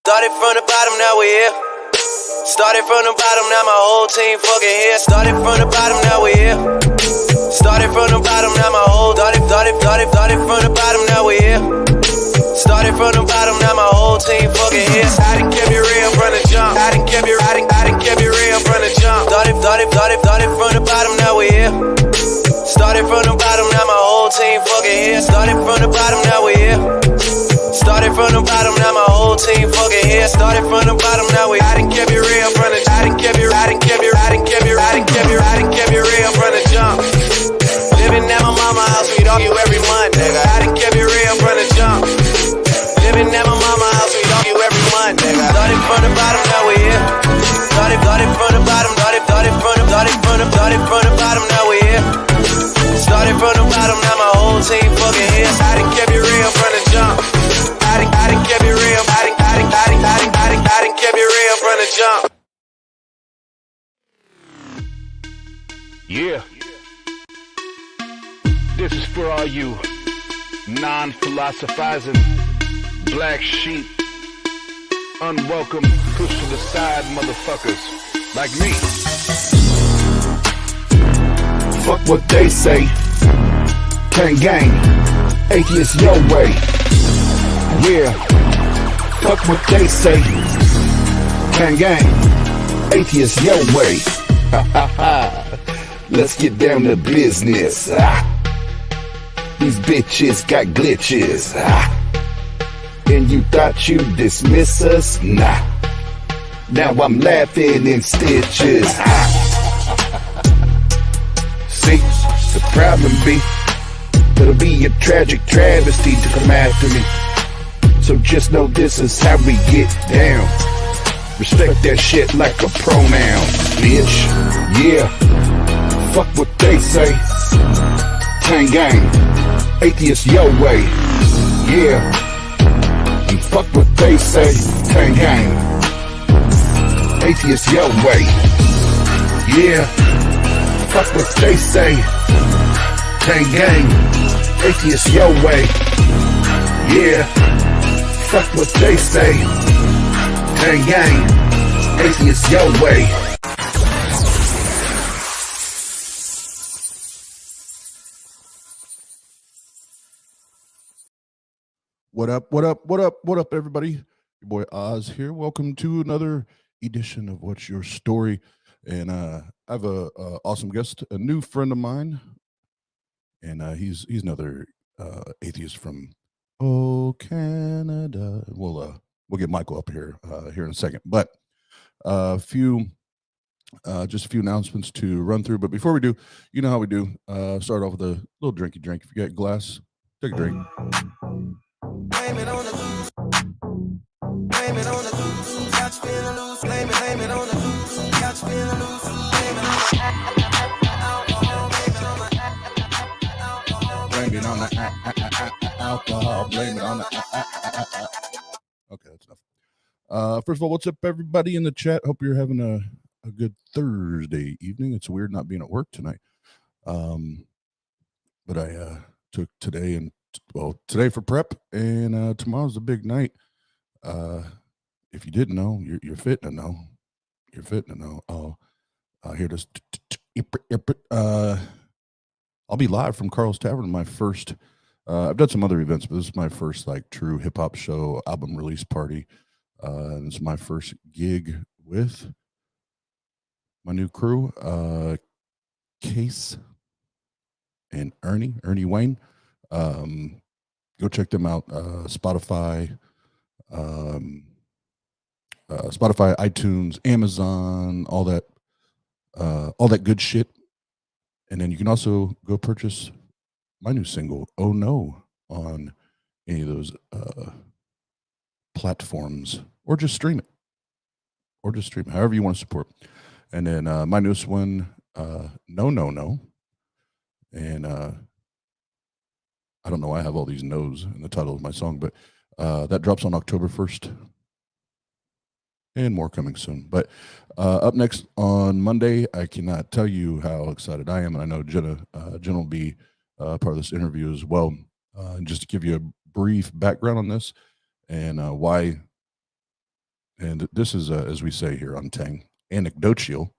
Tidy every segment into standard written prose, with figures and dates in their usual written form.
Started from the bottom, now we here. Started from the bottom, now my whole team fucking here. Started from the bottom, now we here. Started from the bottom, now my whole started from the bottom, now we here. Started from the bottom, now my whole team fucking here. I done kept it real from the jump. I done kept it real from the jump. Started from the bottom, now we here. Started from the bottom, now my whole team fucking here. Started from the bottom, now we here. Started from the bottom, now my whole team fucking here. Started from the bottom, now we. I done kept it real from the. I done kept it real from the jump. Living at my mama house, we argue every month, nigga. I done kept it real from the jump. Living at my mama house, we argue every month, nigga. Started from the bottom, now we here. Started from the bottom, started from the bottom, now we here. Started from the bottom, now my whole team fucking here. I done kept it real from the jump. I done kept it real. I done kept it real from the jump. Yeah. This is for all you non-philosophizing black sheep, unwelcome, push to the side motherfuckers like me. Fuck what they say. TANG gang, Atheist Your Way. Yeah. Fuck what they say. TANG gang, Atheist Your Way. Let's get down to business. These bitches got glitches. And you thought you'd dismiss us? Nah. Now I'm laughing in stitches. See, the problem be, it'll be a tragic travesty to come after me. So just know this is how we get down. Respect that shit like a pronoun, bitch. Yeah. Fuck what they say. TANG gang, Atheist Your Way. Yeah. And fuck what they say. TANG gang, Atheist Your Way. Yeah. Fuck what they say. TANG gang, Atheist Your Way. Yeah. Fuck what they say. TANG gang, Atheist Your Way. What up, everybody? Your boy Oz here. Welcome to another edition of What's Your Story? And I have a awesome guest, a new friend of mine, and he's another atheist from Canada. We'll get Michael up here in a second, but just a few announcements to run through. But before we do, you know how we do. Start off with a little drinky drink. If you got a glass, take a drink. Blame it on the loose. Blame it on the loose. Got you feeling loose. Blame it on the loose. Got you feeling loose. Blame it on the alcohol. Blame it on the alcohol. Blame it on the Okay, that's enough. First of all, what's up, everybody in the chat? Hope you're having a good Thursday evening. It's weird not being at work tonight. But I took today for prep, and tomorrow's a big night. If you didn't know, you're fit to know. You're fit to know. Here to I'll be live from Carl's Tavern. My first. I've done some other events, but this is my first like true hip hop show, album release party. And it's my first gig with my new crew, Case and Ernie Wayne. Go check them out. Spotify, iTunes, Amazon, all that good shit. And then you can also go purchase my new single, "Oh No," on any of those platforms, or just stream it. However you want to support. And then my newest one, No. And I don't know why I have all these no's in the title of my song, but that drops on October 1st. And more coming soon. But up next on Monday, I cannot tell you how excited I am. And I know Jena will be part of this interview as well. And just to give you a brief background on this and why and this is, as we say here on Tang, anecdotal.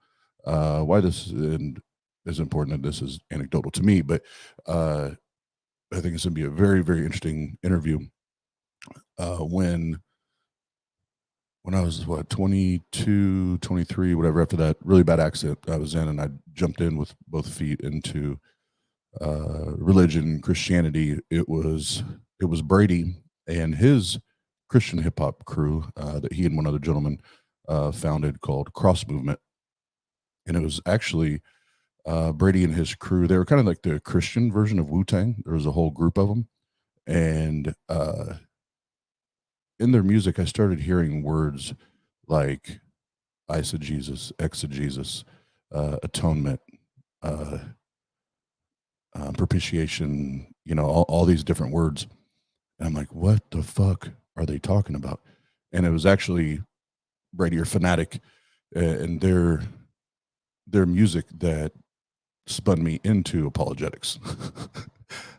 Why this is important, and this is anecdotal to me, but I think it's going to be a very, very interesting interview. When I was 22, 23, whatever, after that really bad accident I was in, and I jumped in with both feet into religion, Christianity. It was Brady and his Christian hip hop crew that he and one other gentleman founded, called Cross Movement. And it was actually Brady and his crew. They were kind of like the Christian version of Wu-Tang. There was a whole group of them. And in their music, I started hearing words like eisegesis, exegesis, atonement, propitiation, all these different words. And I'm like, what the fuck are they talking about? And it was actually Brady or Fanatic and their music that spun me into apologetics.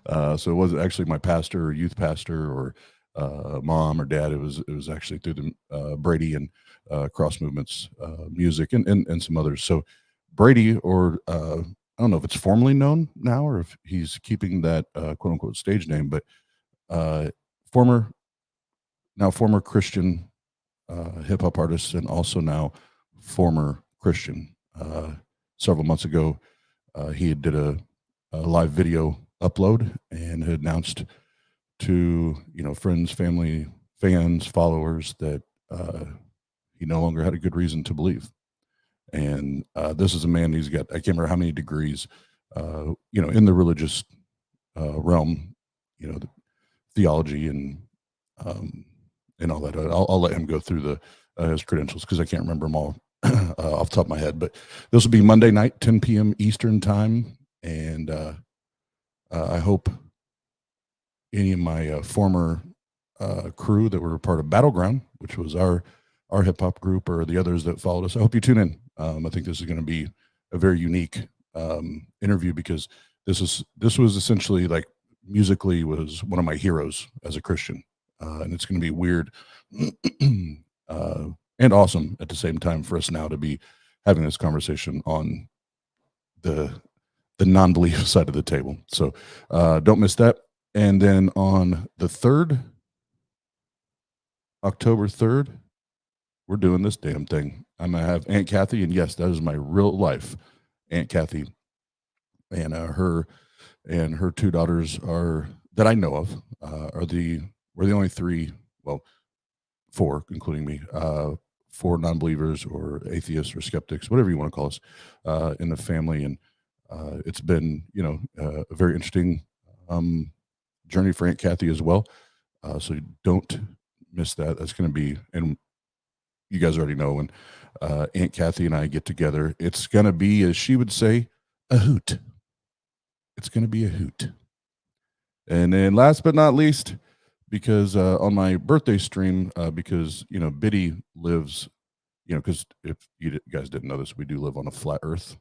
So it wasn't actually my pastor or youth pastor or mom or dad. It was actually through the Brady and Cross Movement's music and some others. So Brady, or I don't know if it's formally known now or if he's keeping that quote unquote stage name, but former Christian hip hop artist, and also now former Christian. Several months ago, he did a live video upload and had announced to friends, family, fans, followers that he no longer had a good reason to believe. And this is a man, he's got, I can't remember how many degrees, in the religious realm, the theology and all that. I'll let him go through his credentials because I can't remember them all off the top of my head. But this will be Monday night, 10 p.m. Eastern time. And I hope any of my former crew that were a part of Battleground, which was our hip hop group, or the others that followed us, I hope you tune in. I think this is going to be a very unique interview, because this was essentially, like, musically was one of my heroes as a Christian. And it's going to be weird and awesome at the same time for us now to be having this conversation on the non-belief side of the table. So don't miss that. And then on the 3rd, October 3rd, we're doing this damn thing. I'm going to have Aunt Kathy, and yes, that is my real life Aunt Kathy, and her 2 daughters are, that I know of, we're the only 3, well, 4, including me, 4 non-believers or atheists or skeptics, whatever you want to call us, in the family. And it's been, a very interesting journey for Aunt Kathy as well. So don't miss that. That's going to be, and you guys already know, when Aunt Kathy and I get together, it's going to be, as she would say, a hoot. It's going to be a hoot. And then last but not least, because on my birthday stream, because, Biddy lives, because if you guys didn't know this, we do live on a flat earth.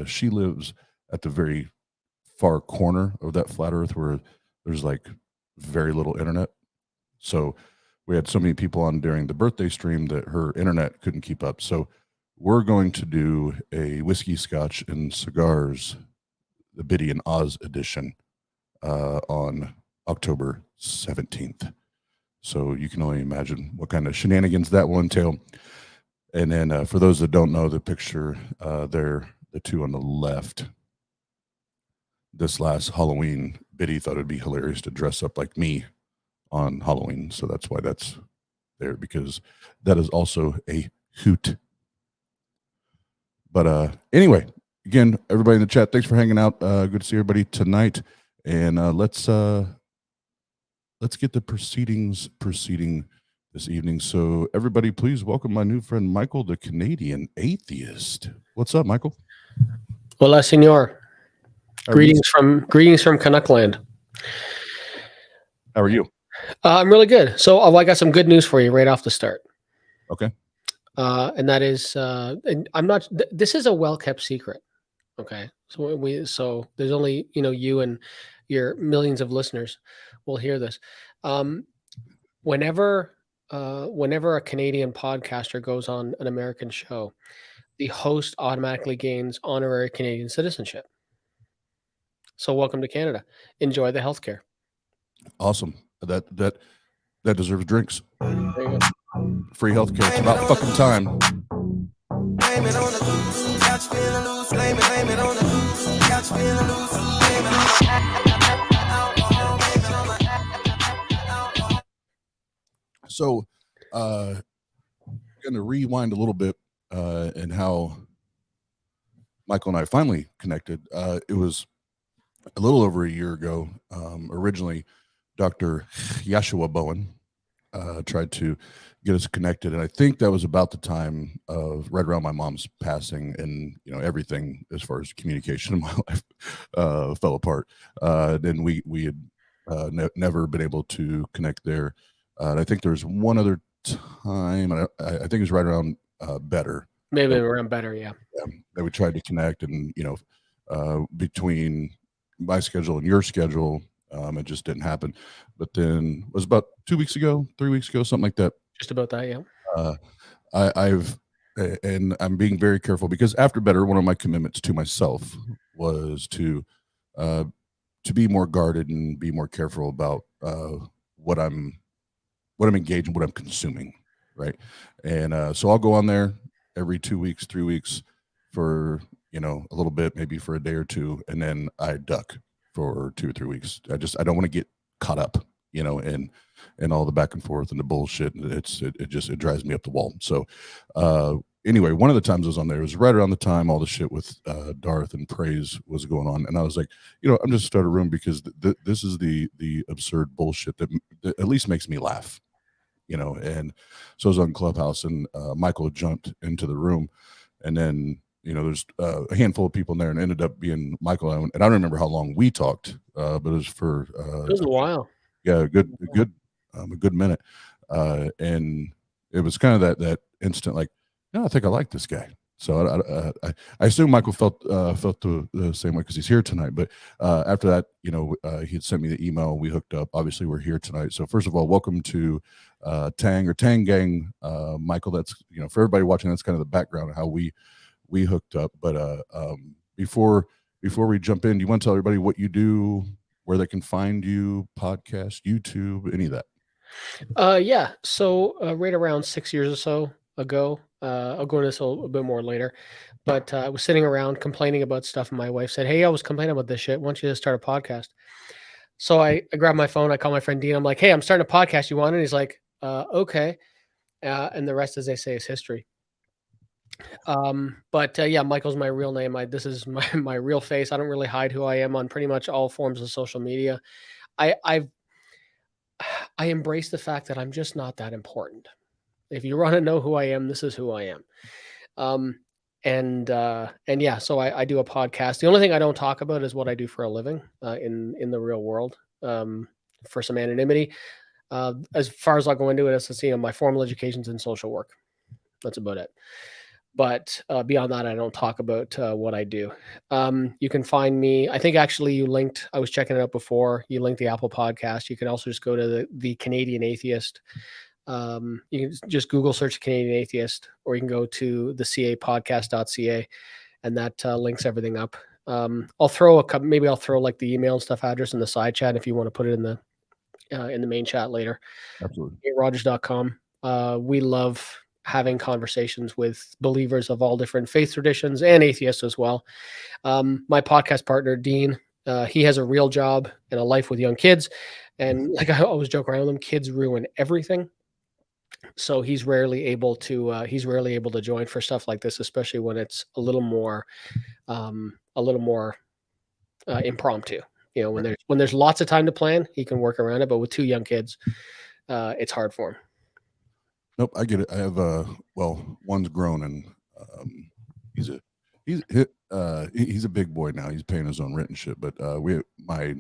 She lives at the very far corner of that flat earth where there's like very little internet. So we had so many people on during the birthday stream that her internet couldn't keep up. So we're going to do a whiskey, scotch, and cigars, the Biddy and Oz edition, on October 17th. So you can only imagine what kind of shenanigans that will entail. And then for those that don't know the picture, there, the 2 on the left, this last Halloween, Biddy thought it'd be hilarious to dress up like me on Halloween. So that's why that's there, because that is also a hoot. But anyway, again, everybody in the chat, thanks for hanging out. Good to see everybody tonight. And let's get the proceedings proceeding this evening. So everybody, please welcome my new friend, Michael, the Canadian atheist. What's up, Michael? Hola, senor. Greetings from Canuckland. How are you? I'm really good. So I got some good news for you right off the start. Okay. And that is, and I'm not. This is a well-kept secret. Okay. So there's only you and your millions of listeners will hear this. Whenever whenever a Canadian podcaster goes on an American show, the host automatically gains honorary Canadian citizenship. So welcome to Canada. Enjoy the healthcare. Awesome. That deserves drinks. There you go. Free healthcare. It's about fucking time. Blame it on the loose. Couch feeling loose. Blame it on the loose. Couch feeling loose. Blame it on the alcohol. Blame it on the alcohol. So, going to rewind a little bit and how Michael and I finally connected. It was a little over a year ago. Originally, Dr. Yashua Bowen tried to get us connected, and I think that was about the time of right around my mom's passing, and everything as far as communication in my life fell apart. Then we had never been able to connect there. And I think there was one other time, and I think it was right around Better. Maybe around Better, yeah. That we tried to connect, and between my schedule and your schedule, it just didn't happen. But then it was about 2 weeks ago, 3 weeks ago, something like that. Just about that, yeah. I'm being very careful, because after Better, one of my commitments to myself was to be more guarded and be more careful about what I'm engaged in, what I'm consuming, right? And so I'll go on there every 2 weeks, 3 weeks for a little bit, maybe for a day or two, and then I duck for 2 or 3 weeks. I don't want to get caught up, and all the back and forth and the bullshit. It drives me up the wall. So anyway, one of the times I was on there, it was right around the time all the shit with Darth and Praise was going on, and I was like, I'm just start a room, because this is the absurd bullshit that at least makes me laugh, and so I was on Clubhouse, and Michael jumped into the room, and then there's a handful of people in there, and it ended up being Michael, and I don't remember how long we talked, but it was for it was a while. Yeah, a good minute, and it was kind of that instant, like, I think I like this guy. So I assume Michael felt the same way, because he's here tonight. But after that, he had sent me the email. We hooked up. Obviously, we're here tonight. So first of all, welcome to TANG or TANG Gang, Michael. That's for everybody watching, that's kind of the background of how we hooked up. But before we jump in, do you want to tell everybody what you do, where they can find you, podcast, YouTube, any of that? Yeah. So right around 6 years or so ago, I'll go into this a little bit more later, but I was sitting around complaining about stuff, and my wife said, "Hey, I was complaining about this shit. Why don't you just start a podcast?" So I grabbed my phone, I called my friend Dean. I'm like, "Hey, I'm starting a podcast. You want it?" And he's like, "Okay." And the rest, as they say, is history. But yeah, Michael's my real name. This is my real face. I don't really hide who I am on pretty much all forms of social media. I embrace the fact that I'm just not that important. If you want to know who I am, this is who I am. And yeah, so I do a podcast. The only thing I don't talk about is what I do for a living in the real world, for some anonymity. As far as I'll go into it, as my formal education's in social work. That's about it. But beyond that, I don't talk about what I do. You can find me. I think actually you linked, I was checking it out before, you linked the Apple podcast. You can also just go to the Canadian Atheist. You can just Google search Canadian Atheist, or you can go to the capodcast.ca, and that links everything up. I'll throw maybe I'll throw like the email and stuff address in the side chat if you want to put it in the main chat later. Absolutely. Rogers.com. We love having conversations with believers of all different faith traditions and atheists as well. My podcast partner, Dean, he has a real job and a life with young kids. And like I always joke around with him, kids ruin everything. So he's rarely able to join for stuff like this, especially when it's a little more impromptu. When there's lots of time to plan, he can work around it. But with 2 young kids, it's hard for him. Nope, I get it. I have one's grown, and he's a big boy now. He's paying his own rent and shit. But my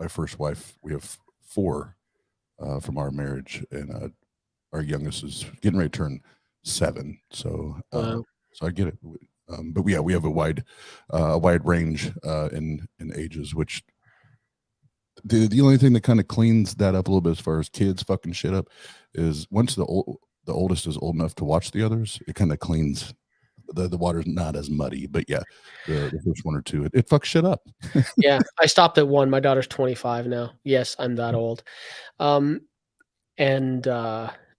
first wife, we have 4 from our marriage, and our youngest is getting ready to turn 7. So so I get it. But we have a wide range in ages, which The only thing that kind of cleans that up a little bit as far as kids fucking shit up is once the oldest is old enough to watch the others, it kind of cleans the water's not as muddy. But yeah, the first one or two, it fucks shit up. Yeah, I stopped at 1. My daughter's 25 now. Yes, I'm that old. And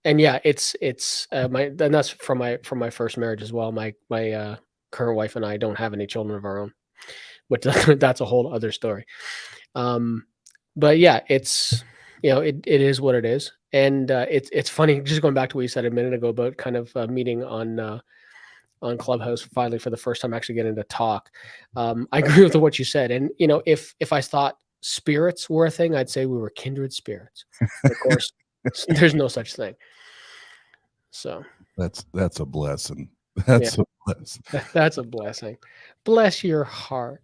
yeah, it's and that's from my first marriage as well. My current wife and I don't have any children of our own, but that's a whole other story. But yeah, it's, it is what it is. And it's funny, just going back to what you said a minute ago about kind of meeting on Clubhouse finally for the first time, actually getting to talk. I agree with what you said. And, if I thought spirits were a thing, I'd say we were kindred spirits. Of course, there's no such thing. So that's a blessing. That's a blessing. That's a blessing. Bless your heart.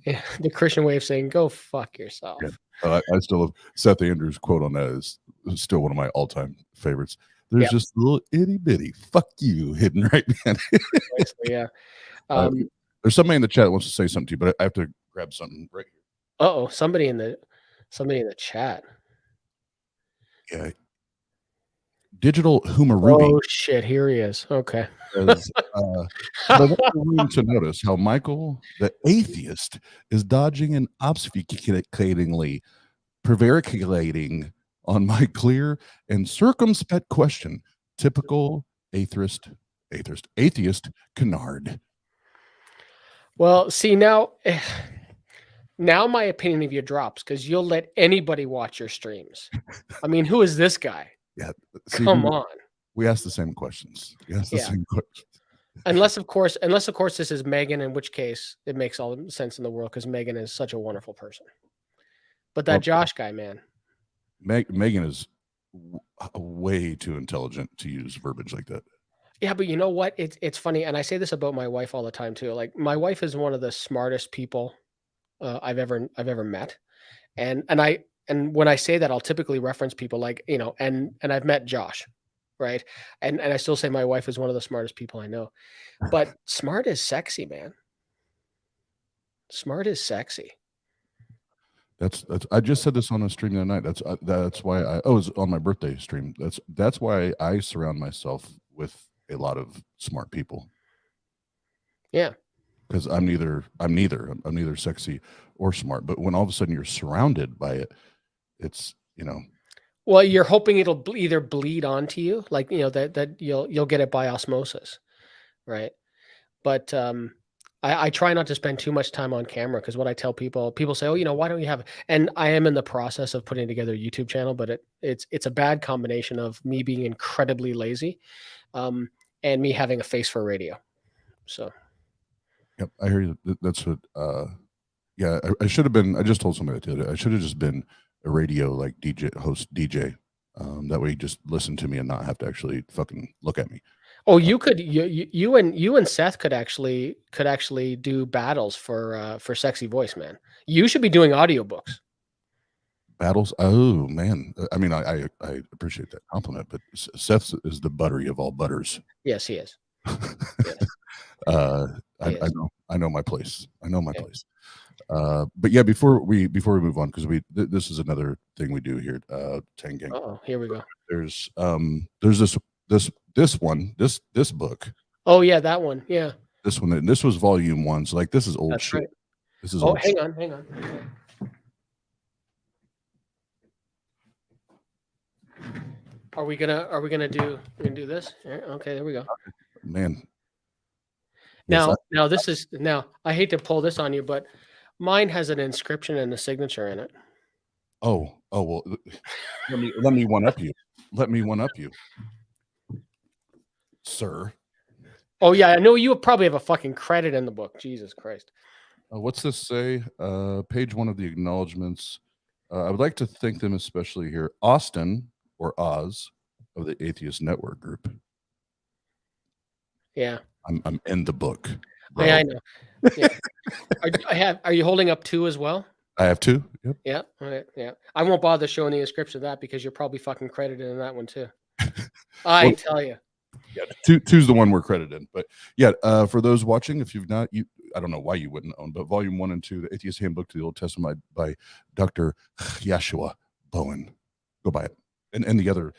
Yeah, the Christian way of saying, go fuck yourself. Yeah. I still love Seth Andrews' quote on that is still one of my all-time favorites. There's just a little itty bitty fuck you hidden right behind it. Yeah. There's somebody in the chat that wants to say something to you, but I have to grab something right here. Uh-oh, somebody in the chat. Yeah. Digital Humarubi. Oh shit, here he is. Okay. But I want everyone to notice how Michael, the atheist, is dodging and obfuscatingly prevaricating on my clear and circumspect question. Typical atheist canard. Well, see, now my opinion of you drops because you'll let anybody watch your streams. I mean, who is this guy? Yeah, come on. We ask the same questions. Same questions. Unless of course this is Megan, in which case it makes all the sense in the world because Megan is such a wonderful person. But that Josh guy, man. Megan is way too intelligent to use verbiage like that. Yeah, but you know what? It's funny, and I say this about my wife all the time too. Like, my wife is one of the smartest people I've ever met, and when I say that, I'll typically reference people like, and I've met Josh, right? And I still say my wife is one of the smartest people I know. But smart is sexy, man. Smart is sexy. That's I just said this on a stream the other night. That's why it was on my birthday stream. That's why I surround myself with a lot of smart people. Yeah. Because I'm neither sexy or smart. But when all of a sudden you're surrounded by it, it's, well, you're hoping it'll either bleed onto you, like, that you'll get it by osmosis, right? But I try not to spend too much time on camera because what I tell people say, oh, why don't you have it? And I am in the process of putting together a YouTube channel, but it's a bad combination of me being incredibly lazy and me having a face for radio. So. Yep, I hear you. That's what. Yeah, I should have been. I just told somebody the other day. I should have just been a radio like DJ. That way, you just listen to me and not have to actually fucking look at me. Oh, you could. You and Seth could actually do battles for sexy voice, man. You should be doing audiobooks. Battles? Oh man, I mean, I appreciate that compliment, but Seth is the buttery of all butters. Yes, he is. Yes. I know my place. I know my place. But yeah, before we move on, because this is another thing we do here at TANG Gang. Oh, here we go. There's this book. Oh yeah, that one. Yeah. This one. This was volume 1. So like, this is old shit. Right. This is. Old hang on. Are we gonna do this? Okay, there we go. Man. Now I hate to pull this on you, but mine has an inscription and a signature in it. Oh well, let me one up you. Let me one up you, sir. Oh yeah, I know you probably have a fucking credit in the book. Jesus Christ. What's this say? Page 1 of the acknowledgments. I would like to thank them especially here, Austin or Oz of the Atheist Network Group. Yeah. I'm in the book. Yeah, I know. Yeah. Are you holding up 2 as well? I have 2. Yep. Yeah. All right. Yeah. I won't bother showing the inscription of that because you're probably fucking credited in that one too. I tell you. Yeah, two's the one we're credited in. But yeah, for those watching, if you've not, I don't know why you wouldn't own, but volume 1 and 2, the Atheist Handbook to the Old Testament by Dr. Yeshua Bowen. Go buy it. And the other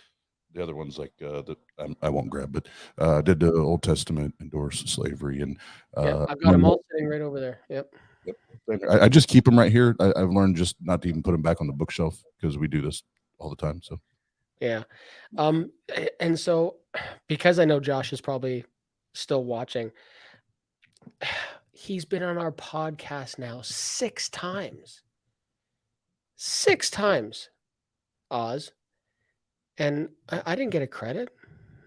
ones like that I won't grab, but did the Old Testament endorse slavery and I've got them all sitting right over there. Yep. I just keep them right here. I've learned just not to even put them back on the bookshelf because we do this all the time. So yeah, and so because I know Josh is probably still watching, he's been on our podcast now 6 times. 6 times, Oz, and I didn't get a credit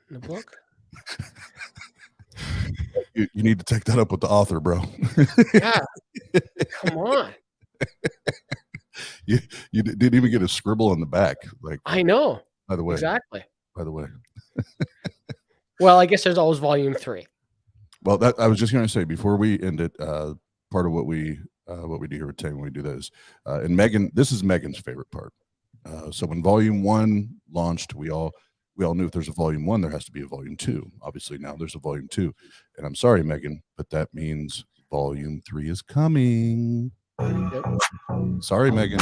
in the book. You need to take that up with the author, bro. Yeah, come on. You didn't even get a scribble on the back. Like, I know. By the way, exactly. By the way. Well, I guess there's always volume 3. Well, that I was just going to say before we end it. Part of what we do here with TANG when we do that is, and Megan, this is Megan's favorite part. So when volume 1 launched, we all knew if there's a volume 1, there has to be a volume 2. Obviously, now there's a volume 2, and I'm sorry, Megan, but that means volume 3 is coming. Yep. Sorry, Megan.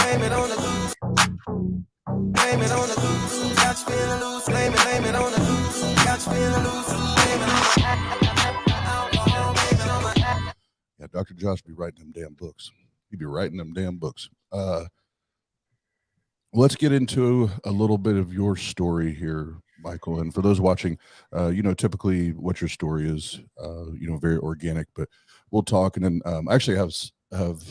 Yeah, Dr. Josh be writing them damn books. He'd be writing them damn books. Let's get into a little bit of your story here, Michael. And for those watching, typically what your story is, very organic, but we'll talk. And then I actually have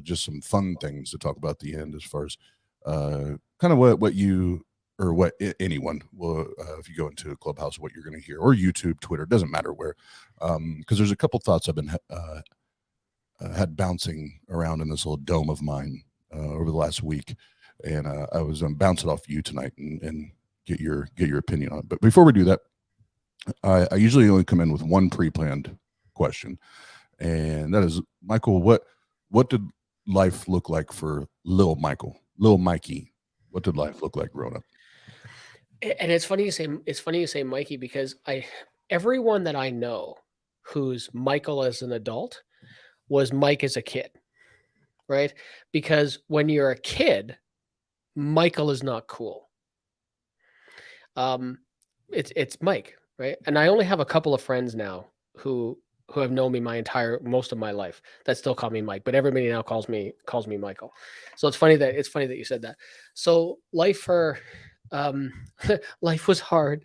just some fun things to talk about at the end as far as kind of what you or what anyone will, if you go into a Clubhouse, what you're going to hear, or YouTube, Twitter, doesn't matter where, because there's a couple thoughts I've been had bouncing around in this little dome of mine over the last week. And I was bounce it off you tonight and get your opinion on it. But before we do that, I usually only come in with one pre-planned question, and that is, Michael, what did life look like for little Mikey? What did life look like growing up? And it's funny you say Mikey, because everyone that I know who's Michael as an adult was Mike as a kid, right? Because when you're a kid, Michael is not cool. It's Mike, right? And I only have a couple of friends now who have known me most of my life that still call me Mike, but everybody now calls me Michael. So it's funny that you said that. So life was hard.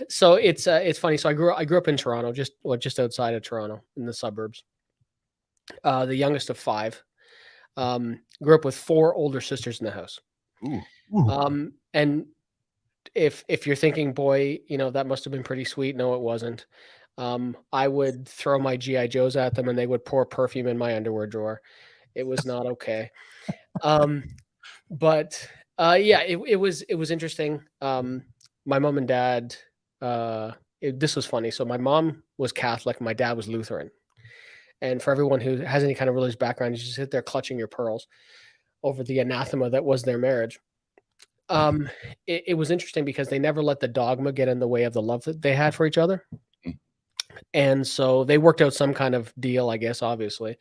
So it's funny. So I grew up in Toronto, just outside of Toronto in the suburbs. The youngest of 5. Grew up with 4 older sisters in the house. Ooh. And if you're thinking, boy, that must have been pretty sweet. No, it wasn't. I would throw my GI Joes at them and they would pour perfume in my underwear drawer. It was not okay. But it was interesting. My mom and dad, this was funny. So my mom was Catholic. My dad was Lutheran. And for everyone who has any kind of religious background, you just sit there clutching your pearls over the anathema that was their marriage. It was interesting because they never let the dogma get in the way of the love that they had for each other. And so they worked out some kind of deal, I guess, obviously.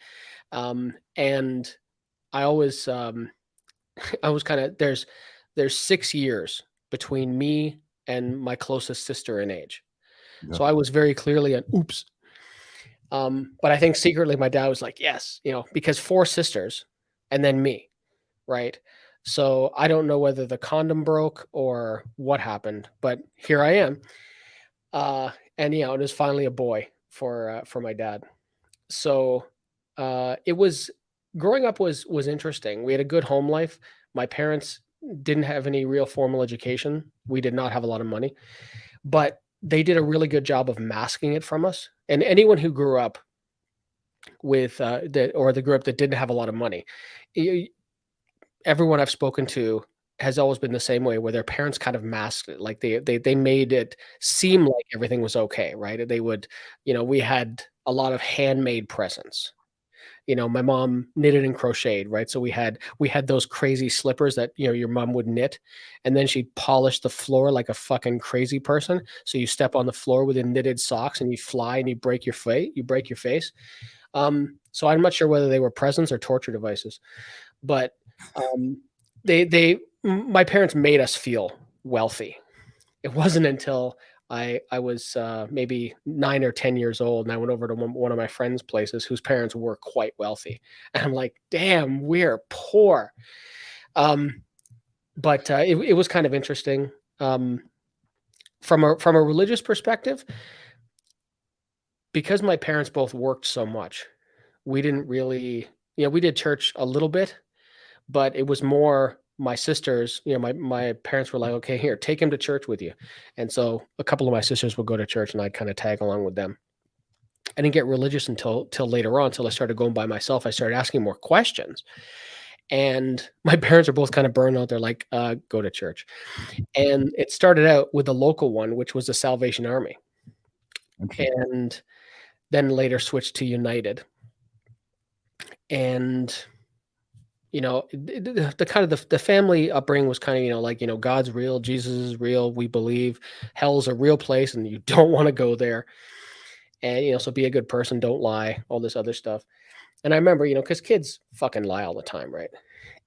And I always, I was kind of, there's 6 years between me and my closest sister in age. Yeah. So I was very clearly an oops. But I think secretly my dad was like, yes, because 4 sisters and then me, right? So I don't know whether the condom broke or what happened, but here I am. And it was finally a boy for my dad. So it was, growing up was interesting. We had a good home life. My parents didn't have any real formal education. We did not have a lot of money, but they did a really good job of masking it from us. And anyone who grew up with the group that didn't have a lot of money, everyone I've spoken to has always been the same way, where their parents kind of masked it. Like they made it seem like everything was okay, right? They would, we had a lot of handmade presents. my mom knitted and crocheted, right? So we had those crazy slippers that, your mom would knit, and then she'd polish the floor like a fucking crazy person. So you step on the floor with your knitted socks and you fly and you break your face. So I'm not sure whether they were presents or torture devices, but my parents made us feel wealthy. It wasn't until I was maybe 9 or 10 years old, and I went over to one of my friends' places whose parents were quite wealthy, and I'm like, damn, we're poor. But it was kind of interesting from a religious perspective, because my parents both worked so much. We didn't really, we did church a little bit, but it was more my sisters. My parents were like, okay, here, take him to church with you. And so a couple of my sisters would go to church and I'd kind of tag along with them. I didn't get religious until later on, until I started going by myself. I started asking more questions. And my parents are both kind of burned out. They're like, go to church. And it started out with the local one, which was the Salvation Army. And then later switched to United. And the kind of the family upbringing was kind of, like, God's real, Jesus is real, we believe hell's a real place and you don't want to go there. And, so be a good person, don't lie, all this other stuff. And I remember, because kids fucking lie all the time, right?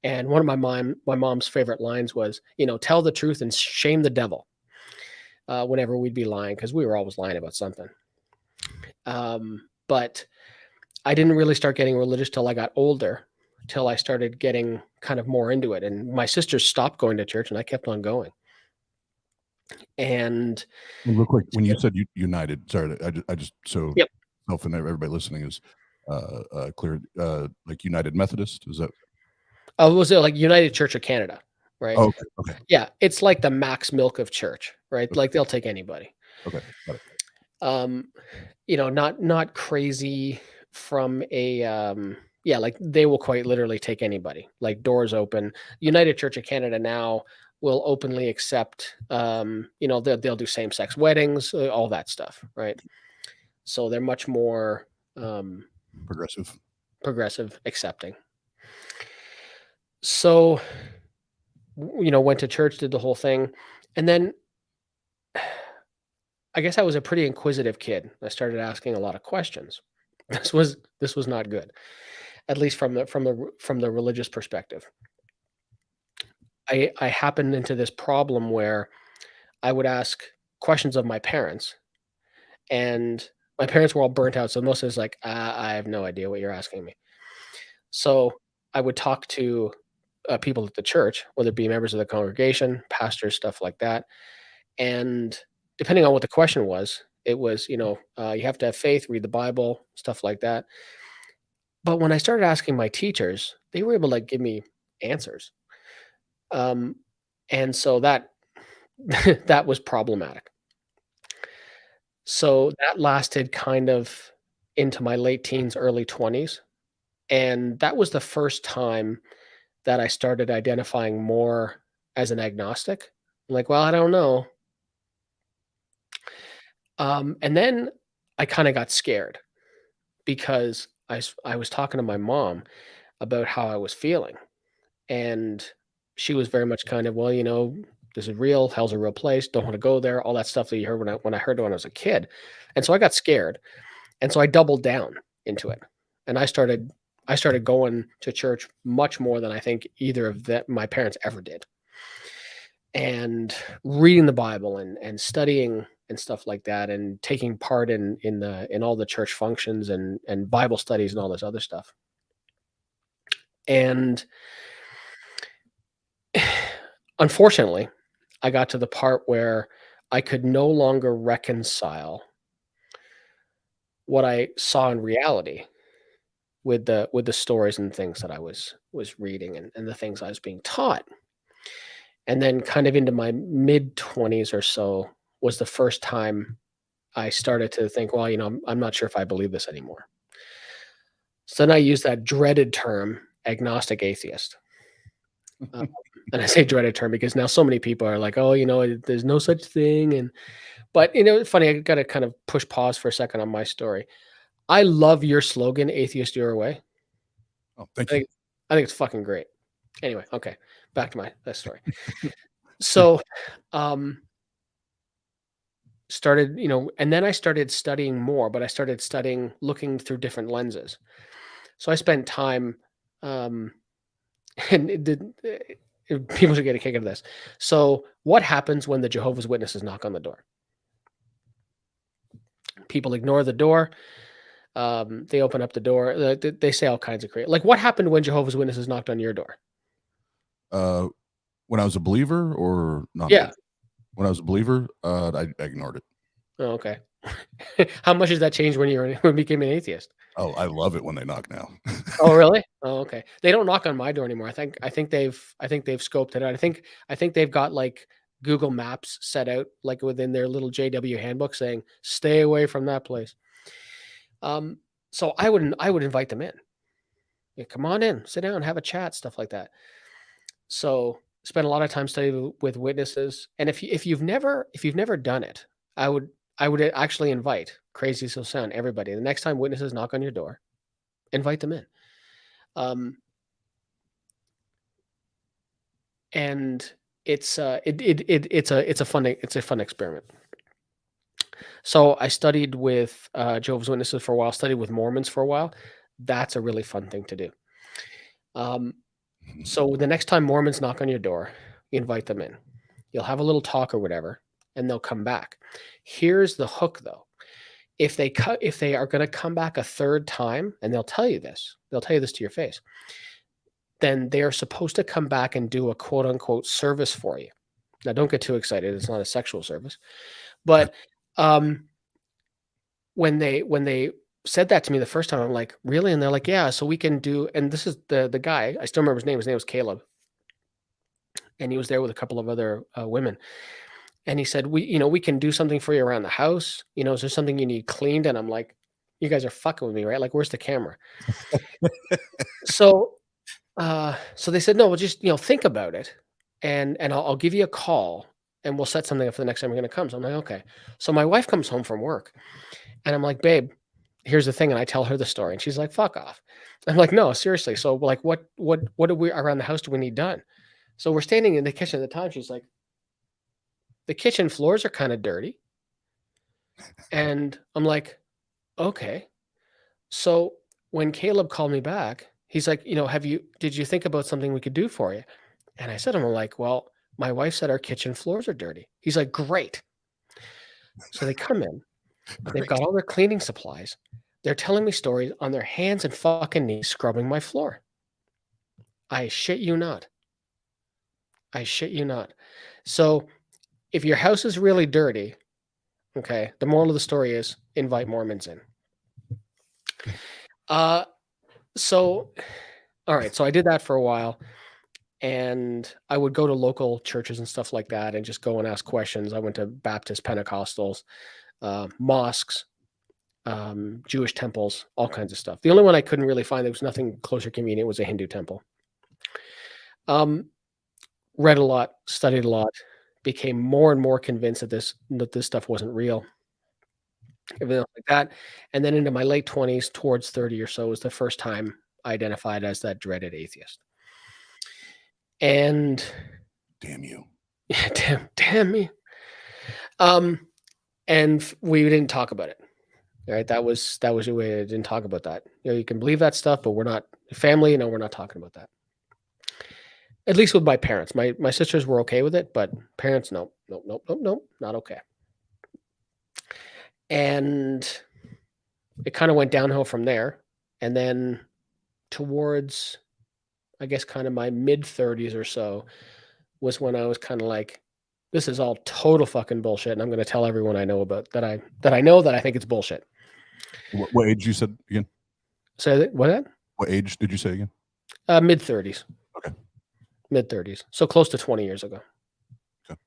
And one of my mom's favorite lines was, tell the truth and shame the devil, whenever we'd be lying, because we were always lying about something. But I didn't really start getting religious till I got older, till I started getting kind of more into it. And my sisters stopped going to church and I kept on going. And real quick, when you said United, sorry, I just so yep. Myself and everybody listening is clear, like United Methodist, is that? Was it like United Church of Canada, right? Oh, okay. Yeah, it's like the Max Milk of church, right? Okay. Like they'll take anybody. Okay, got it. Not crazy from a like they will quite literally take anybody, like doors open. United Church of Canada now will openly accept, they'll do same-sex weddings, all that stuff, right? So they're much more progressive, accepting. So, went to church, did the whole thing. And then I guess I was a pretty inquisitive kid. I started asking a lot of questions. This was not good, at least from the religious perspective. I happened into this problem where I would ask questions of my parents, and my parents were all burnt out. So most of it's like, I have no idea what you're asking me. So I would talk to people at the church, whether it be members of the congregation, pastors, stuff like that. And depending on what the question was, it was, you have to have faith, read the Bible, stuff like that. But when I started asking my teachers, they were able to give me answers. And so that was problematic. So that lasted kind of into my late teens, early 20s. And that was the first time that I started identifying more as an agnostic. I'm like, well, I don't know. And then I kind of got scared because I was talking to my mom about how I was feeling. And she was very much kind of, well, this is real. Hell's a real place. Don't want to go there. All that stuff that you heard when I heard it when I was a kid. And so I got scared. And so I doubled down into it. And I started going to church much more than I think either of my parents ever did. And reading the Bible and studying and stuff like that, and taking part in all the church functions and Bible studies and all this other stuff. And unfortunately, I got to the part where I could no longer reconcile what I saw in reality with the stories and things that I was reading and the things I was being taught. And then kind of into my mid-20s or so was the first time I started to think, well, I'm not sure if I believe this anymore. So then I used that dreaded term, agnostic atheist. And I say dreaded term because now so many people are like, oh, there's no such thing. But it's funny, I got to kind of push pause for a second on my story. I love your slogan, Atheist Your Way. Oh, thank you. I think it's fucking great. Anyway, okay, back to that story. So, started, and then I started studying more, but I started looking through different lenses. So I spent time, and people should get a kick out of this. So what happens when the Jehovah's Witnesses knock on the door? People ignore the door. They open up the door. They say all kinds of crazy. Like, what happened when Jehovah's Witnesses knocked on your door? When I was a believer or not? Yeah. When I was a believer, I ignored it. Oh, okay. How much has that changed when you became an atheist? Oh, I love it when they knock now. Oh, really? Oh, okay. They don't knock on my door anymore. I think they've scoped it out. I think they've got like Google Maps set out like within their little JW handbook saying stay away from that place. So I would invite them in. Yeah, come on in, sit down, have a chat, stuff like that. So spend a lot of time studying with witnesses. And if you've never done it, I would actually invite, crazy as it'll sound, everybody. The next time witnesses knock on your door, invite them in. And it's a fun experiment. So I studied with Jehovah's Witnesses for a while, studied with Mormons for a while. That's a really fun thing to do. So the next time Mormons knock on your door, you invite them in. You'll have a little talk or whatever, and they'll come back. Here's the hook, though. If they are going to come back a third time, and they'll tell you this to your face, then they are supposed to come back and do a quote unquote service for you. Now, don't get too excited. It's not a sexual service, but when they said that to me the first time, I'm like, really? And they're like, yeah, so we can do, and this is the guy, I still remember his name was Caleb. And he was there with a couple of other women. And he said, we can do something for you around the house. Is there something you need cleaned? And I'm like, you guys are fucking with me, right? Like, where's the camera? So they said, no, we'll just, think about it. And I'll give you a call and we'll set something up for the next time you're going to come. So I'm like, okay. So my wife comes home from work and I'm like, babe, here's the thing. And I tell her the story and she's like, fuck off. I'm like, no, seriously. So like, what do we around the house do we need done? So we're standing in the kitchen at the time. She's like, the kitchen floors are kind of dirty. And I'm like, okay. So when Caleb called me back, he's like, did you think about something we could do for you? And I said to him, I'm like, well, my wife said our kitchen floors are dirty. He's like, great. So they come in, they've got all their cleaning supplies. They're telling me stories on their hands and fucking knees, scrubbing my floor. I shit you not. So if your house is really dirty, okay, the moral of the story is invite Mormons in. So, all right. So I did that for a while and I would go to local churches and stuff like that and just go and ask questions. I went to Baptist, Pentecostals, mosques, Jewish temples, all kinds of stuff. The only one I couldn't really find, there was nothing closer convenient, was a Hindu temple. Read a lot, studied a lot, became more and more convinced that this stuff wasn't real. Everything else like that. And then into my late 20s, towards 30 or so, was the first time I identified as that dreaded atheist. And damn you. Damn me. And we didn't talk about it. Right. That was the way I didn't talk about that. You can believe that stuff, but we're not family. We're not talking about that. At least with my parents. My sisters were okay with it, but parents, no, not okay. And it kind of went downhill from there. And then towards, I guess, kind of my mid-30s or so was when I was kind of like, this is all total fucking bullshit. And I'm going to tell everyone I know about that I know that I think it's bullshit. What age you said again? Say what? What age did you say again? Mid-30s. Okay. Mid-30s. So close to 20 years ago. Okay.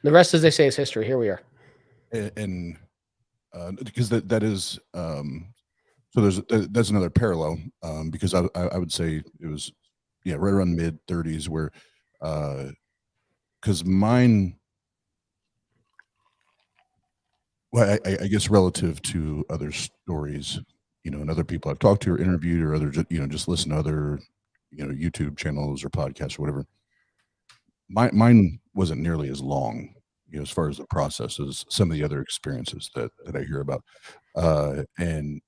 The rest, as they say, is history. Here we are. And because that is so that's another parallel, because I would say it was right around mid-30s where because mine, well, I guess relative to other stories, and other people I've talked to or interviewed or other, just listen to other, YouTube channels or podcasts or whatever. Mine wasn't nearly as long, as far as the process as some of the other experiences that I hear about. And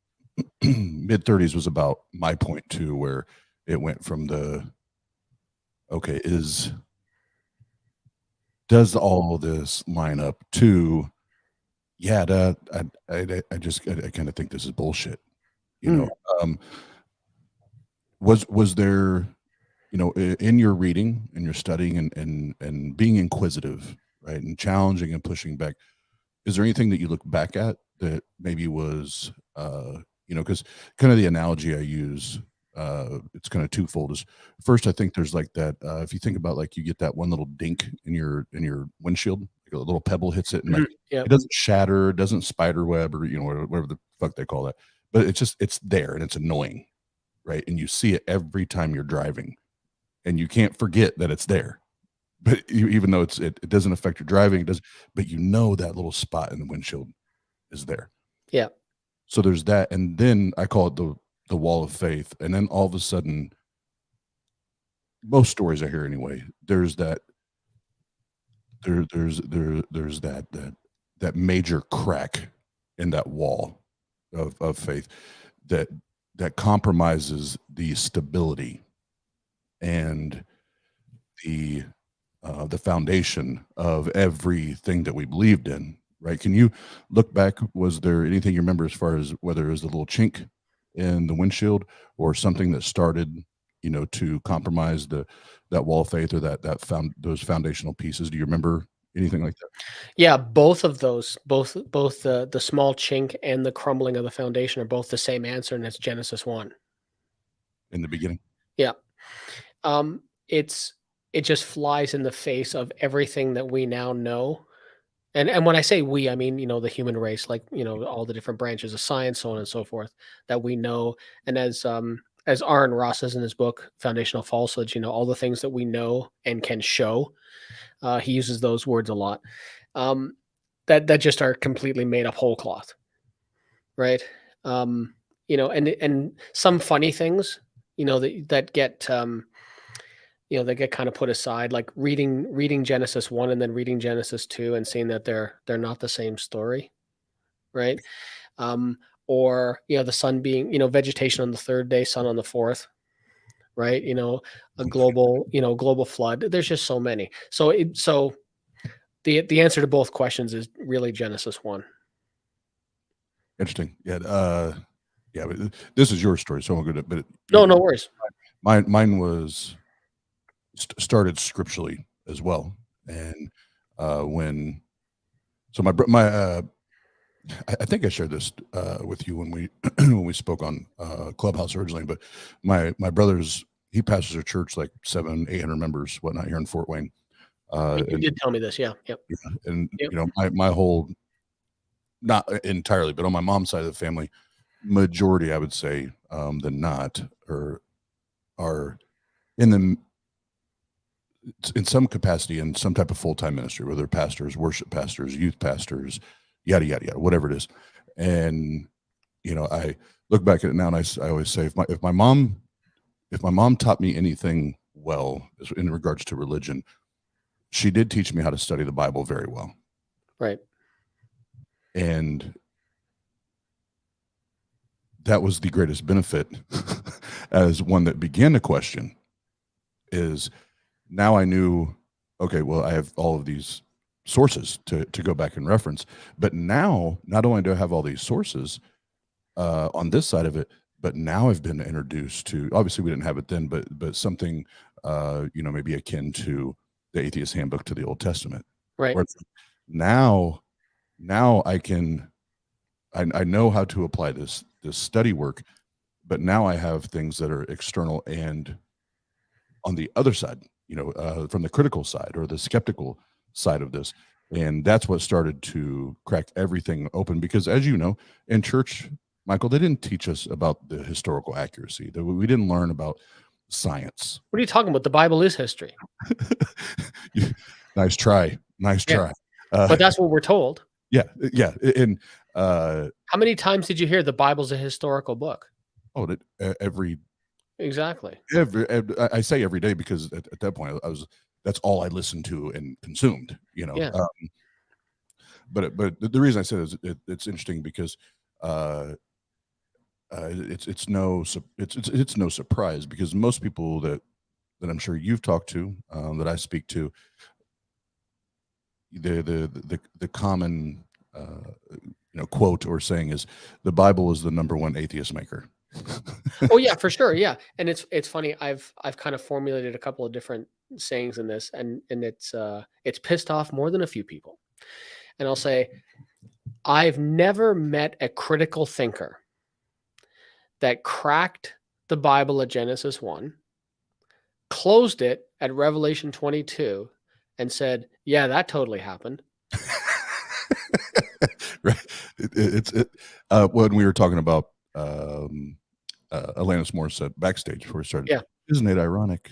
mid-30s was about my point too, where it went from does all this line up to, I kind of think this is bullshit. Was there, in your reading and your studying and being inquisitive, right, and challenging and pushing back, is there anything that you look back at that maybe was, because kind of the analogy I use, it's kind of twofold. Is first, I think there's like that. If you think about like you get that one little dink in your windshield, like a little pebble hits it, and like, it doesn't shatter, it doesn't spider web, or whatever the fuck they call that, but it's there and it's annoying, right? And you see it every time you're driving, and you can't forget that it's there. But even though it doesn't affect your driving, it does. But that little spot in the windshield is there. Yeah. So there's that, and then I call it the wall of faith, and then all of a sudden, most stories I hear anyway, there's that there's that major crack in that wall of faith that compromises the stability and the foundation of everything that we believed in. Right? Can you look back? Was there anything you remember as far as whether it was the little chink in the windshield or something that started, to compromise that wall of faith or those foundational pieces? Do you remember anything like that? Yeah, both of those, both the small chink and the crumbling of the foundation are both the same answer, and it's Genesis 1. In the beginning. Yeah. It just flies in the face of everything that we now know. And when I say we, I mean, the human race, like, all the different branches of science, so on and so forth, that we know. And as Aaron Ross says in his book, Foundational Falsehoods, all the things that we know and can show, he uses those words a lot, that just are completely made up whole cloth. Right. And some funny things, that get, they get kind of put aside, like reading Genesis 1 and then reading Genesis 2 and seeing that they're not the same story, right? Or the sun being, vegetation on the third day, sun on the fourth, right? A global flood. There's just so many. So the answer to both questions is really Genesis 1. Interesting. Yeah. But this is your story, so I'm good. But no worries. Mine was started scripturally as well, and I think I shared this with you when we spoke on Clubhouse originally, but my brother's, he pastors a church like 700-800 members, whatnot, here in Fort Wayne. You did tell me this. Yeah. Yep. And my whole, not entirely, but on my mom's side of the family, majority, I would say, than not, are in some capacity in some type of full-time ministry, whether pastors, worship pastors, youth pastors, yada yada yada, whatever it is. And I look back at it now, and I always say, if my mom taught me anything well in regards to religion, she did teach me how to study the Bible very well. Right. And that was the greatest benefit as one that began to question, is now I knew, okay, well, I have all of these sources to go back and reference, but now not only do I have all these sources on this side of it, but now I've been introduced to, obviously we didn't have it then, but something, maybe akin to the Atheist Handbook to the Old Testament. Right. Now I know how to apply this study work, but now I have things that are external and on the other side, from the critical side or the skeptical side of this. And that's what started to crack everything open, because as you know, in church, Michael, they didn't teach us about the historical accuracy. We didn't learn about science. What are you talking about? The Bible is history. Nice try. But that's what we're told. Yeah, yeah, and How many times did you hear the Bible's a historical book? oh, every Exactly. I say every day because at that point that's all I listened to and consumed. Yeah. But the reason I said is it's interesting because it's no surprise because most people that I'm sure you've talked to, that I speak to, the common quote or saying is the Bible is the #1 atheist maker. Oh yeah, for sure. Yeah. And it's funny. I've kind of formulated a couple of different sayings in this, and it's pissed off more than a few people. And I'll say, I've never met a critical thinker that cracked the Bible at Genesis 1, closed it at Revelation 22, and said, yeah, that totally happened. Right. When we were talking about Alanis Morissette backstage before we started. Yeah. Isn't it ironic?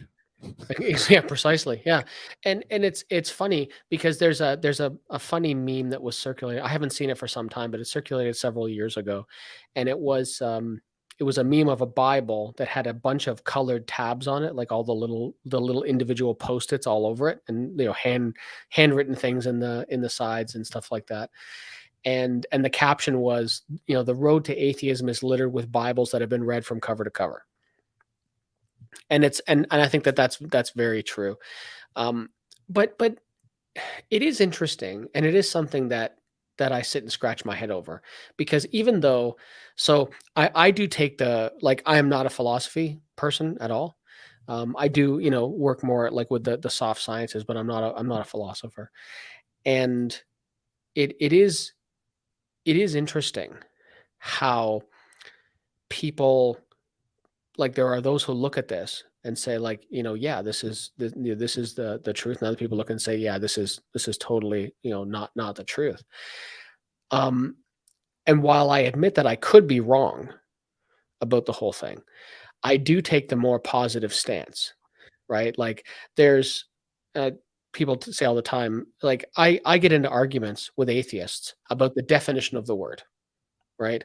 Yeah, precisely. Yeah. And it's funny because there's a funny meme that was circulating. I haven't seen it for some time, but it circulated several years ago. And it was a meme of a Bible that had a bunch of colored tabs on it, like all the little individual Post-its all over it, and handwritten things in the sides and stuff like that. And the caption was, the road to atheism is littered with Bibles that have been read from cover to cover. And I think that's very true. But it is interesting, and it is something that I sit and scratch my head over, because even though, so I do take I am not a philosophy person at all. I do, work more like with the soft sciences, but I'm not a philosopher. And it is interesting how people, like, there are those who look at this and say, like, yeah, this is the truth. And other people look and say, yeah, this is totally, not the truth. And while I admit that I could be wrong about the whole thing, I do take the more positive stance, right? Like, there's people say all the time, like, I get into arguments with atheists about the definition of the word, right?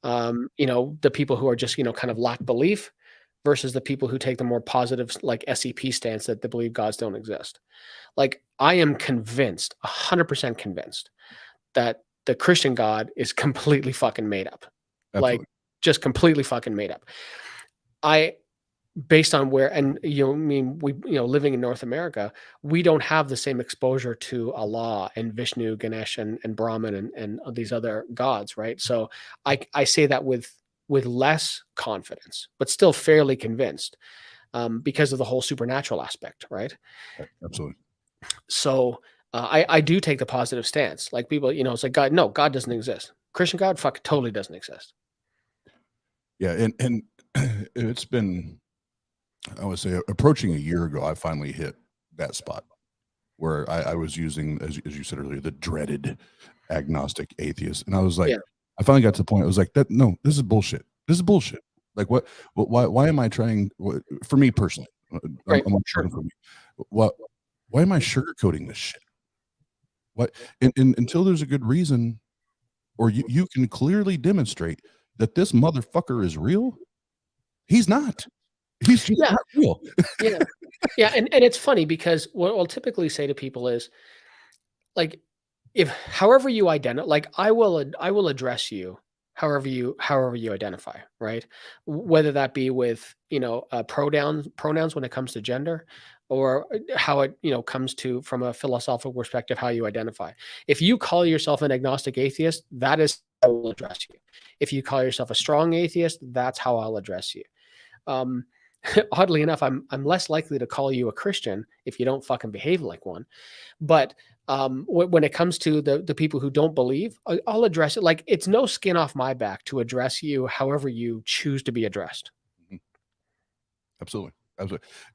The people who are just, kind of lack belief versus the people who take the more positive, like, SEP stance that they believe gods don't exist. Like, I am convinced, 100% convinced, that the Christian God is completely fucking made up. Absolutely. Like, just completely fucking made up. Based on where, and we, living in North America, we don't have the same exposure to Allah and Vishnu, Ganesh, and Brahman and these other gods, right? So I say that with less confidence, but still fairly convinced, because of the whole supernatural aspect, right? Absolutely. So I do take the positive stance. Like, people, it's like, God doesn't exist. Christian God fucking totally doesn't exist. Yeah, and it's been, I would say, approaching a year ago, I finally hit that spot where I was using, as you said earlier, the dreaded agnostic atheist. And I was like, I finally got to the point, I was like, no, this is bullshit. This is bullshit. Like, why am I trying, for me personally, Right. I'm sure for me, why am I sugarcoating this shit? What, until there's a good reason, or you can clearly demonstrate that this motherfucker is real, he's not. He's just not real. Yeah. And it's funny because what I'll typically say to people is, like, however you identify, like, I will address you however you identify, right? Whether that be with, pronouns when it comes to gender, or how it, comes to, from a philosophical perspective, how you identify. If you call yourself an agnostic atheist, that is how I will address you. If you call yourself a strong atheist, that's how I'll address you. Oddly enough, I'm less likely to call you a Christian if you don't fucking behave like one. But when it comes to the people who don't believe, I'll address it. Like, it's no skin off my back to address you however you choose to be addressed. Absolutely.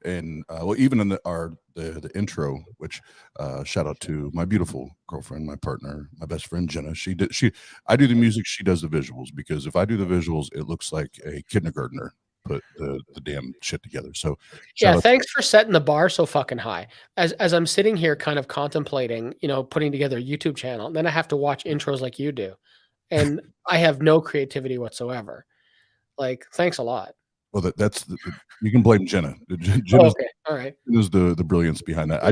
And even in the intro, which shout out to my beautiful girlfriend, my partner, my best friend Jena. I do the music, she does the visuals, because if I do the visuals, it looks like a kindergartner put the damn shit together. So yeah, thanks for setting the bar so fucking high. As I'm sitting here kind of contemplating, putting together a YouTube channel, and then I have to watch intros like you do, and I have no creativity whatsoever. Like, thanks a lot. Well, that's you can blame Jena. Okay, all right. Is the brilliance behind that.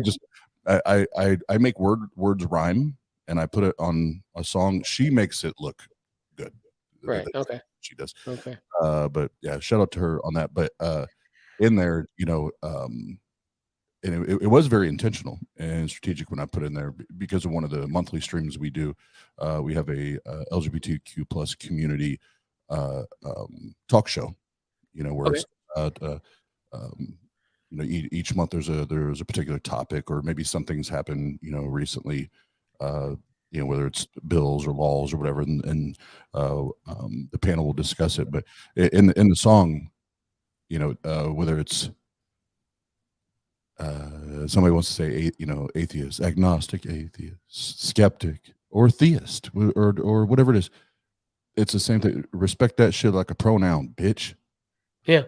I make words rhyme, and I put it on a song. She makes it look good. Right. Okay. She does. Okay. But yeah, shout out to her on that. But in there, and it was very intentional and strategic when I put in there because of one of the monthly streams we do. We have a LGBTQ plus community talk show. Where it's each month there's a particular topic, or maybe something's happened recently, whether it's bills or laws or whatever, and the panel will discuss it. But in the song, whether it's somebody wants to say atheist, agnostic, atheist, skeptic, or theist, or whatever it is, it's the same thing. Respect that shit like a pronoun, bitch. Yeah.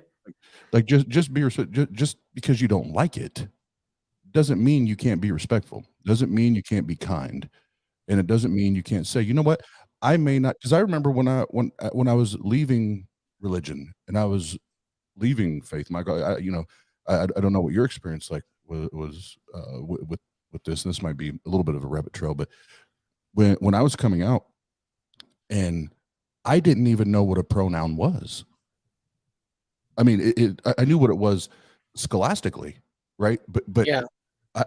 Like just be just because you don't like it doesn't mean you can't be respectful. Doesn't mean you can't be kind, and it doesn't mean you can't say, you know what, I may not. Because I remember when I was leaving religion and I was leaving faith. My God, I don't know what your experience was with this. And this might be a little bit of a rabbit trail, but when I was coming out, and I didn't even know what a pronoun was. I mean, I knew what it was scholastically, right? But yeah.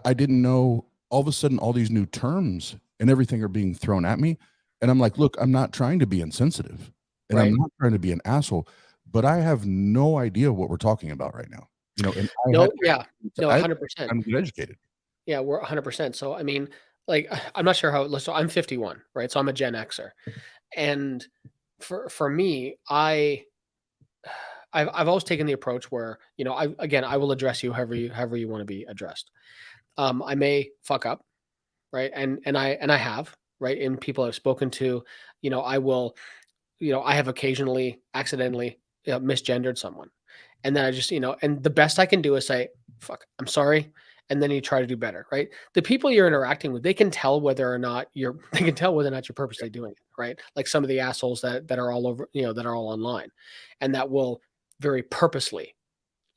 I didn't know. All of a sudden, all these new terms and everything are being thrown at me, and I'm like, look, I'm not trying to be insensitive, and Right. I'm not trying to be an asshole, but I have no idea what we're talking about right now. And no, 100%. I'm educated. Yeah, we're 100%. So I mean, like, I'm not sure how. So I'm 51, right? So I'm a Gen Xer, and for me, I've always taken the approach where, I will address you however you want to be addressed. I may fuck up, right? And I have, right? And people I've spoken to, I will, I have occasionally accidentally misgendered someone. And then I just, and the best I can do is say, fuck, I'm sorry. And then you try to do better, right? The people you're interacting with, they can tell whether or not you're purposely doing it, right? Like some of the assholes that are all over, that are all online, and that will very purposely,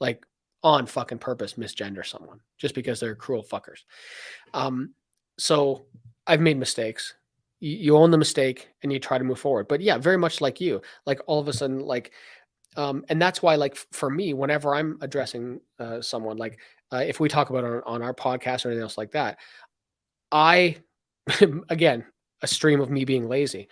like on fucking purpose, misgender someone just because they're cruel fuckers. So I've made mistakes. You own the mistake and you try to move forward. But yeah, very much like you, like all of a sudden, like, and that's why, like, for me, whenever I'm addressing someone, like if we talk about it on our podcast or anything else like that, I, again, a stream of me being lazy.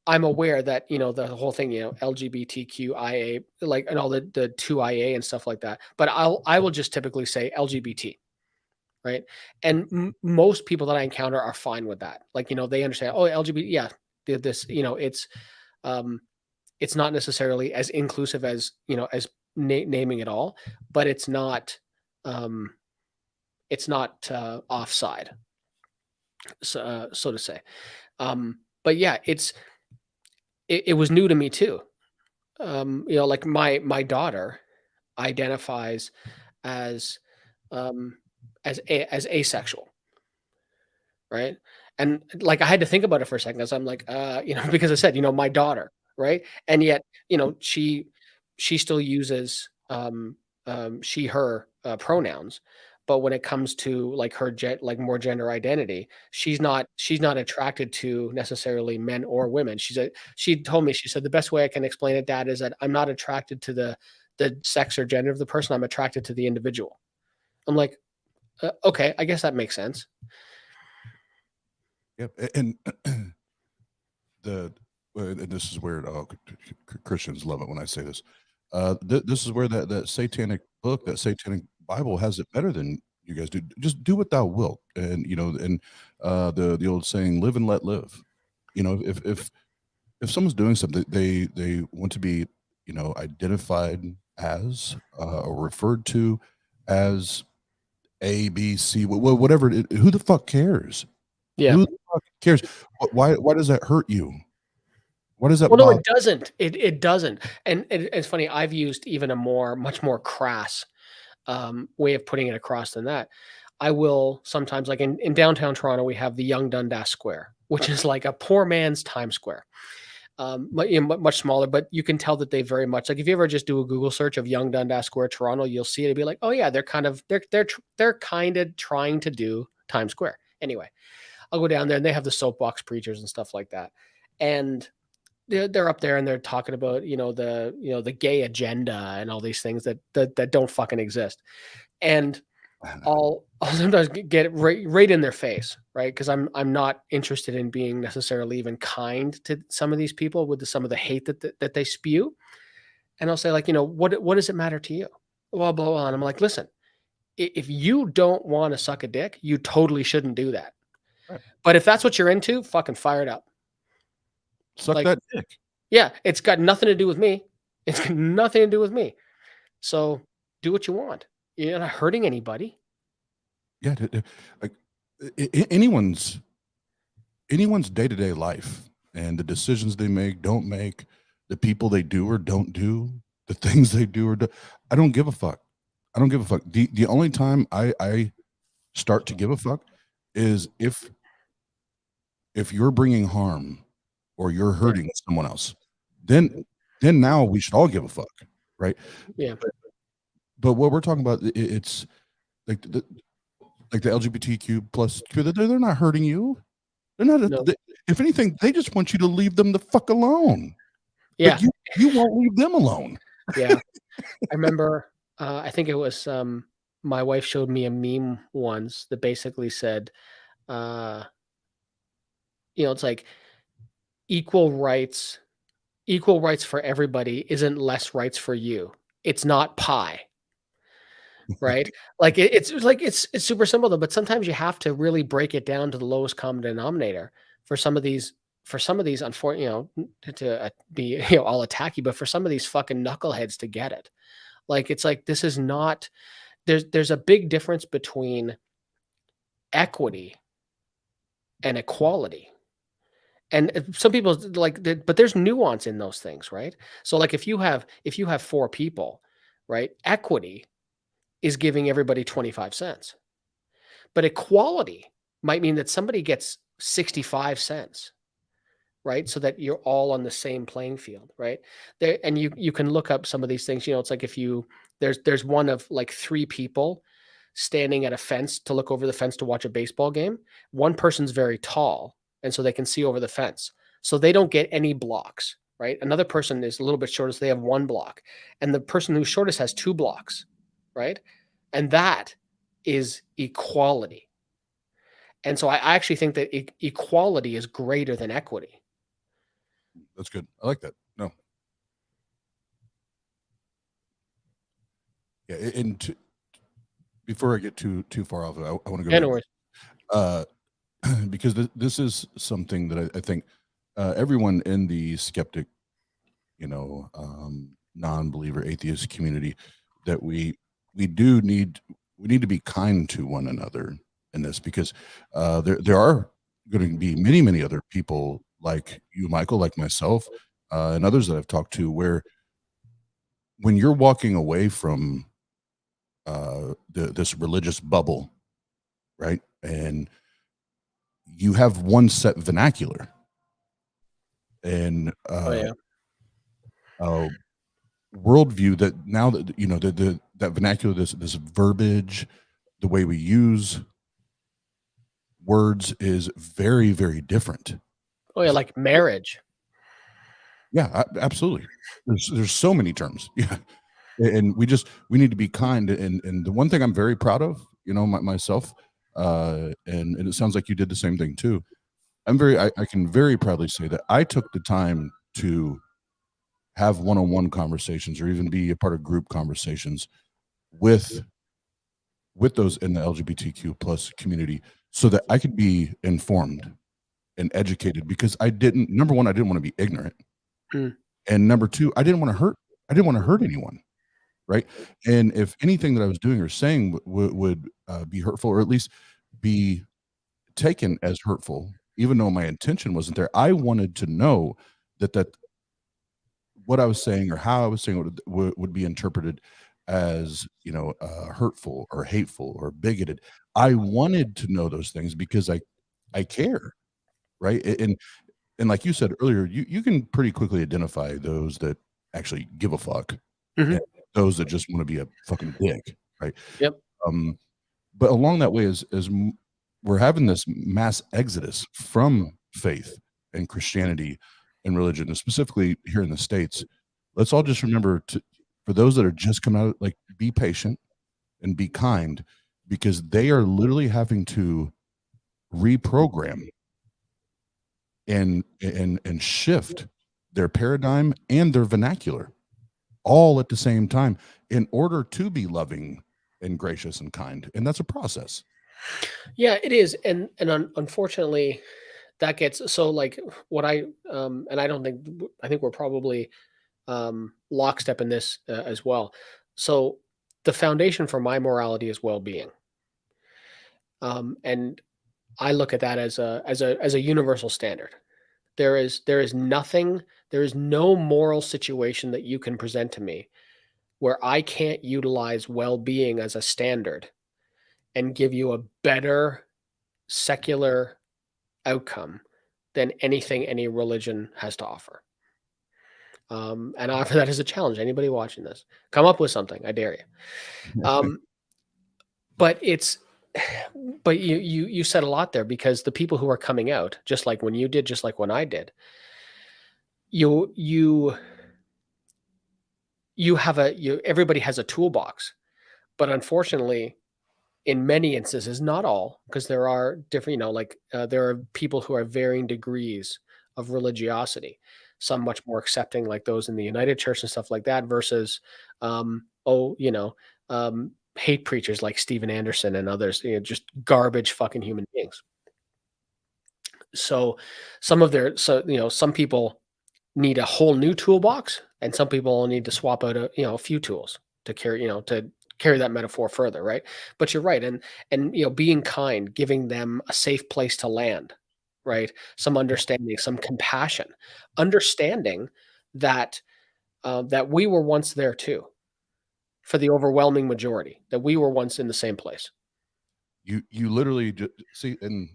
I'm aware that, the whole thing, LGBTQIA, like, and all the 2IA and stuff like that. But I will just typically say LGBT, right? And most people that I encounter are fine with that. Like, they understand, oh, LGBT, yeah, this, it's not necessarily as inclusive as, as naming it all, but it's not offside, so to say. But yeah, it was new to me too. Like my daughter identifies as asexual, right? And like I had to think about it for a second, because I'm like, because I said, my daughter, right? And yet, she still uses she, her pronouns. But when it comes to like her more gender identity, she's not attracted to necessarily men or women. She told me, she said, the best way I can explain it, Dad, is that I'm not attracted to the sex or gender of the person. I'm attracted to the individual. I'm like, okay, I guess that makes sense. Yep. And and this is where Christians love it when I say this. This is where that satanic book, that satanic Bible has it better than you guys do. Just do what thou wilt, and the old saying, "Live and let live." If someone's doing something, they want to be identified as or referred to as A, B, C, whatever. Who the fuck cares? Yeah. Who the fuck cares? Why does that hurt you? What does that Well, no, bother? it doesn't. It doesn't. And it's funny. I've used even a much more crass way of putting it across than that. I will sometimes, like in downtown Toronto, we have the Young Dundas Square, which is like a poor man's Times Square. But much smaller, but you can tell that they very much, like, if you ever just do a Google search of Young Dundas Square, Toronto, you'll see it and be like, oh yeah, they're kind of trying to do Times Square. Anyway, I'll go down there and they have the soapbox preachers and stuff like that. And they're up there and they're talking about, the gay agenda and all these things that don't fucking exist. And I'll sometimes get it right in their face, right? Because I'm not interested in being necessarily even kind to some of these people with some of the hate that they spew. And I'll say, like, what does it matter to you? Blah, blah, blah. And I'm like, listen, if you don't want to suck a dick, you totally shouldn't do that. Right. But if that's what you're into, fucking fire it up. Suck Like, that dick. Yeah, it's got nothing to do with me. It's got nothing to do with me. So do what you want. You're not hurting anybody. Yeah, like anyone's day-to-day life and the decisions they make, don't make, the people they do or don't do, the things they do or do, I don't give a fuck. I don't give a fuck. The only time I start to give a fuck is if you're bringing harm or you're hurting someone else. Then now we should all give a fuck, right? Yeah. But what we're talking about, it's like the LGBTQ plus, they're not hurting you. They're not. No. If anything, they just want you to leave them the fuck alone. Yeah. But you won't leave them alone. Yeah. I remember, I think it was, my wife showed me a meme once that basically said, it's like equal rights for everybody isn't less rights for you. It's not pie. Right. Like it's super simple though, but sometimes you have to really break it down to the lowest common denominator for some of these, unfortunately, to be, all attacky, but for some of these fucking knuckleheads to get it. Like, it's like, this is not, there's a big difference between equity and equality. And some people but there's nuance in those things, right? So like if you have 4 people, right? Equity is giving everybody 25 cents. But equality might mean that somebody gets 65 cents, right? So that you're all on the same playing field, right? There, and you can look up some of these things. It's like if there's one of like 3 people standing at a fence to look over the fence to watch a baseball game. One person's very tall, and so they can see over the fence. So they don't get any blocks, right? Another person is a little bit shorter, so they have 1 block. And the person who's shortest has 2 blocks, right? And that is equality. And so I actually think that equality is greater than equity. That's good. I like that. No. Yeah. And before I get too far off, I want to go. No worries. Because this is something that I think everyone in the skeptic, non-believer atheist community, that we need to be kind to one another in this, because there are going to be many other people like you, Michael, like myself, and others that I've talked to, where when you're walking away from this religious bubble, right, and you have one set vernacular, and worldview, that now that that vernacular, this verbiage, the way we use words is very, very different. Oh yeah, like marriage. Yeah, absolutely. There's so many terms. Yeah, and we need to be kind. And the one thing I'm very proud of, myself, and it sounds like you did the same thing too. I can very proudly say that I took the time to have one-on-one conversations, or even be a part of group conversations with those in the LGBTQ plus community, so that I could be informed and educated, because number one, I didn't want to be ignorant. And number 2, I didn't want to hurt anyone. Right. And if anything that I was doing or saying would be hurtful, or at least be taken as hurtful, even though my intention wasn't there, I wanted to know that what I was saying or how I was saying would be interpreted as, you know, hurtful or hateful or bigoted. I wanted to know those things because I care, right? And like you said earlier, you can pretty quickly identify those that actually give a fuck Mhm. and those that just want to be a fucking dick, right? Yep. But along that way, as we're having this mass exodus from faith and Christianity and religion, and specifically here in the States, let's all just remember for those that are just coming out, like, be patient and be kind, because they are literally having to reprogram and shift their paradigm and their vernacular all at the same time in order to be loving and gracious and kind. And that's a process. Yeah, it is. And unfortunately, that gets so like what and I don't think I think we're probably lockstep in this as well. So the foundation for my morality is well-being. And I look at that as a universal standard. There is nothing, there is no moral situation that you can present to me where I can't utilize well-being as a standard and give you a better secular outcome than anything any religion has to offer. And I offer that as a challenge. Anybody watching this, come up with something. I dare you. But it's, but you said a lot there, because the people who are coming out, just like when you did, just like when I did, everybody has a toolbox, but unfortunately, in many instances, not all, because there are different, there are people who are varying degrees of religiosity. Some much more accepting, like those in the United Church and stuff like that, versus, hate preachers like Steven Anderson and others, just garbage fucking human beings. So some people need a whole new toolbox, and some people need to swap out a few tools to carry that metaphor further, right? But you're right, and being kind, giving them a safe place to land, right? Some understanding, some compassion, understanding that that we were once there too, for the overwhelming majority, that we were once in the same place. You literally just see, and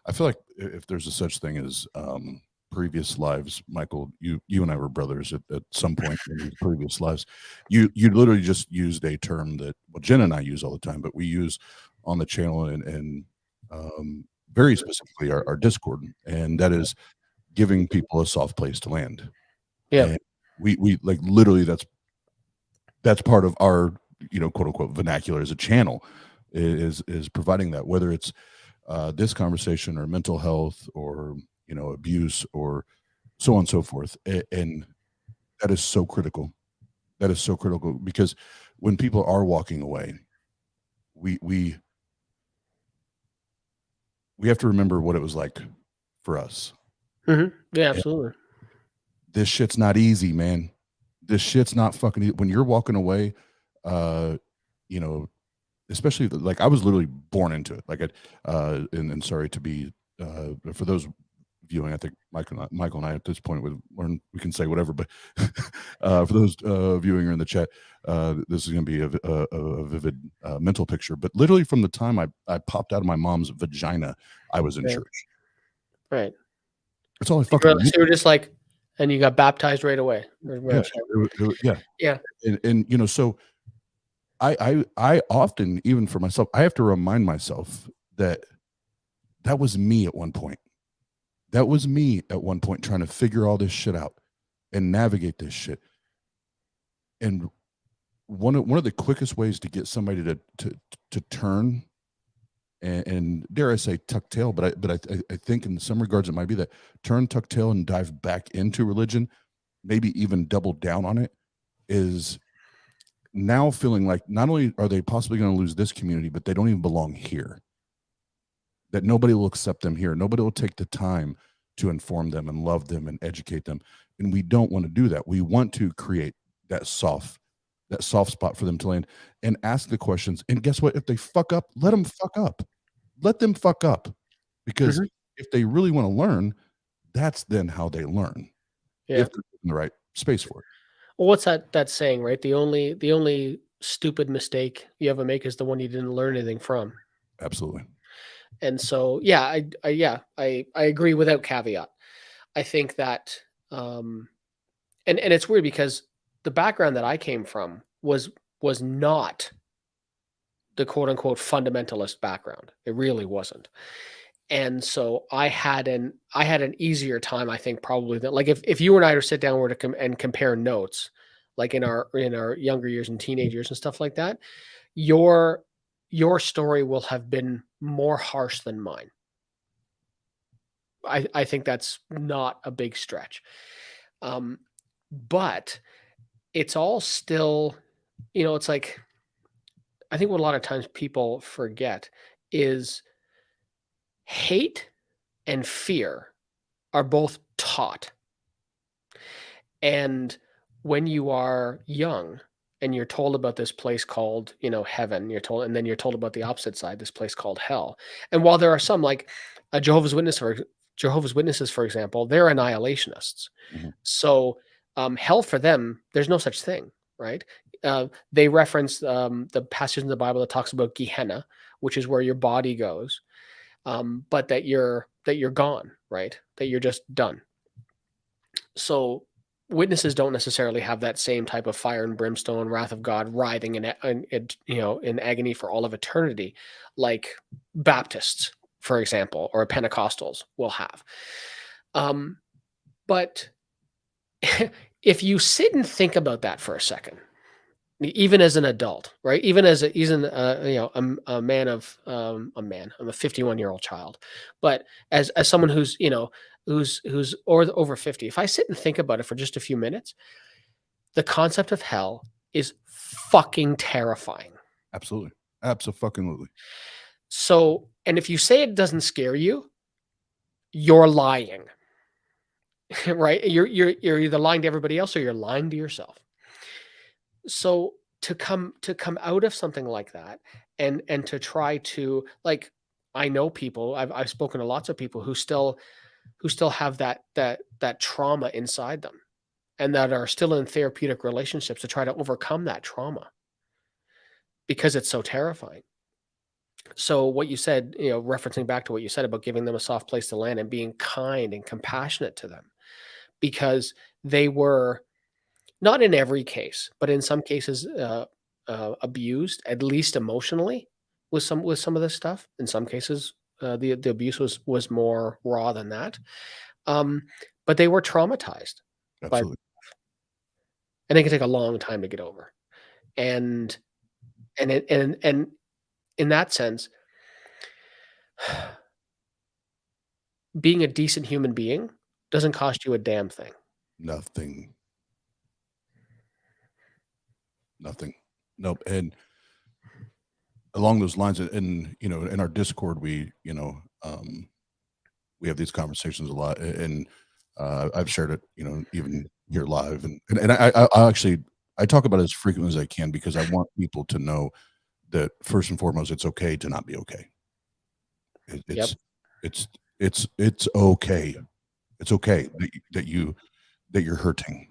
I feel like if there's a such thing as previous lives, Michael, you and I were brothers at some point in these previous lives. You literally just used a term that Jena and I use all the time, but we use on the channel and very specifically our Discord, and that is giving people a soft place to land. Yeah, and we like literally that's part of our quote unquote vernacular as a channel, is providing that, whether it's this conversation or mental health or abuse or so on and so forth. And that is so critical. That is so critical, because when people are walking away, we have to remember what it was like for us. Mm-hmm. Yeah, absolutely. And this shit's not easy, man. This shit's not fucking easy. When you're walking away, especially like I was literally born into it. Like and sorry to be for those viewing, I think Michael and I at this point we can say whatever, but for those viewing or in the chat, this is going to be a vivid mental picture. But literally from the time I popped out of my mom's vagina, I was in church. Right. That's all I fucking knew. You were just like, and you got baptized right away. Yeah. And so I often, even for myself, I have to remind myself that was me at one point. That was me at one point, trying to figure all this shit out and navigate this shit. And one of the quickest ways to get somebody to turn and dare I say tuck tail, but I think in some regards it might be that turn, tuck tail, and dive back into religion, maybe even double down on it, is now feeling like not only are they possibly going to lose this community, but they don't even belong here. That nobody will accept them here. Nobody will take the time to inform them and love them and educate them. And we don't want to do that. We want to create that soft spot for them to land and ask the questions. And guess what? If they fuck up, let them fuck up. Let them fuck up. Because if they really want to learn, that's then how they learn. Yeah. If they're in the right space for it. Well, what's that saying, right? The only stupid mistake you ever make is the one you didn't learn anything from. Absolutely. And so, yeah, I agree without caveat. I think that, and it's weird because the background that I came from was not the quote unquote fundamentalist background. It really wasn't. And so I had an easier time, I think, probably than, like, if you and I were to sit down and compare notes, like in our younger years and teenage years and stuff like that, your story will have been more harsh than mine. I think that's not a big stretch. But it's all still, it's like, I think what a lot of times people forget is hate and fear are both taught. And when you are young and you're told about this place called, heaven, and then you're told about the opposite side, this place called hell. And while there are some, like Jehovah's Witnesses, for example, they're annihilationists. Mm-hmm. So hell for them, there's no such thing, right? They reference the passage in the Bible that talks about Gehenna, which is where your body goes, but that you're gone, right? That you're just done. So witnesses don't necessarily have that same type of fire and brimstone, wrath of God, writhing in agony for all of eternity, like Baptists, for example, or Pentecostals will have. But if you sit and think about that for a second, even as an adult, right? Even as I'm a 51-year-old child, but as someone who's over 50, if I sit and think about it for just a few minutes, the concept of hell is fucking terrifying. Absolutely. Absolutely. So, and if you say it doesn't scare you, you're lying, right? You're either lying to everybody else or you're lying to yourself. So to come out of something like that and to try to, like, I know people, I've spoken to lots of people who still have that trauma inside them and that are still in therapeutic relationships to try to overcome that trauma because it's so terrifying. So what you said, referencing back to what you said about giving them a soft place to land and being kind and compassionate to them, because they were, not in every case, but in some cases, abused, at least emotionally, with some of this stuff. In some cases, the abuse was more raw than that, but they were traumatized. Absolutely. And it can take a long time to get over. And in that sense, being a decent human being doesn't cost you a damn thing. Nothing. Nope. And along those lines, and in our Discord, we have these conversations a lot, and I've shared it, even here live, and I actually talk about it as frequently as I can because I want people to know that first and foremost, it's okay to not be okay. It's okay. It's okay that you're hurting.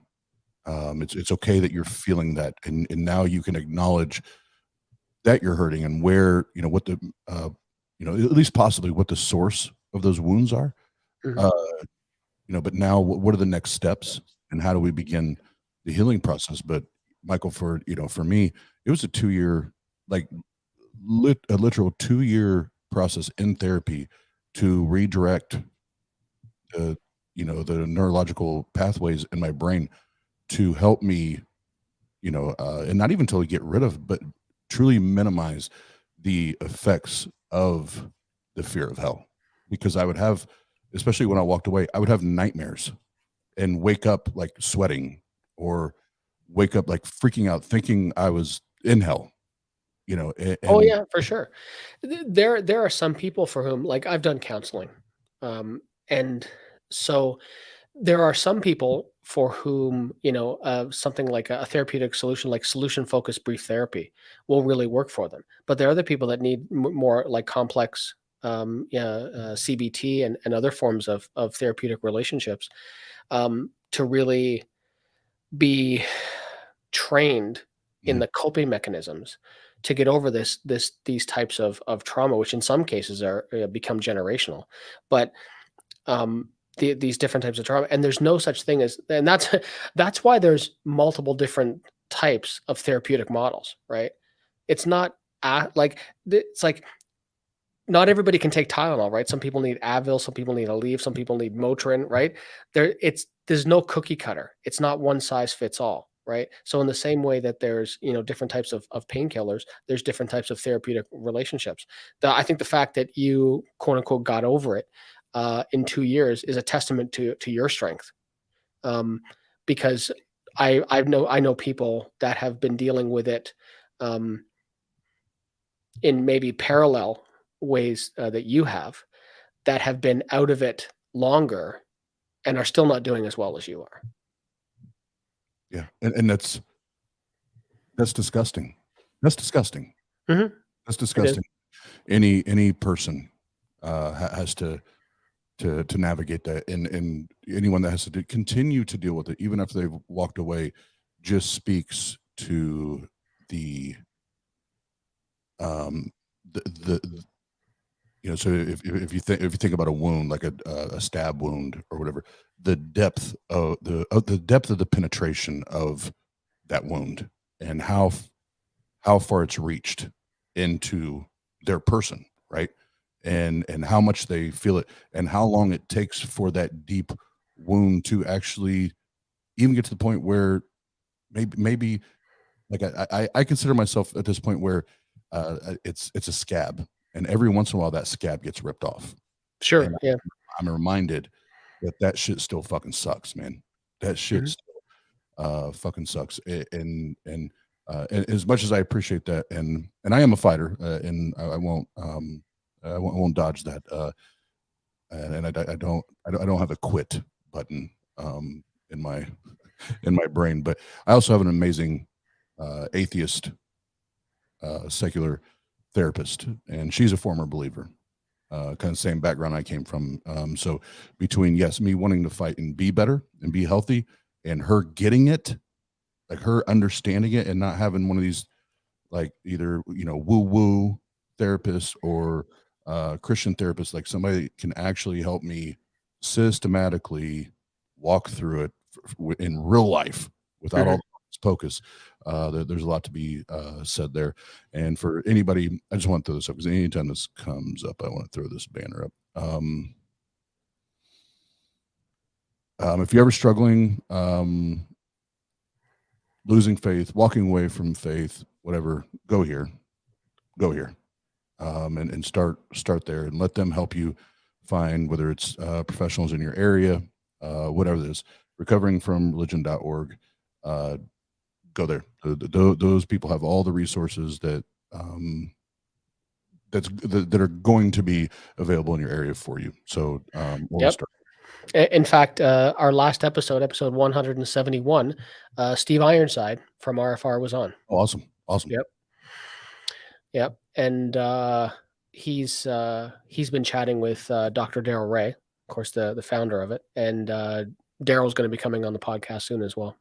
It's okay that you're feeling that, and now you can acknowledge that you're hurting and where, what the at least possibly what the source of those wounds are. Mm-hmm. But now what are the next steps and how do we begin the healing process? But Michael, for me, it was a 2-year, like a literal 2-year process in therapy to redirect the neurological pathways in my brain to help me, and not even to get rid of, but truly minimize the effects of the fear of hell. Because I would have, especially when I walked away, I would have nightmares and wake up like sweating or wake up like freaking out thinking I was in hell. Oh yeah, for sure. There are some people for whom, like, I've done counseling, and so there are some people for whom something like a therapeutic solution, like solution focused brief therapy, will really work for them. But there are other people that need more like complex CBT and other forms of therapeutic relationships, to really be trained in the coping mechanisms to get over these types of trauma, which in some cases are become generational. But these different types of trauma, and there's no such thing as, and that's why there's multiple different types of therapeutic models, right? It's not it's like not everybody can take Tylenol, right? Some people need Advil, some people need Aleve, some people need Motrin, right? There's no cookie cutter. It's not one size fits all, right? So in the same way that there's, different types of painkillers, there's different types of therapeutic relationships. I think the fact that you, quote unquote, got over it in 2 years is a testament to your strength. Because I know people that have been dealing with it in maybe parallel ways that you have, that have been out of it longer and are still not doing as well as you are. Yeah. And that's disgusting. That's disgusting. Mm-hmm. That's disgusting. Any person has to navigate that, and anyone that has to continue to deal with it, even after they've walked away, just speaks to the so if you think about a wound, like a stab wound or whatever, the depth of the penetration of that wound, and how far it's reached into their person, right? And how much they feel it, and how long it takes for that deep wound to actually even get to the point where maybe like I consider myself at this point where it's a scab, and every once in a while that scab gets ripped off. Sure. And Yeah. I'm reminded that shit still fucking sucks, man. That shit still fucking sucks. And as much as I appreciate that, and I am a fighter, and I won't dodge that. And I don't have a quit button in my brain, but I also have an amazing atheist secular therapist, and she's a former believer, kind of same background I came from. So between me wanting to fight and be better and be healthy, and her getting it, like her understanding it, and not having one of these like either woo woo therapists or Christian therapists, like somebody can actually help me systematically walk through it in real life without all the focus. There's a lot to be said there. And for anybody, I just want to throw this up, because anytime this comes up, I want to throw this banner up. If you're ever struggling, losing faith, walking away from faith, whatever, go here, and start there, and let them help you find, whether it's professionals in your area, whatever it is, recoveringfromreligion.org. Go there. Those people have all the resources that are going to be available in your area for you. So we'll start. In fact, our last episode 171, Steve Ironside from RFR was on. Oh, awesome. Yep. And he's been chatting with Dr. Daryl Ray, of course, the founder of it, and Daryl's going to be coming on the podcast soon as well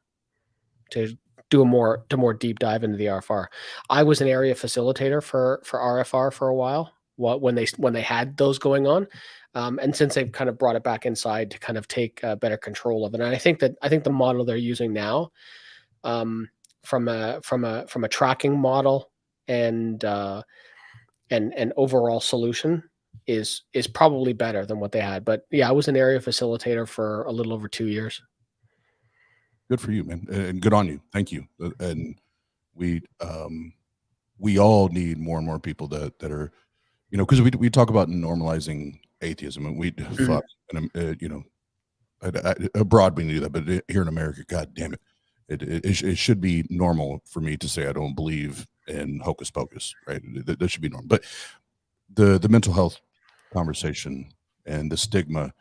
to do a more deep dive into the RFR. I was an area facilitator for RFR for a while, when they had those going on. And since they've kind of brought it back inside to kind of take better control of it. And I think the model they're using now, from a tracking model and overall solution is probably better than what they had. But yeah, I was an area facilitator for a little over 2 years. Good for you, man, and good on you. Thank you. And we all need more and more people that are, because we talk about normalizing atheism, and we fuck, and abroad we do that, but here in America, God damn it, it should be normal for me to say I don't believe in hocus pocus, right? That should be normal. But the mental health conversation and the stigma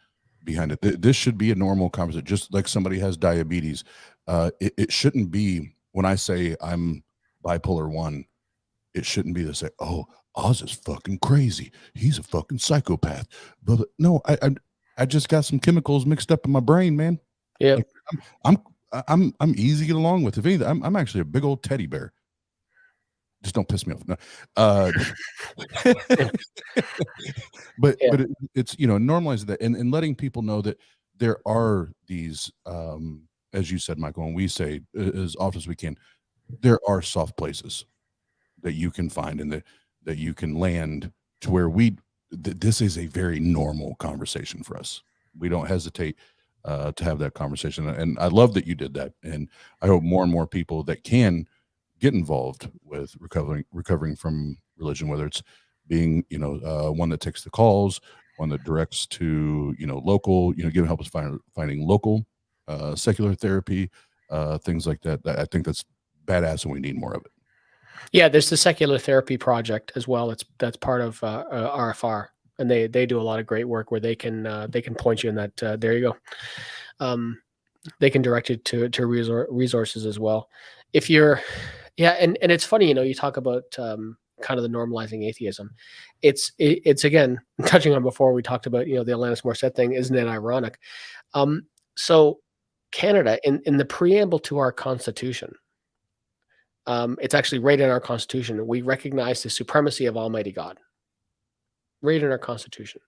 behind it, this should be a normal conversation. Just like somebody has diabetes, it shouldn't be, when I say I'm bipolar 1, it shouldn't be to say, oh, Oz is fucking crazy. He's a fucking psychopath. But no, I just got some chemicals mixed up in my brain, man. Yeah. Like, I'm easy to get along with. If anything, I'm actually a big old teddy bear. Just don't piss me off. No. But it's, you know, normalizing that and letting people know that there are these, as you said, Michael, and we say as often as we can, there are soft places that you can find and that you can land to where this is a very normal conversation for us. We don't hesitate to have that conversation. And I love that you did that. And I hope more and more people that can get involved with recovering from religion, whether it's being, you know, one that takes the calls, one that directs to, you know, local, you know, giving help us finding local secular therapy, things like that. I think that's badass and we need more of it. Yeah, there's the Secular Therapy Project as well. That's part of RFR, and they do a lot of great work where they can point you in that. There you go. They can direct you to resources as well. If you're, and it's funny, you know, you talk about kind of the normalizing atheism. It's again touching on before we talked about, you know, the Alanis Morissette thing. Isn't it ironic? So Canada in the preamble to our Constitution. It's actually right in our Constitution. We recognize the supremacy of Almighty God. Right in our Constitution.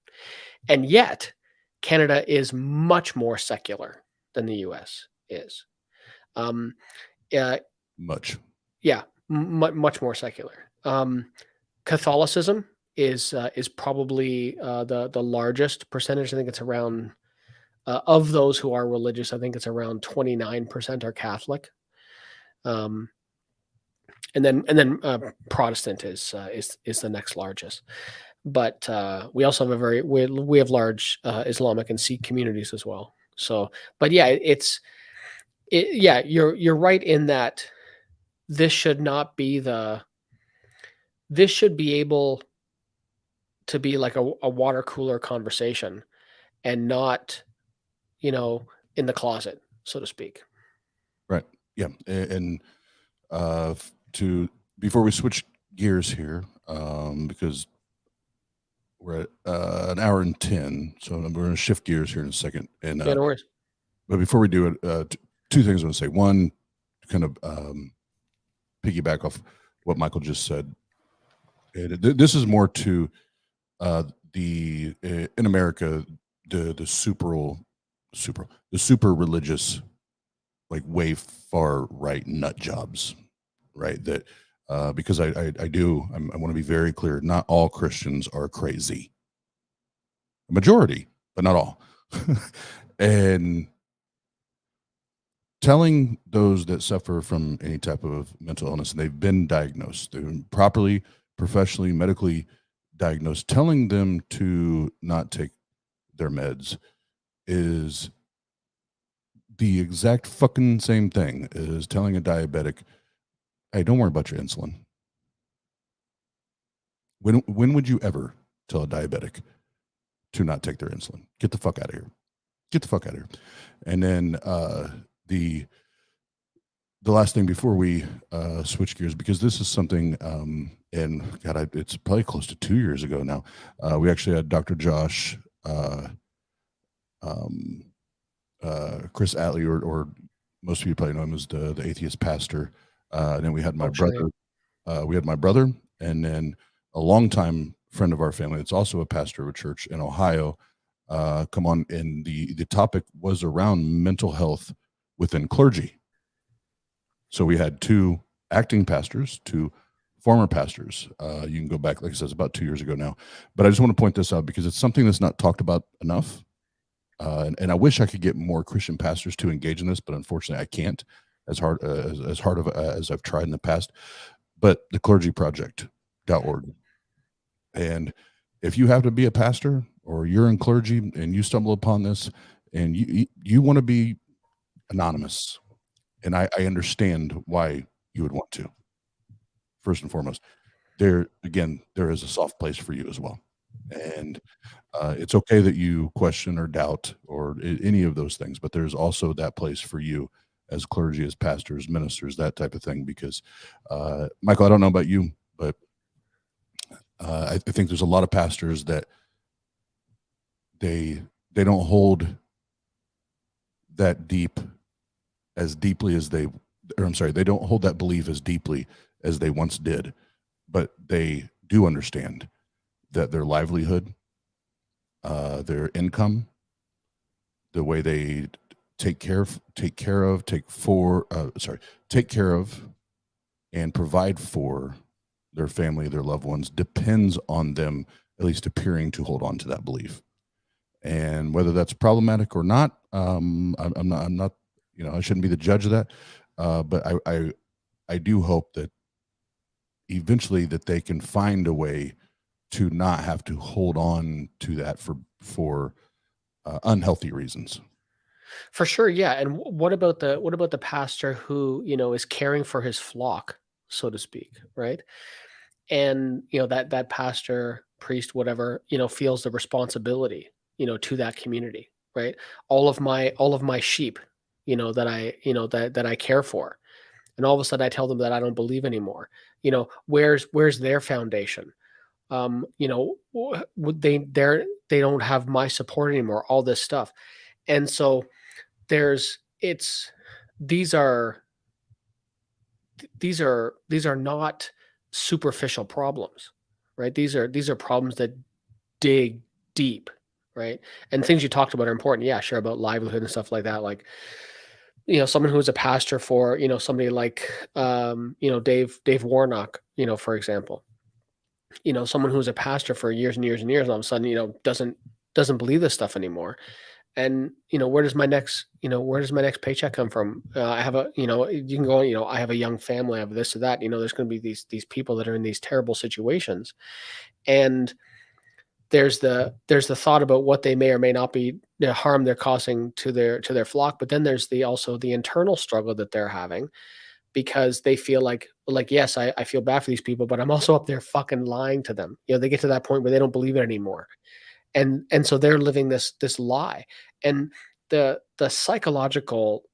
And yet, Canada is much more secular than the U.S. is. Much. Yeah, much more secular. Catholicism is probably the largest percentage. I think it's around, of those who are religious, I think it's around 29% are Catholic. And then Protestant is the next largest, but we also have we have large Islamic and Sikh communities as well. So, but yeah, you're right in that this should not be this should be able to be like a water cooler conversation and not, you know, in the closet, so to speak. Right. Yeah. And before we switch gears here, because we're at an hour and 10, so we're going to shift gears here in a second. And no worries. But before we do it, two things I want to say. One, kind of piggyback off what Michael just said. This is more to in America, the super religious, like way far right nut jobs, right? That because I want to be very clear. Not all Christians are crazy. A majority, but not all. And telling those that suffer from any type of mental illness and they've been diagnosed, they've been properly, professionally, medically diagnosed, telling them to not take their meds is the exact fucking same thing as telling a diabetic, hey, don't worry about your insulin. When would you ever tell a diabetic to not take their insulin? Get the fuck out of here. Get the fuck out of here. And then the last thing before we switch gears, because this is something, and God, it's probably close to 2 years ago now. We actually had Dr. Josh, Chris Atlee, or most of you probably know him as the atheist pastor. And then we had my brother. We had my brother, and then a longtime friend of our family that's also a pastor of a church in Ohio come on, and the topic was around mental health within clergy. So we had two acting pastors, two former pastors. You can go back, like I said, it's about 2 years ago now. But I just want to point this out because it's something that's not talked about enough. And I wish I could get more Christian pastors to engage in this, but unfortunately I can't, as hard as I've tried in the past. But the clergyproject.org. And if you have to be a pastor or you're in clergy and you stumble upon this and you want to be anonymous, and I understand why you would want to. First and foremost, there is a soft place for you as well. And it's okay that you question or doubt or any of those things, but there's also that place for you as clergy, as pastors, ministers, that type of thing. Because, Michael, I don't know about you, But I think there's a lot of pastors that they don't hold that as deeply as they don't hold that belief as deeply as they once did, but they do understand that their livelihood, their income, the way they take care of and provide for their family, their loved ones, depends on them at least appearing to hold on to that belief. And whether that's problematic or not, I'm not, I shouldn't be the judge of that. But I do hope that eventually that they can find a way to not have to hold on to that for unhealthy reasons. For sure, yeah. And what about the pastor who is caring for his flock, so to speak, right? And that pastor, priest, whatever, feels the responsibility, to that community, right? All of my sheep, that I care for, and all of a sudden I tell them that I don't believe anymore. Where's their foundation? They don't have my support anymore. All this stuff, and so these are not superficial problems, right? These are problems that dig deep, right? And things you talked about are important. Yeah, sure, about livelihood and stuff like that. Like, someone who's a pastor for, somebody like, Dave Warnock, for example, someone who's a pastor for years and years and years, and all of a sudden, doesn't believe this stuff anymore. And, where does my next paycheck come from? I have you can go, I have a young family, I have this or that, there's going to be these people that are in these terrible situations. And there's the thought about what they may or may not be, the harm they're causing to their flock. But then there's also the internal struggle that they're having, because they feel like, yes, I feel bad for these people, but I'm also up there fucking lying to them. They get to that point where they don't believe it anymore. And so they're living this lie, and the psychological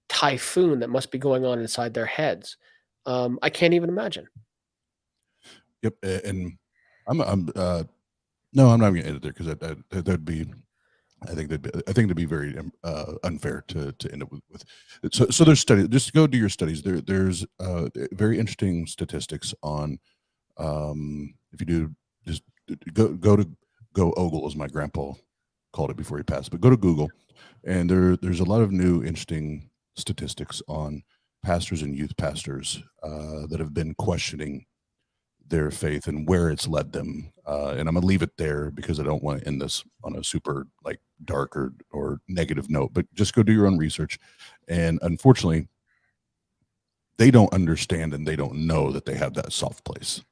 typhoon that must be going on inside their heads, I can't even imagine. Yep, and no, I'm not going to edit there because that'd be, I think that'd be very unfair to end up with. So there's studies. Just go do your studies. There's very interesting statistics on if you do just go ogle, as my grandpa called it before he passed, but go to Google, and there's a lot of new interesting statistics on pastors and youth pastors that have been questioning their faith and where it's led them. And I'm gonna leave it there because I don't want to end this on a super like dark or negative note, but just go do your own research. And unfortunately, they don't understand and they don't know that they have that soft place.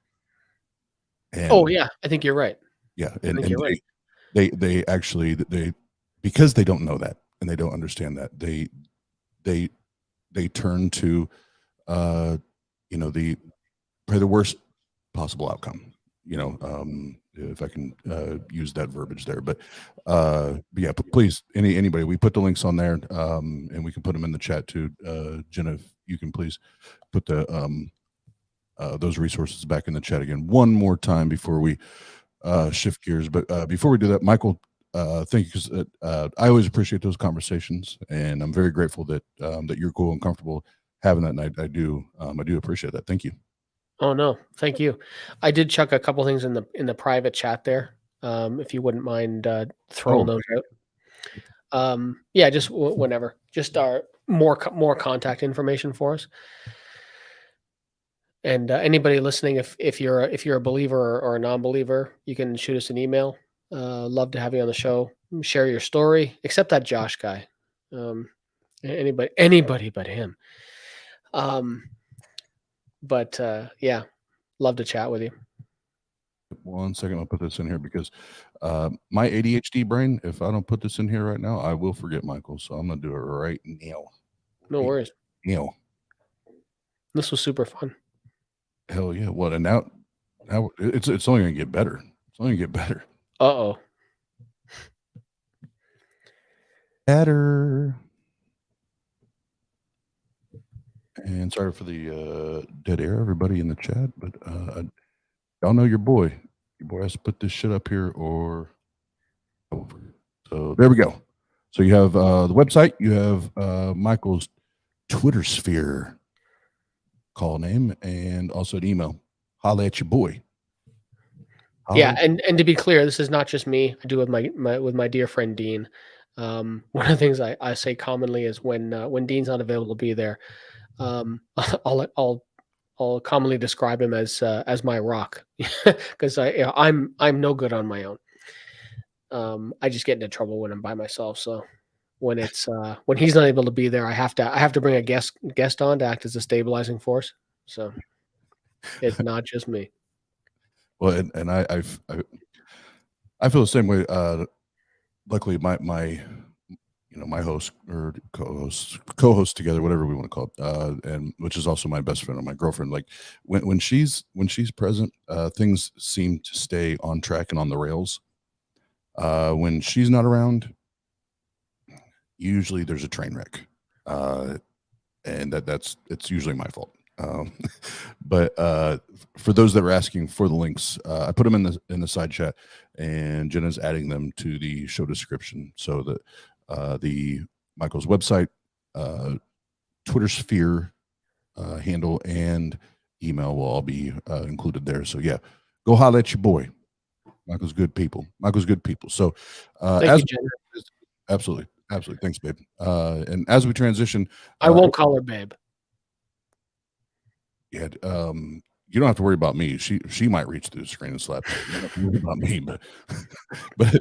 And oh yeah, I think you're right. yeah, and they actually because they don't know that and they don't understand that, they turn to probably the worst possible outcome, if I can use that verbiage there. But yeah, please, anybody, we put the links on there, and we can put them in the chat too. Jena, if you can please put those resources back in the chat again one more time before we shift gears. But before we do that, Michael, thank you, because I always appreciate those conversations, and I'm very grateful that that you're cool and comfortable having that. And I do appreciate that. Thank you. Oh no, thank you. I did chuck a couple things in the private chat there. If you wouldn't mind throwing those out. Yeah, just whenever. Just our more contact information for us. And anybody listening, if you're a believer or a non-believer, you can shoot us an email. Love to have you on the show. Share your story, except that Josh guy. Anybody but him. But yeah, love to chat with you. 1 second, I'll put this in here because my ADHD brain, if I don't put this in here right now, I will forget, Michael. So I'm gonna do it right now. No worries. Neil. This was super fun. Hell yeah. What? And now it's only gonna get better. It's only gonna get better. Uh-oh. Better. And sorry for the dead air, everybody in the chat, but y'all know your boy. Your boy has to put this shit up here or over. So there we go. So you have the website. You have Michael's Twitter sphere call name and also an email. Holla at your boy. Yeah, and to be clear, this is not just me. I do with my dear friend Dean. One of the things I say commonly is when Dean's not available to be there, I'll commonly describe him as my rock because I'm no good on my own. I just get into trouble when I'm by myself. So when he's not able to be there, I have to bring a guest on to act as a stabilizing force. So it's not just me. Well, and I feel the same way. Luckily, my my host or co-host together, whatever we want to call it, and which is also my best friend or my girlfriend. Like when she's present, things seem to stay on track and on the rails. When she's not around, usually there's a train wreck, and it's usually my fault. But for those that were asking for the links, I put them in the side chat, and Jena's adding them to the show description so that the Michael's website, Twitter sphere handle, and email will all be included there. So yeah, go holler at your boy. Michael's good people. So Thank you, Jena. Absolutely. Thanks, babe. And as we transition, I won't call her babe. Yeah, you don't have to worry about me. She might reach through the screen and slap you. You don't have to worry about me, but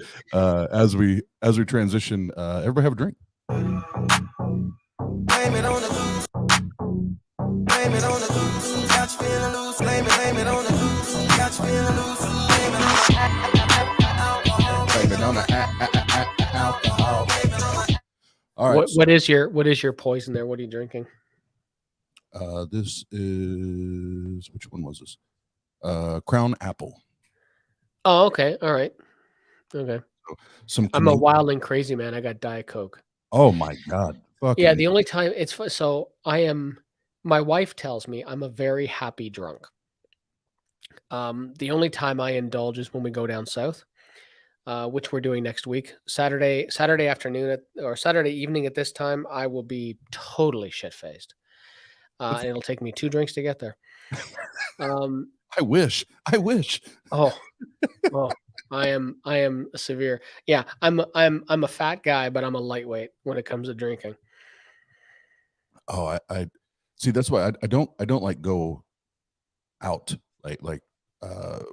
as we transition, everybody have a drink. Blame it on the goose. Blame it on the goose. Got you feeling loose. Blame it on the goose. Got you feeling loose. Blame it on the alcohol. All right. What is your poison there? What are you drinking? This is, which one was this? Crown Apple. Oh, okay. All right. Okay. I'm a wild and crazy man. I got Diet Coke. Oh my God. Yeah. The only time my wife tells me I'm a very happy drunk. The only time I indulge is when we go down south, which we're doing next week. Saturday afternoon or Saturday evening at this time, I will be totally shit-faced. And it'll take me 2 drinks to get there. I wish. Oh, I am severe. Yeah, I'm a fat guy, but I'm a lightweight when it comes to drinking. Oh, I see. That's why I don't like go out like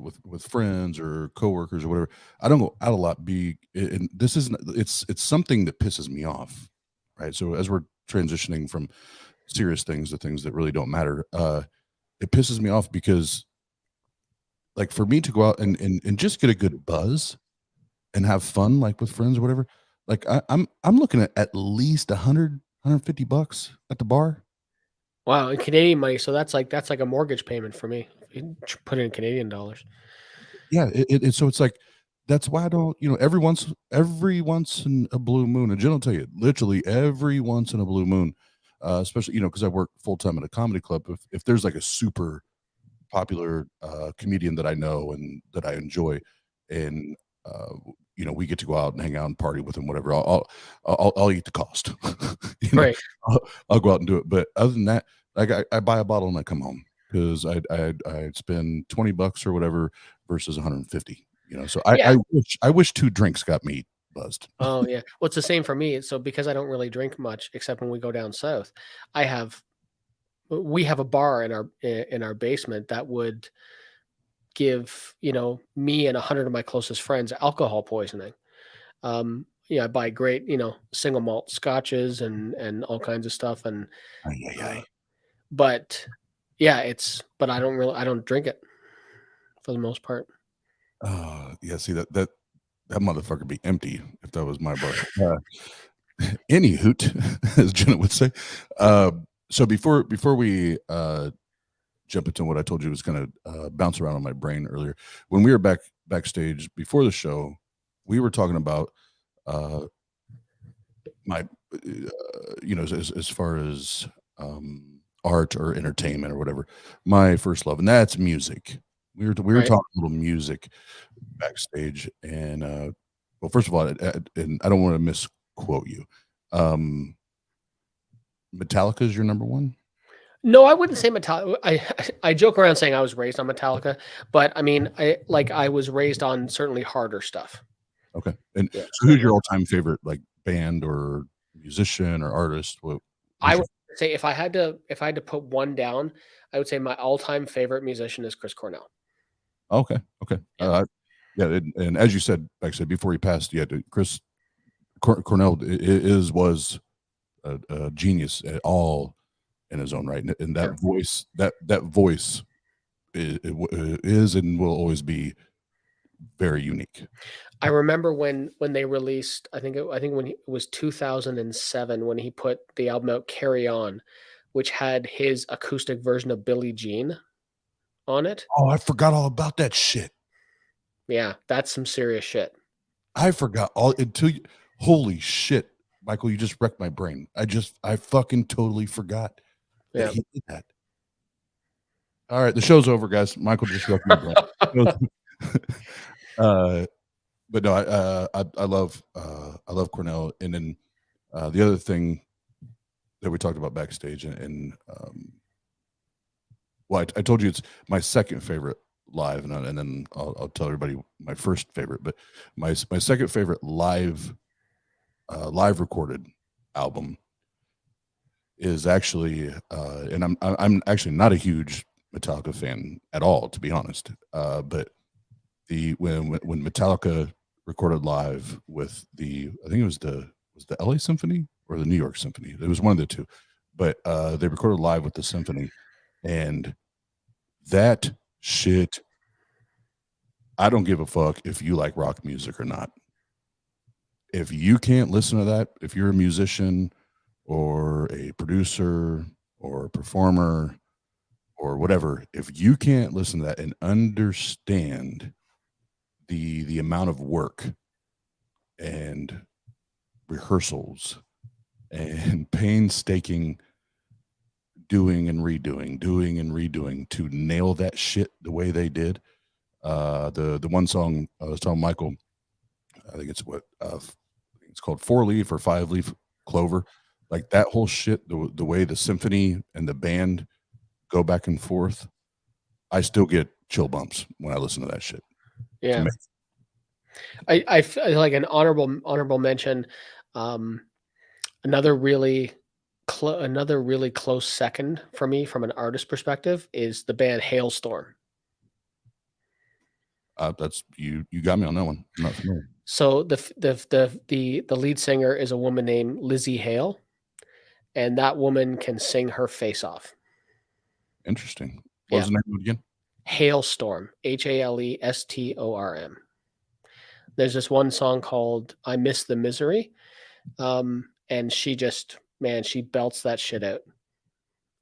with friends or coworkers or whatever. I don't go out a lot. And this isn't. It's something that pisses me off, right? So as we're transitioning from serious things to things that really don't matter, it pisses me off because, like, for me to go out and just get a good buzz and have fun, like with friends or whatever, like I'm looking at least $150 at the bar. Wow, in Canadian money, so that's like a mortgage payment for me. You put it in Canadian dollars. Yeah, so it's like, that's why I don't, every once in a blue moon, and Jen will tell you, literally every once in a blue moon, especially, because I work full time at a comedy club. If there's like a super popular comedian that I know and that I enjoy, and we get to go out and hang out and party with him, whatever, I'll eat the cost. Right. I'll go out and do it. But other than that, like I buy a bottle and I come home because I'd spend $20 or whatever versus 150. So I wish 2 drinks got me buzzed. Oh yeah. Well, it's the same for me. So because I don't really drink much except when we go down south, we have a bar in our basement that would give me and 100 of my closest friends alcohol poisoning. I buy great single malt scotches and all kinds of stuff, and but yeah, but I don't drink it for the most part. Yeah, see that motherfucker be empty if that was my bar. Any hoot, as Jenna would say. So before we jump into what I told you was going to bounce around on my brain earlier, when we were backstage before the show, we were talking about my as far as art or entertainment or whatever, my first love, and that's music. We were Right. talking a little music backstage, and well, first of all, and I don't want to misquote you. Metallica is your number one? No, I wouldn't say Metallica. I joke around saying I was raised on Metallica, but I mean, I was raised on certainly harder stuff. Okay. And Yeah. so who's your all-time favorite, like, band or musician or artist? I would say if I had to put one down, I would say my all-time favorite musician is Chris Cornell. Okay. Yeah. Yeah, and as you said, actually, before he passed, yeah, Chris Cornell was a genius at all in his own right, and that voice, that voice is and will always be very unique. I remember when they released, I think when it was 2007 when he put the album out, Carry On, which had his acoustic version of Billie Jean on it. Oh, I forgot all about that shit. Yeah, that's some serious shit. I forgot all until you, holy shit, Michael, you just wrecked my brain. I fucking totally forgot that he did that. All right, the show's over, guys. Michael just wrecked my brain. But no, I love Cornell, and then the other thing that we talked about backstage, and well, I told you it's my second favorite live, and then I'll tell everybody my first favorite, but my second favorite live recorded album is actually, and I'm actually not a huge Metallica fan at all, to be honest, but when Metallica recorded live with I think it was the LA Symphony or the New York Symphony. It was one of the two, but they recorded live with the symphony, and that shit, I don't give a fuck if you like rock music or not. If you can't listen to that, if you're a musician or a producer or a performer or whatever, if you can't listen to that and understand the amount of work and rehearsals and painstaking doing and redoing to nail that shit the way they did. The one song I was telling Michael, I think it's it's called 4-leaf or 5-leaf clover. Like that whole shit, the way the symphony and the band go back and forth, I still get chill bumps when I listen to that shit. Yeah. I feel like an honorable mention. Another really close second for me from an artist perspective is the band Hailstorm. That's you got me on that one. I'm not familiar. So the lead singer is a woman named Lizzie Hale, and that woman can sing her face off. Interesting. What was the name of it again? Hailstorm. Halestorm. There's this one song called "I Miss the Misery," and she just, man, she belts that shit out.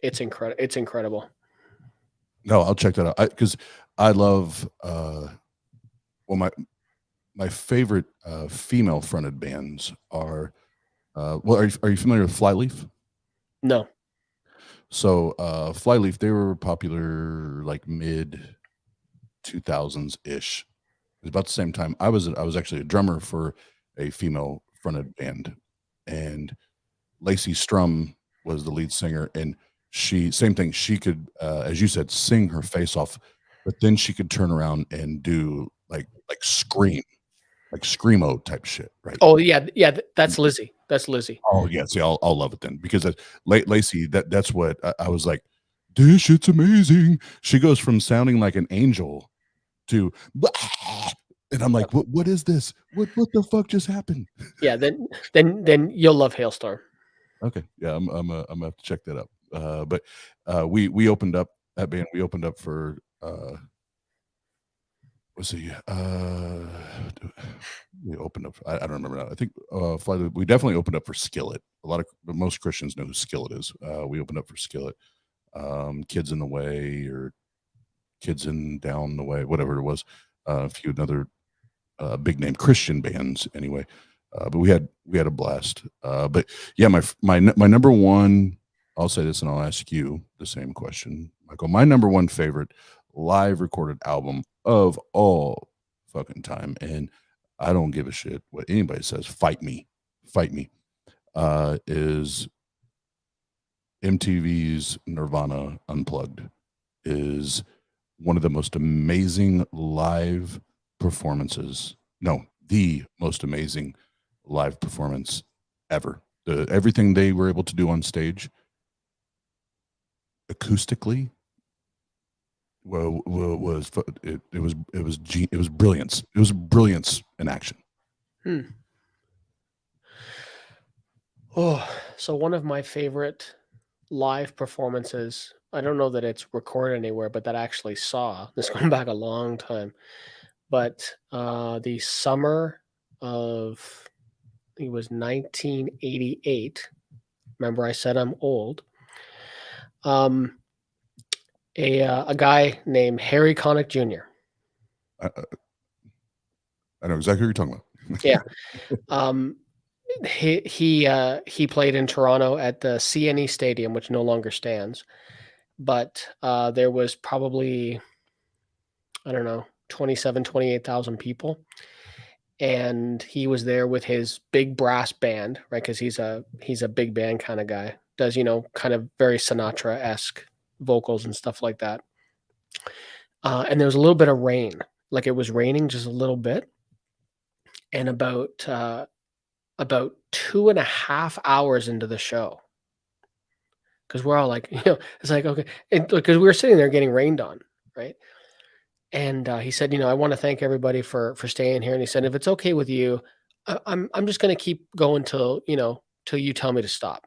It's incredible. It's incredible. No, I'll check that out because I love. Well, my favorite female fronted bands are. Well, are you familiar with Flyleaf? No. So Flyleaf, they were popular like mid 2000s ish. It was about the same time. I was actually a drummer for a female fronted band, and Lacey Strum was the lead singer, and same thing. She could, as you said, sing her face off, but then she could turn around and do like scream, like screamo type shit, right? Oh yeah, that's Lizzie. That's Lizzie. Oh yeah, see, I'll love it then because Lacey, that's what I was like. This shit's amazing. She goes from sounding like an angel to, and I'm like, what is this? What the fuck just happened? Yeah, then you'll love Hailstorm. Okay, yeah, I'm gonna have to check that out. But we opened up that band. We opened up for let's see, we opened up. I don't remember now. I think we definitely opened up for Skillet. Most Christians know who Skillet is. We opened up for Skillet. Kids in the Way or Kids in Down the Way, whatever it was. A few another big name Christian bands anyway. But we had a blast. But yeah, my number one, I'll say this and I'll ask you the same question, Michael. My number one favorite live recorded album of all fucking time. And I don't give a shit what anybody says. Fight me. Is MTV's Nirvana Unplugged. Is one of the most amazing live performances. No, the most amazing live performance ever. Everything they were able to do on stage acoustically was brilliance. It was brilliance in action. Oh, so one of my favorite live performances, I don't know that it's recorded anywhere, but that I actually saw, this going back a long time, but the summer of, I think it was 1988. Remember I said I'm old. A guy named Harry Connick Jr. I know exactly what you're talking about. Yeah. He played in Toronto at the CNE Stadium, which no longer stands. But there was probably, I don't know, 28,000 people. And he was there with his big brass band, right? Because he's a big band kind of guy. Does, kind of very Sinatra-esque vocals and stuff like that. And there was a little bit of rain. Like it was raining just a little bit. And about 2.5 hours into the show, because we're all like, it's like, okay, because we were sitting there getting rained on, right? And he said, I want to thank everybody for staying here. And he said, if it's okay with you, I'm just going to keep going till you tell me to stop.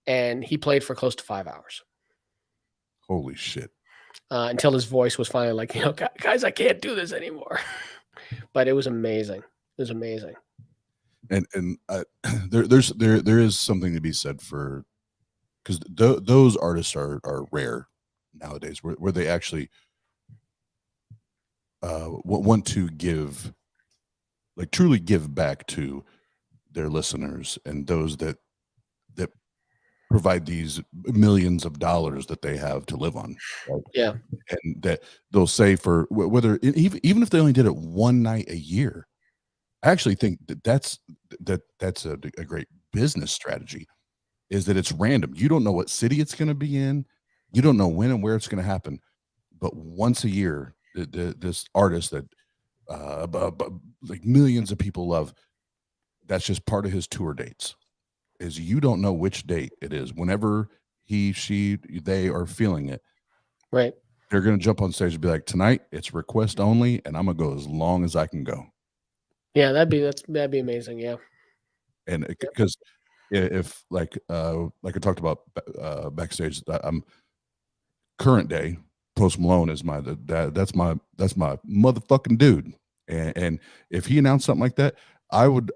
And he played for close to 5 hours. Holy shit. Until his voice was finally like, guys, I can't do this anymore. But it was amazing. It was amazing. And there is something to be said for, because those artists are rare nowadays, where they actually want to give, like truly give back to their listeners and those that provide these millions of dollars that they have to live on. Right? Yeah. And that they'll say for whether even if they only did it one night a year, I actually think that's a great business strategy, is that it's random. You don't know what city it's going to be in. You don't know when and where it's going to happen. But once a year, this artist that like millions of people love, that's just part of his tour dates, is you don't know which date it is. Whenever they are feeling it, right, they're going to jump on stage and be like, tonight it's request only, and I'm going to go as long as I can go. Yeah, that'd be amazing. Yeah. And because if like I talked about backstage, I'm current day, Post Malone is that's my motherfucking dude. And if he announced something like that, I would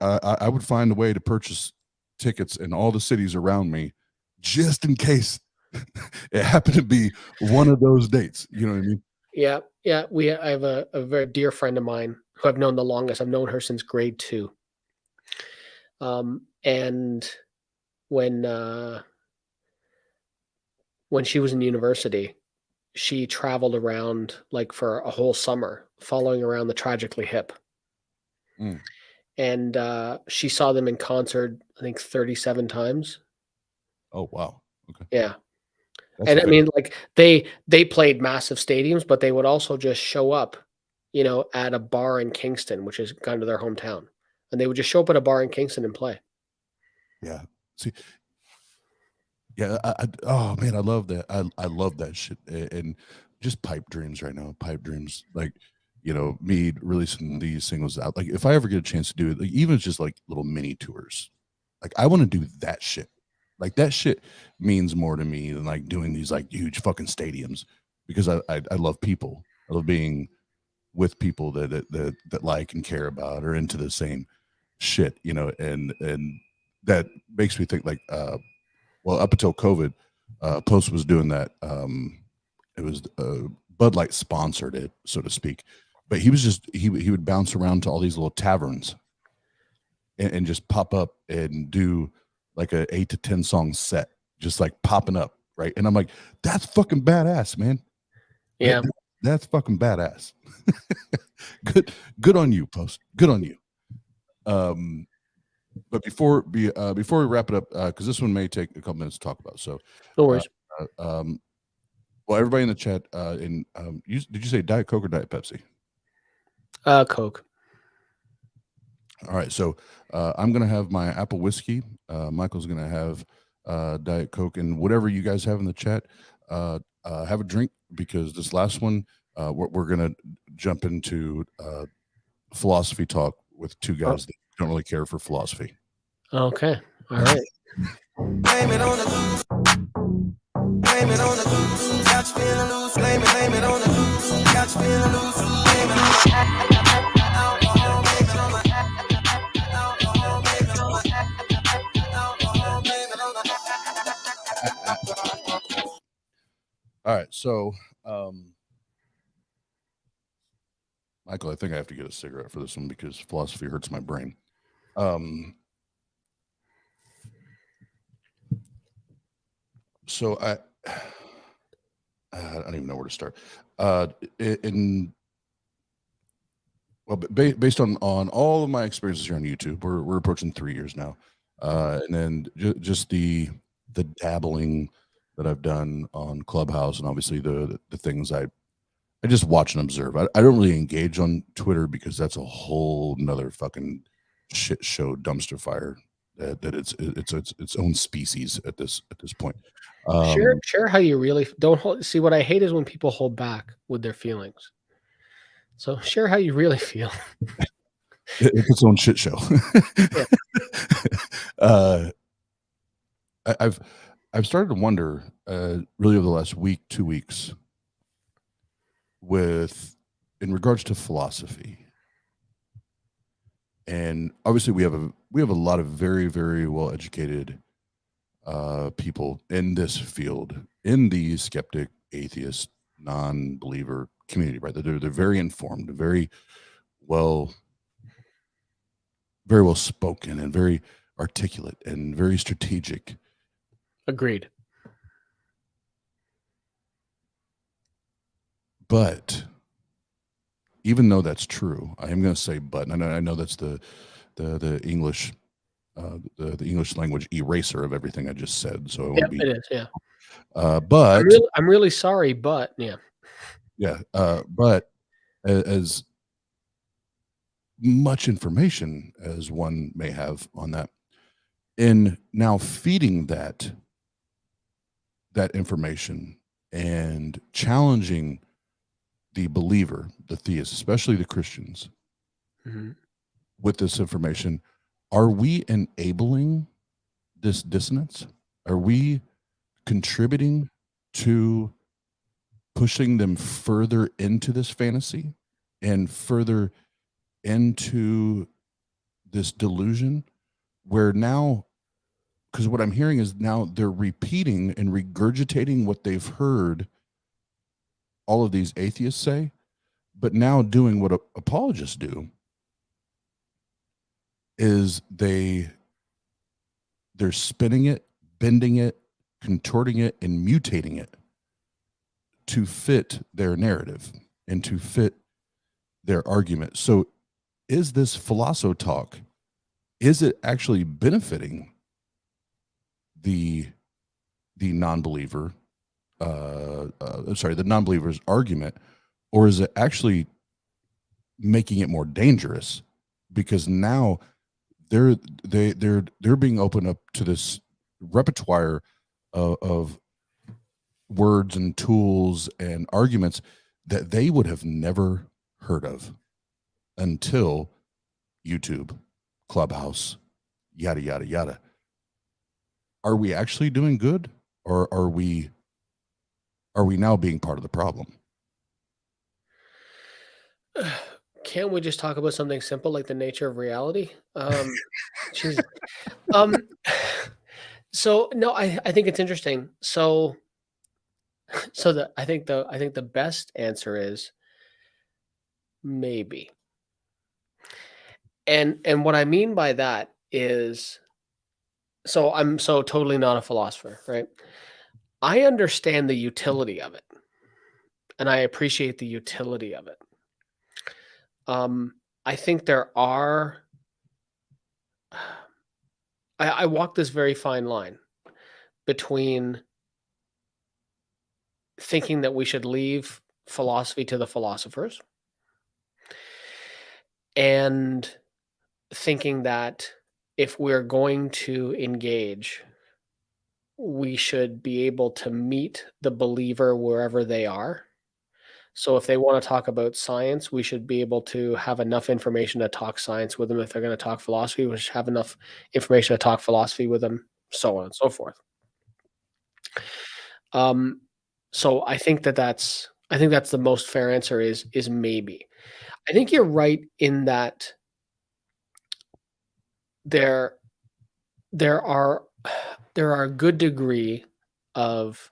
find a way to purchase tickets in all the cities around me, just in case it happened to be one of those dates. You know what I mean? Yeah. Yeah. I have a very dear friend of mine who I've known the longest. I've known her since grade 2. And when she was in university, she traveled around like for a whole summer, following around the Tragically Hip. And she saw them in concert, I think 37 times. Oh, wow. Okay. Yeah. And I mean, like they played massive stadiums, but they would also just show up, at a bar in Kingston, which is kind of their hometown. And they would just show up at a bar in Kingston and play. Yeah. See, yeah. Oh man, I love that. I love that shit. And just pipe dreams right now. Pipe dreams. Like, me releasing these singles out. Like if I ever get a chance to do it, like even just like little mini tours, like I want to do that shit. Like that shit means more to me than like doing these like huge fucking stadiums, because I love people. I love being with people that like and care about or into the same shit, and that makes me think like, well, up until COVID, Post was doing that. It was Bud Light sponsored it, so to speak, but he was just, he would bounce around to all these little taverns and just pop up and do like a 8 to 10 song set, just like popping up. Right. And I'm like, that's fucking badass, man. Yeah. That's fucking badass. Good on you, Post. Good on you. But before we wrap it up, because this one may take a couple minutes to talk about. So No worries. well, everybody in the chat, did you say Diet Coke or Diet Pepsi? Coke. All right, so I'm gonna have my apple whiskey. Michael's gonna have Diet Coke, and whatever you guys have in the chat, have a drink, because this last one, we're gonna jump into philosophy talk with two guys that don't really care for philosophy. Okay. All right. Blame it on the loose. Blame it on the loose. Got you feeling loose. Blame it on the loose. Got you feeling loose. Blame it on the alcohol. Blame it on the alcohol. Blame it on the alcohol. Blame it on the. All right, so Michael, I think I have to get a cigarette for this one because philosophy hurts my brain. So I don't even know where to start. Based on all of my experiences here on YouTube, we're approaching 3 years now, and then just the dabbling that I've done on Clubhouse, and obviously the things I just watch and observe. I don't really engage on Twitter because that's a whole nother fucking shit show dumpster fire that it's its own species at this point. Share how you really don't hold. See, what I hate is when people hold back with their feelings. So share how you really feel. It's its own shit show. I've started to wonder, really over the last week, 2 weeks, in regards to philosophy, and obviously we have a lot of very, very well educated people in this field, in the skeptic, atheist, non-believer community, right? They're very informed, very well spoken, and very articulate, and very strategic. Agreed. But even though that's true, I am going to say but, and I know that's the English the English language eraser of everything I just said. So it won't be. It is, yeah. But I'm really sorry, but yeah. Yeah, but as much information as one may have on that, in now feeding that information and challenging the believer, the theist, especially the Christians, with this information, are we enabling this dissonance? Are we contributing to pushing them further into this fantasy and further into this delusion, where now, because what I'm hearing is now they're repeating and regurgitating what they've heard all of these atheists say, but now doing what apologists do, is they're spinning it, bending it, contorting it, and mutating it to fit their narrative and to fit their argument. So is this philosophy talk, is it actually benefiting the non-believer, the non-believer's argument, or is it actually making it more dangerous? Because now they're being opened up to this repertoire of words and tools and arguments that they would have never heard of until YouTube, Clubhouse, yada yada yada. Are we actually doing good, or are we now being part of the problem? Can't we just talk about something simple like the nature of reality? So no, I think it's interesting. So I think the best answer is maybe. And what I mean by that is, so I'm so totally not a philosopher, right? I understand the utility of it. and I appreciate the utility of it. I think there are, I walk this very fine line between thinking that we should leave philosophy to the philosophers and thinking that if we're going to engage, we should be able to meet the believer wherever they are. So if they want to talk about science, we should be able to have enough information to talk science with them. If they're going to talk philosophy, we should have enough information to talk philosophy with them, so on and so forth. So I think that's the most fair answer is maybe. I think you're right in that there are a good degree of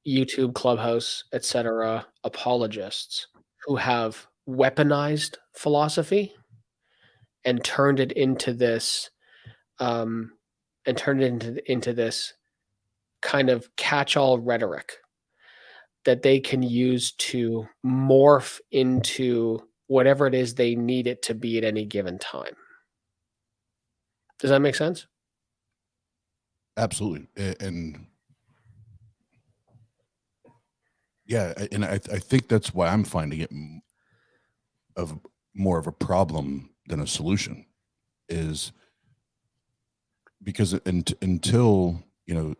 YouTube, Clubhouse, etc. apologists who have weaponized philosophy and turned it into this kind of catch-all rhetoric that they can use to morph into whatever it is they need it to be at any given time. Does that make sense? Absolutely. And yeah, and I think that's why I'm finding it of more of a problem than a solution, is because until, you know,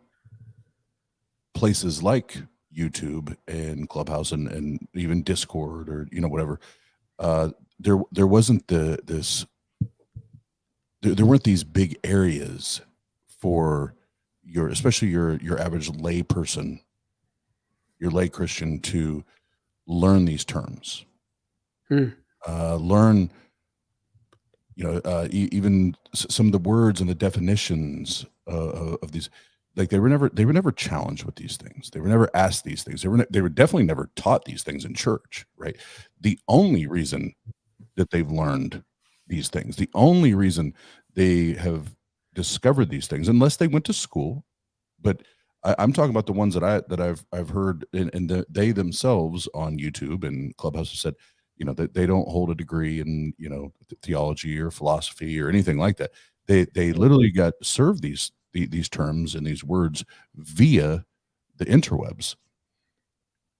places like YouTube and Clubhouse and even Discord or, you know, whatever, there wasn't there weren't these big areas for especially your average lay person, your lay Christian, to learn these terms, learn, you know, even some of the words and the definitions of these. Like they were never challenged with these things. They were never asked these things. They were definitely never taught these things in church, right? The only reason that they've learned these things, the only reason they have discovered these things, unless they went to school, but I'm talking about the ones that I've heard, and they themselves on YouTube and Clubhouse have said, you know, that they don't hold a degree in, you know, theology or philosophy or anything like that. They literally got served these terms and these words via the interwebs.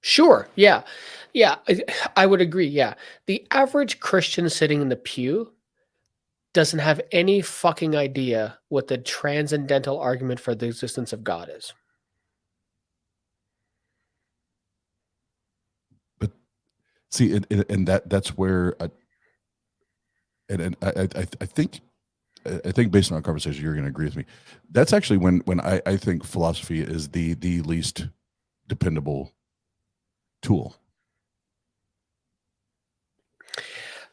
Sure. Yeah. Yeah. I would agree. Yeah. The average Christian sitting in the pew doesn't have any fucking idea what the transcendental argument for the existence of God is. But see, and that's where I think based on our conversation, you're going to agree with me. That's actually when I think philosophy is the least dependable tool.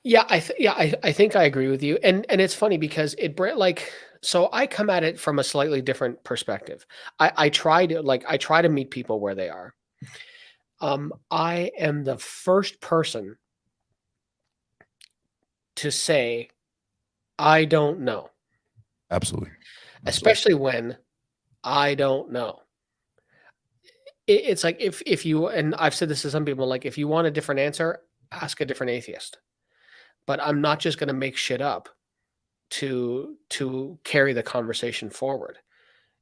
Yeah, I think I agree with you, and it's funny because so I come at it from a slightly different perspective. I try to meet people where they are. I am the first person to say, I don't know. Absolutely. Especially when I don't know. It's like if you, and I've said this to some people, like if you want a different answer, ask a different atheist. But I'm not just going to make shit up to carry the conversation forward.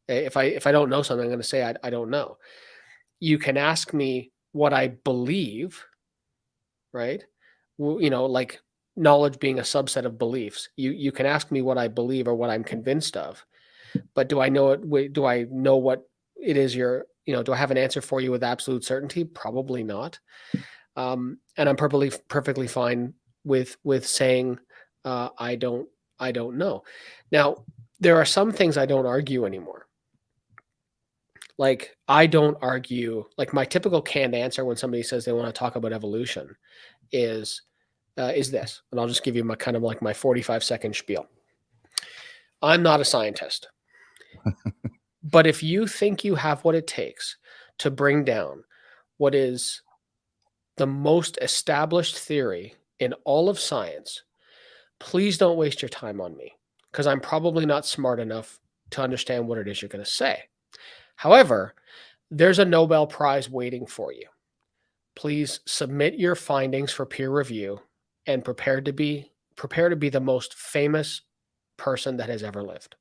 If I don't know something, I'm going to say I don't know. You can ask me what I believe, right? You know, like knowledge being a subset of beliefs. You can ask me what I believe or what I'm convinced of, but do I know it? Do I know what it is do I have an answer for you with absolute certainty? Probably not. And I'm perfectly fine with saying I don't know. Now, there are some things I don't argue anymore. Like I don't argue, like my typical canned answer when somebody says they want to talk about evolution is this, and I'll just give you my kind of like my 45-second spiel. I'm not a scientist, but if you think you have what it takes to bring down what is the most established theory in all of science, please don't waste your time on me, because I'm probably not smart enough to understand what it is you're going to say. However, there's a Nobel Prize waiting for you. Please submit your findings for peer review and prepare to be the most famous person that has ever lived.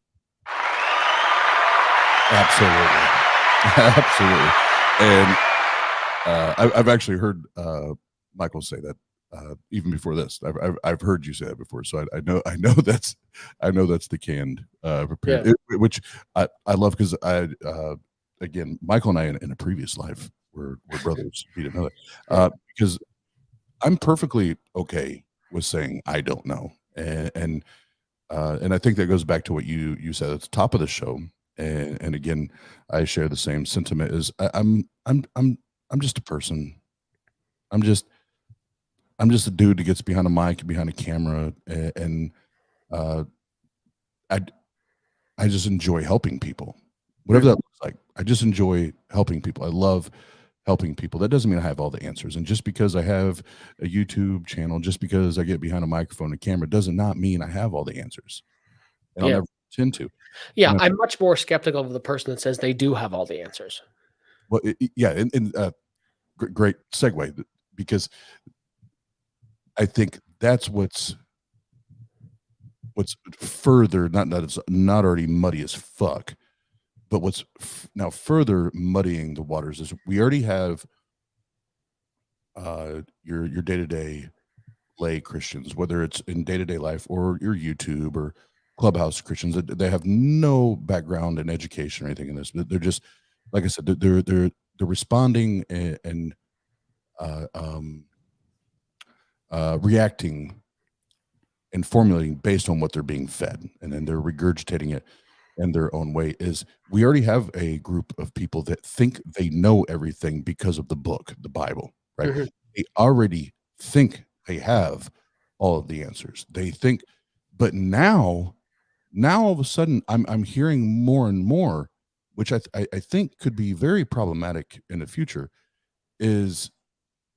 Absolutely. Absolutely. And I've actually heard Michael say that even before this. I've heard you say that before, so I know that's the canned prepared, which I love, because again, Michael and I in a previous life were brothers. If you didn't know that, because I'm perfectly okay with saying I don't know, and I think that goes back to what you said at the top of the show, and again, I share the same sentiment. Is I'm just a person. I'm just a dude that gets behind a mic, behind a camera, and I just enjoy helping people, whatever that looks like. I just enjoy helping people. I love helping people. That doesn't mean I have all the answers. And just because I have a YouTube channel, just because I get behind a microphone and camera, does not mean I have all the answers. And I'll never pretend to. Yeah, I'm much more skeptical of the person that says they do have all the answers. Well, great segue, because I think that's what's further, not that it's not already muddy as fuck, but what's now further muddying the waters is we already have your day-to-day lay Christians, whether it's in day-to-day life or your YouTube or Clubhouse Christians. They have no background in education or anything in this. They're just, like I said, they're responding and reacting and formulating based on what they're being fed, and then they're regurgitating it in their own way. Is we already have a group of people that think they know everything because of the book, the Bible, right? Mm-hmm. They already think they have all of the answers. They think, but now all of a sudden I'm hearing more and more, which I think could be very problematic in the future, is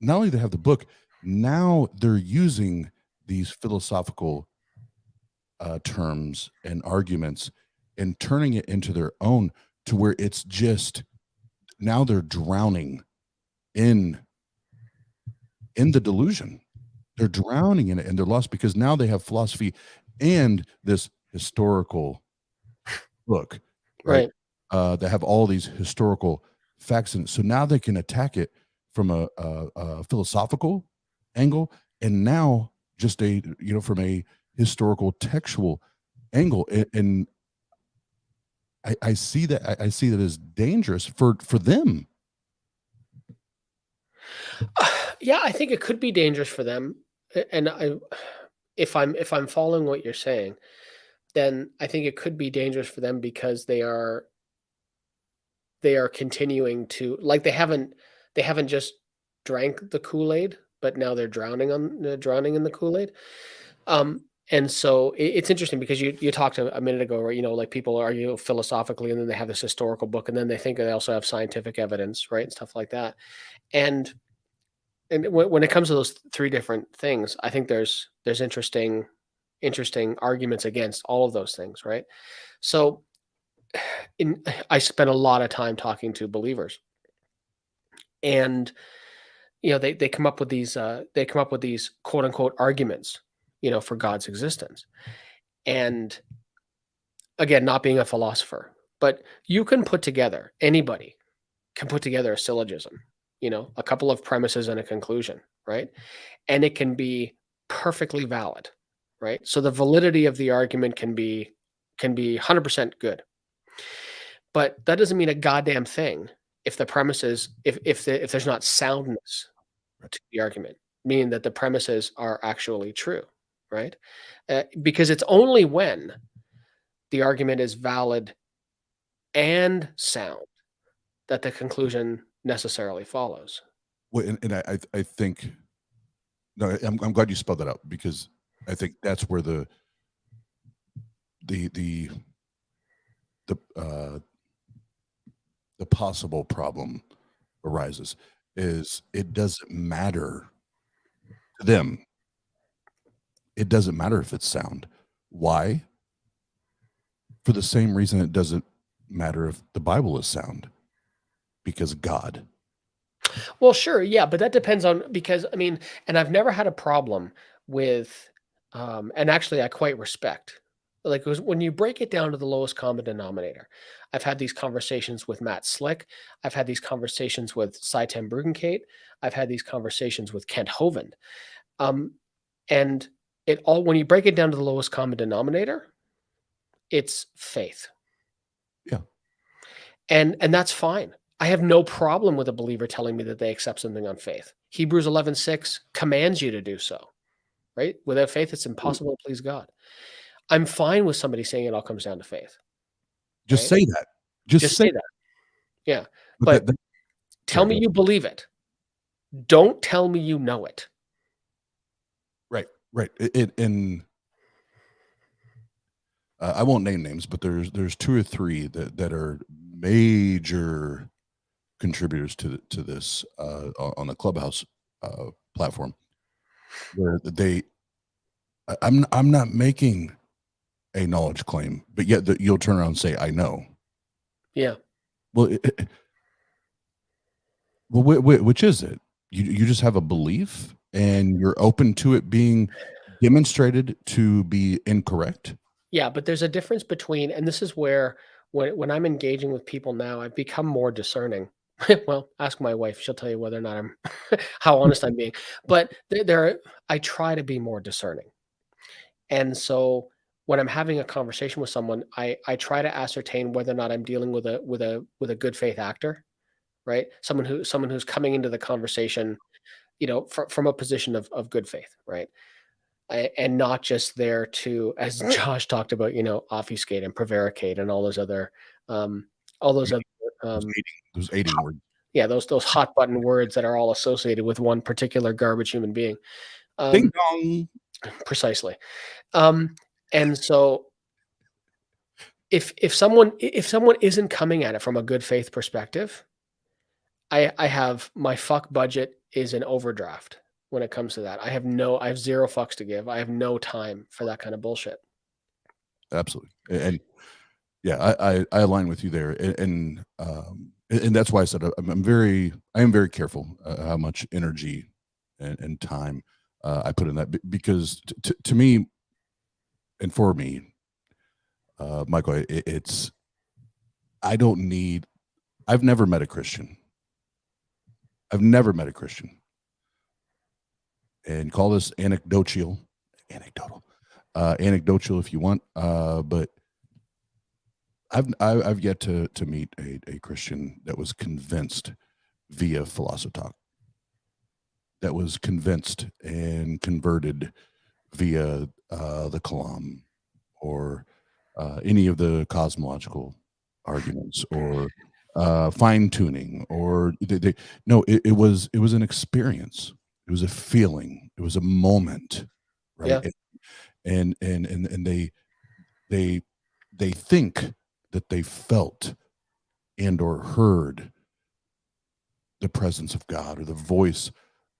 not only they have the book, now they're using these philosophical terms and arguments and turning it into their own, to where it's just, now they're drowning in the delusion. They're drowning in it, and they're lost because now they have philosophy and this historical book, right? That have all these historical facts in it. So now they can attack it from a philosophical angle, and now just from a historical textual angle, and I see that as dangerous for them. Yeah, I think it could be dangerous for them, and if I'm following what you're saying, then I think it could be dangerous for them because they are continuing to, like, they haven't just drank the Kool-Aid, but now they're drowning in the Kool-Aid. And so it's interesting because you talked a minute ago where, like, people argue philosophically, and then they have this historical book, and then they think they also have scientific evidence, right? And stuff like that. And when it comes to those three different things, I think there's interesting arguments against all of those things, right? So I spent a lot of time talking to believers, and they come up with these quote unquote arguments, for God's existence. And again, not being a philosopher, but anybody can put together a syllogism, a couple of premises and a conclusion, right? And it can be perfectly valid, right? So the validity of the argument can be 100% good. But that doesn't mean a goddamn thing if the premises, if there's not soundness to the argument, meaning that the premises are actually true, right? Because it's only when the argument is valid and sound that the conclusion necessarily follows. Well, and I think, no, I'm glad you spelled that out, because I think that's where the possible problem arises. Is it doesn't matter to them. It doesn't matter if it's sound. Why? For the same reason it doesn't matter if the Bible is sound. because God. Well, sure, yeah, but that depends on, because I mean, and I've never had a problem with, and actually I quite respect, like, 'cause when you break it down to the lowest common denominator. I've had these conversations with Matt Slick. I've had these conversations with Saitem Bruggencate. I've had these conversations with Kent Hovind. And it all, when you break it down to the lowest common denominator, it's faith. Yeah. And that's fine. I have no problem with a believer telling me that they accept something on faith. Hebrews 11:6 commands you to do so, right? Without faith, it's impossible to please God. I'm fine with somebody saying it all comes down to faith. Just Right? say that. Just say that. Yeah. But But tell me you believe it. Don't tell me you know it. Right. And I won't name names, but there's 2 or 3 that are major contributors to this on the Clubhouse platform, where I'm not making a knowledge claim, but yet you'll turn around and say I know. Yeah. Well, which is it? You just have a belief and you're open to it being demonstrated to be incorrect? Yeah, but there's a difference between, and this is where when I'm engaging with people now, I've become more discerning. Well, ask my wife; she'll tell you whether or not I'm how honest I'm being. But I try to be more discerning, and so when I'm having a conversation with someone, I try to ascertain whether or not I'm dealing with a good faith actor, right? Someone who's coming into the conversation, from a position of good faith, right? And not just there to, as Josh talked about, obfuscate and prevaricate and all those other, Those aiding words. yeah, those hot button words that are all associated with one particular garbage human being. Ding dong. Precisely. And so if someone isn't coming at it from a good faith perspective, I have my fuck budget is in overdraft. When it comes to that, I have 0 fucks to give. I have no time for that kind of bullshit. Absolutely. And yeah, I align with you there. And that's why I said I am very careful how much energy and time I put in that, because to me and for me, Michael, I've never met a Christian. And call this anecdotal if you want, but I've yet to meet a Christian that was convinced via philosophy, that was convinced and converted via the Kalam or any of the cosmological arguments or fine tuning, or no, it was an experience. It was a feeling. It was a moment, right? Yeah. And they think that they felt and or heard the presence of God or the voice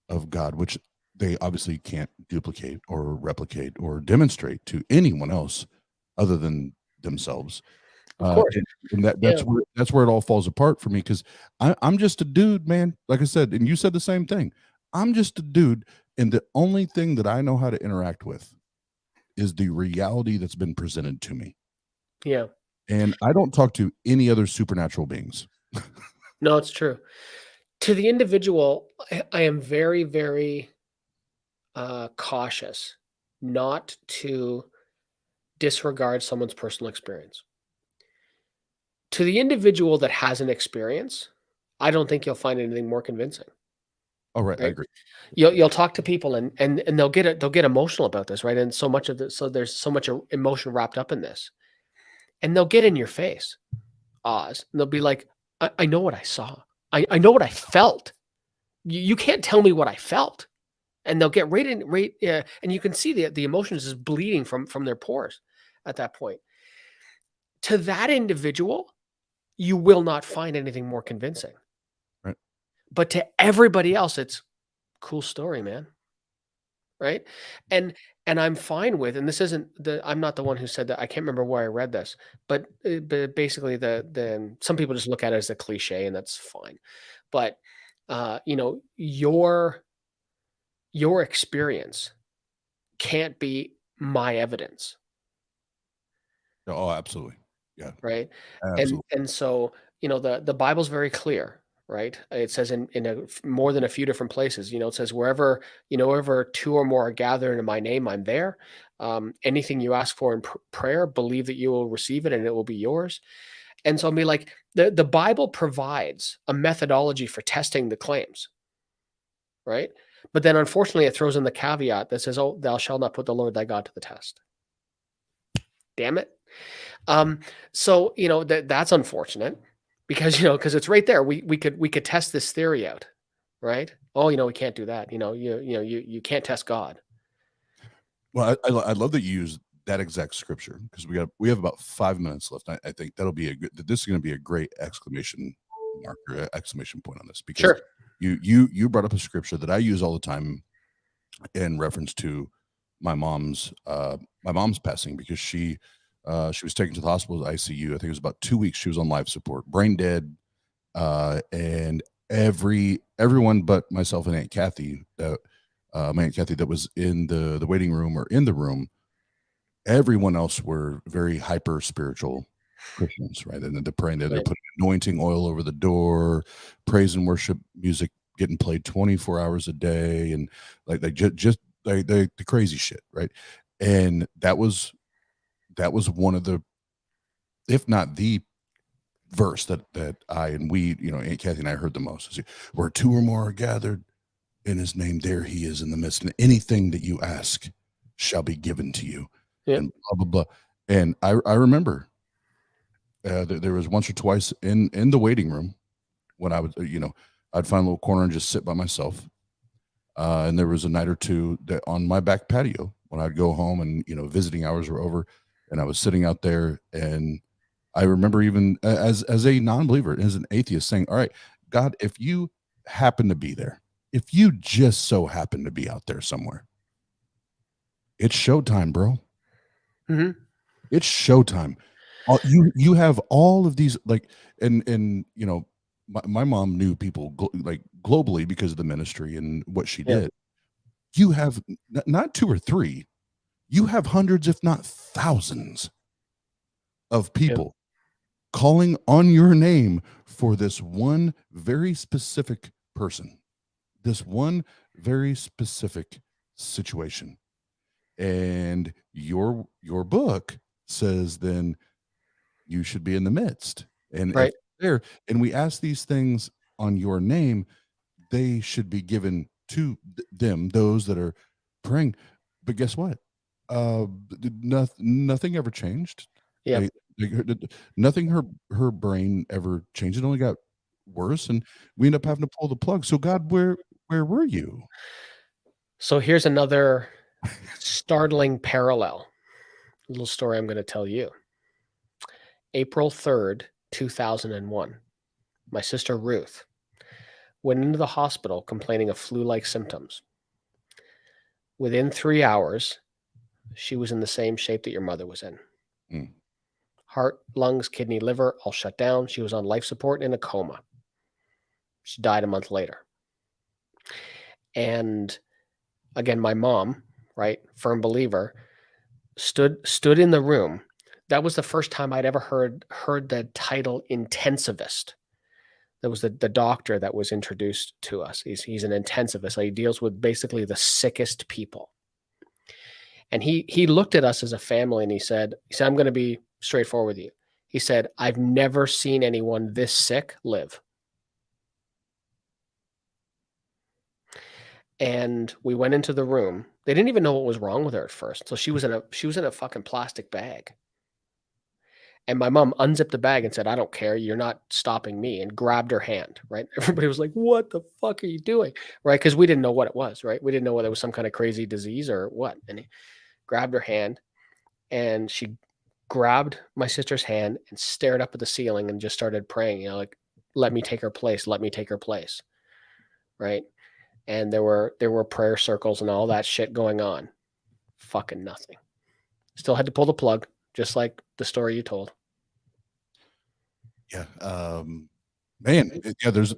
of God, which they obviously can't duplicate or replicate or demonstrate to anyone else other than themselves. Of course. And that's where it all falls apart for me, because I'm just a dude, man. Like I said, and you said the same thing. I'm just a dude, and the only thing that I know how to interact with is the reality that's been presented to me. Yeah. And I don't talk to any other supernatural beings. No, it's true. To the individual, I am very, very cautious not to disregard someone's personal experience. To the individual that has an experience, I don't think you'll find anything more convincing. Oh, right. I agree. You'll talk to people and they'll get emotional about this, right? And so much of this, so there's so much emotion wrapped up in this, and they'll get in your face, Oz, and they'll be like, I know what I saw. I know what I felt. You can't tell me what I felt. And they'll get right in, and you can see the emotions is bleeding from their pores at that point. To that individual, you will not find anything more convincing. Right. But to everybody else, it's cool story, man. right? And I'm fine with, and this isn't I'm not the one who said that. I can't remember where I read this, but basically some people just look at it as a cliche, and that's fine. But your experience can't be my evidence, Oh, absolutely. Yeah, right? absolutely. And so the Bible's very clear, right? It says in more than a few different places. It says wherever two or more are gathered in my name, I'm there. Anything you ask for in prayer, believe that you will receive it, and it will be yours. And so, I mean, like the Bible provides a methodology for testing the claims, right? But then, unfortunately, it throws in the caveat that says, "Oh, thou shalt not put the Lord thy God to the test." Damn it. So that's unfortunate because because it's right there. We could test this theory out, right? Oh, we can't do that. You can't test God. Well, I love that you use that exact scripture because we have about 5 minutes left. I think that'll be this is going to be a great exclamation marker, exclamation point on this, because Sure. you brought up a scripture that I use all the time in reference to my mom's passing, because she was taken to the hospital ICU. I think it was about 2 weeks. She was on life support, brain dead, and everyone but myself and Aunt Kathy, my Aunt Kathy, that was in the waiting room or in the room, everyone else were very hyper spiritual Christians, right? And they're praying, they're Right. putting anointing oil over the door, praise and worship music getting played 24 hours a day, and like the crazy shit, right? And that was one of the, if not the verse that I and we, Aunt Kathy and I heard the most. Is, where two or more are gathered in his name, there he is in the midst, and anything that you ask shall be given to you. Yep. And blah blah blah. And I remember there was once or twice in the waiting room when I would I'd find a little corner and just sit by myself. And there was a night or two that on my back patio when I'd go home and visiting hours were over, and I was sitting out there, and I remember even as a non-believer, as an atheist, saying, "All right, God, if you happen to be there, if you just so happen to be out there somewhere, it's showtime, bro. Mhm. It's showtime. You have all of these, like, and my mom knew people like globally because of the ministry and what she Yeah. did. You have not two or three, you have hundreds, if not thousands, of people calling on your name for this one very specific person, this one very specific situation. And your book says then you should be in the midst. And Right. if there, and we ask these things on your name, they should be given to them, those that are praying. But guess what? Nothing ever changed. Yeah. Nothing. Her brain ever changed. It only got worse, and we end up having to pull the plug. So God, where were you? So here's another startling parallel. A little story I'm going to tell you. April 3rd, 2001. My sister Ruth went into the hospital complaining of flu-like symptoms. Within 3 hours, she was in the same shape that your mother was in. Mm. Heart, lungs, kidney, liver, all shut down. She was on life support in a coma. She died a month later. And again, my mom, right, firm believer, stood in the room. That was the first time I'd ever heard the title intensivist. That was the doctor that was introduced to us. He's an intensivist. So he deals with basically the sickest people. And he looked at us as a family and he said, I'm going to be straightforward with you. He said, I've never seen anyone this sick live. And we went into the room. They didn't even know what was wrong with her at first. So she was in a fucking plastic bag. And my mom unzipped the bag and said, I don't care. You're not stopping me, and grabbed her hand, right? Everybody was like, what the fuck are you doing? Right? Because we didn't know what it was, right? We didn't know whether it was some kind of crazy disease or what. And he grabbed her hand, and she grabbed my sister's hand and stared up at the ceiling and just started praying, like, let me take her place. Let me take her place. Right. and there were prayer circles and all that shit going on. Fucking nothing. Still had to pull the plug, just like the story you told. Yeah. Man, yeah, there's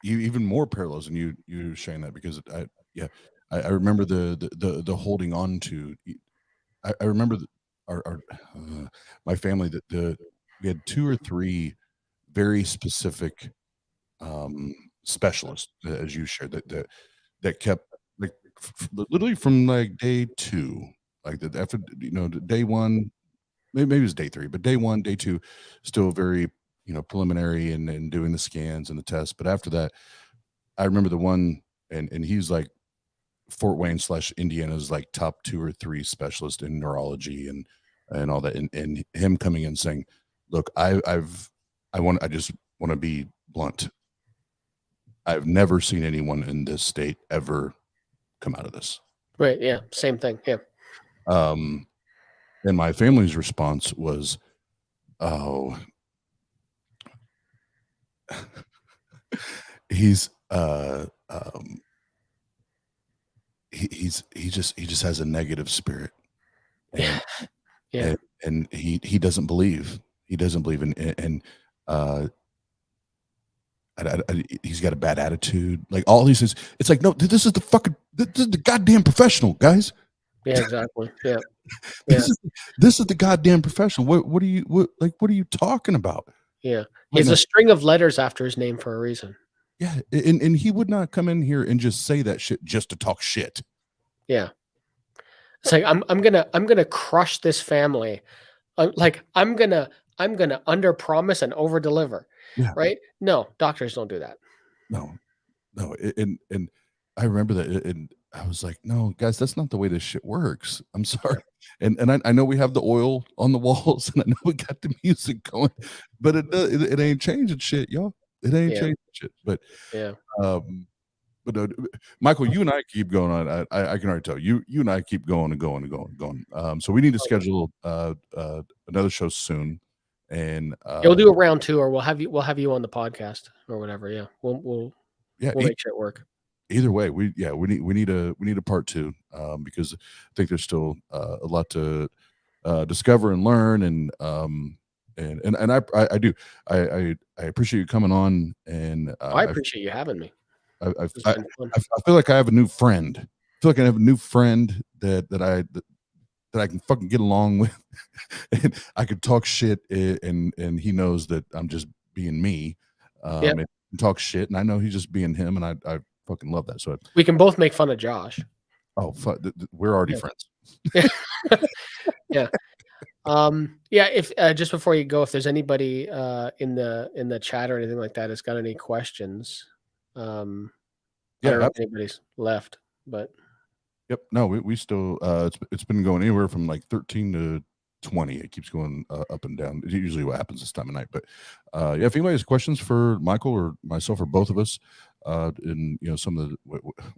even more parallels in you sharing that, because I remember the holding on to. I remember my family, that we had 2 or 3 very specific specialists, as you shared, that kept, like, literally from like day 2, like after day 1, maybe it was day 3, but day 1, day 2, still very preliminary and doing the scans and the tests. But after that, I remember the one, and he's like Fort Wayne / Indiana's like top 2 or 3 specialist in neurology and all that, and him coming in saying, look, I just want to be blunt. I've never seen anyone in this state ever come out of this. Right. Yeah. Same thing. Yeah. And my family's response was, oh, he just has a negative spirit. And, yeah. And he doesn't believe. He doesn't believe in he's got a bad attitude. Like all these things. It's like, no, this is the goddamn professional, guys. Yeah, exactly. Yeah. This is the goddamn professional. What are you talking about? Yeah. He has a string of letters after his name for a reason. Yeah. And he would not come in here and just say that shit just to talk shit. Yeah. It's like, I'm gonna crush this family. Like I'm gonna under promise and over deliver. Yeah. Right? No, doctors don't do that. No. And I remember that, and I was like, no, guys, that's not the way this shit works. I'm sorry. And I know we have the oil on the walls, and I know we got the music going, but it ain't changing shit, y'all. It ain't changing shit. But yeah. But Michael, you and I keep going on. I can already tell you and I keep going and going and going and going. So we need to schedule another show soon, and we'll do a round 2, or we'll have you on the podcast or whatever. Yeah, we'll make shit work. Either way, we need a part 2, because I think there's still a lot to discover and learn, and I do. I appreciate you coming on, and I appreciate you having me. I feel like I have a new friend. I feel like I have a new friend that I can fucking get along with, and I could talk shit, and he knows that I'm just being me, and talk shit, and I know he's just being him, and I fucking love that. So we can both make fun of Josh. Oh, we're already friends. Yeah. If just before you go, if there's anybody in the chat or anything like that that's got any questions, I don't know if anybody's left, but yep, no, we still it's been going anywhere from like 13 to 20. It keeps going up and down. It's usually what happens this time of night. But if anybody has questions for Michael or myself or both of us, and some of the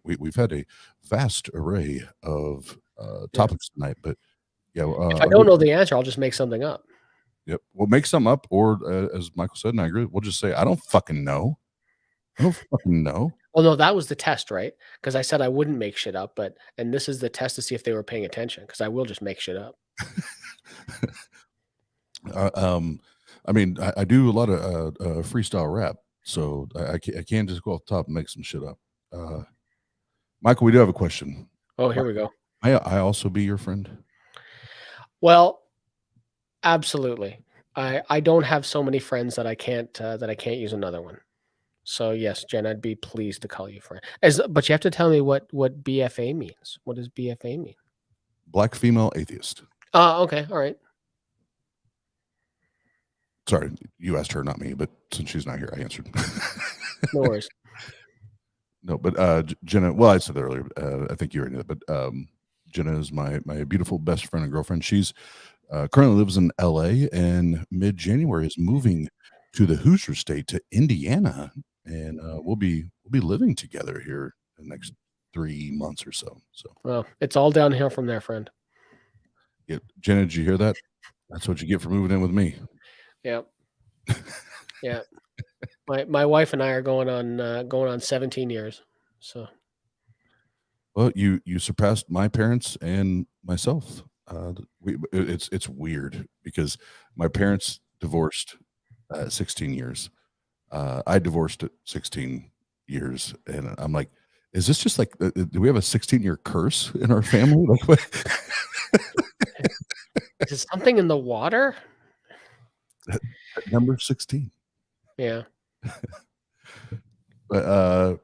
we've had a vast array of topics tonight, but if I don't know the answer, I'll just make something up. Yep, we'll make something up, or as Michael said, and I agree, we'll just say, I don't fucking know. I don't fucking know. Well, no, that was the test, right? Because I said I wouldn't make shit up, and this is the test to see if they were paying attention, because I will just make shit up. I mean, I do a lot of freestyle rap, so I can't just go off the top and make some shit up. Michael, we do have a question. Oh, here we go. May I also be your friend? Well, absolutely. I don't have so many friends that I can't use another one. So yes, Jen, I'd be pleased to call you friend. But you have to tell me what BFA means. What does BFA mean? Black female atheist. Okay, all right. Sorry, you asked her, not me. But since she's not here, I answered. No worries. No, but Jena. Well, I said that earlier. I think you already knew that. But Jena is my beautiful best friend and girlfriend. She's currently lives in LA, and mid-January is moving to the Hoosier State, to Indiana, and we'll be living together here in the next 3 months or so. So, well, it's all downhill from there, friend. Yeah, Jena, did you hear that? That's what you get for moving in with me. Yeah. Yeah. My wife and I are going on 17 years. So Well, you surpassed my parents and myself. It's weird because my parents divorced at 16 years. I divorced at 16 years, and I'm like, is this just like, do we have a 16-year curse in our family? Like, what? is something in the water? Number 16. Yeah. But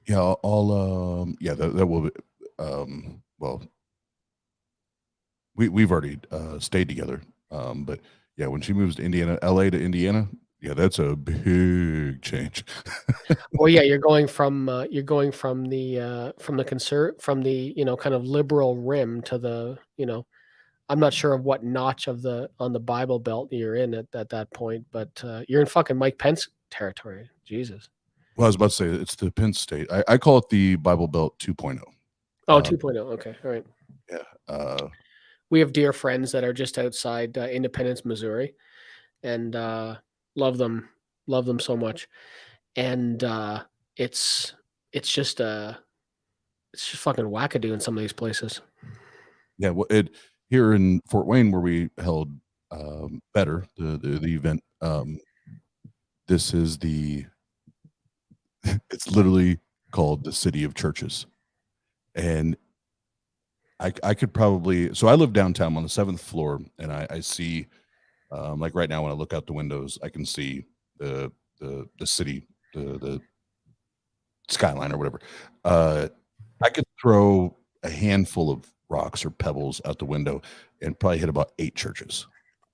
yeah, yeah, that will be, well, we've already stayed together. But yeah, when she moves to Indiana, LA to Indiana, yeah, that's a big change. Well, yeah, you're going from the kind of liberal rim to the, I'm not sure of what notch on the Bible Belt you're in at that point, but you're in fucking Mike Pence territory. Jesus. Well, I was about to say it's the Penn State. I call it the Bible Belt 2.0. Oh, 2.0. Okay, all right. Yeah. We have dear friends that are just outside Independence, Missouri, and love them so much. And it's just fucking wackadoo in some of these places. Yeah, well, here in Fort Wayne, where we held Better, the event, this is it's literally called the City of Churches. And I could probably, so I live downtown on the 7th floor, and I see, like right now when I look out the windows, I can see the city, the skyline or whatever. I could throw a handful of rocks or pebbles out the window and probably hit about 8 churches.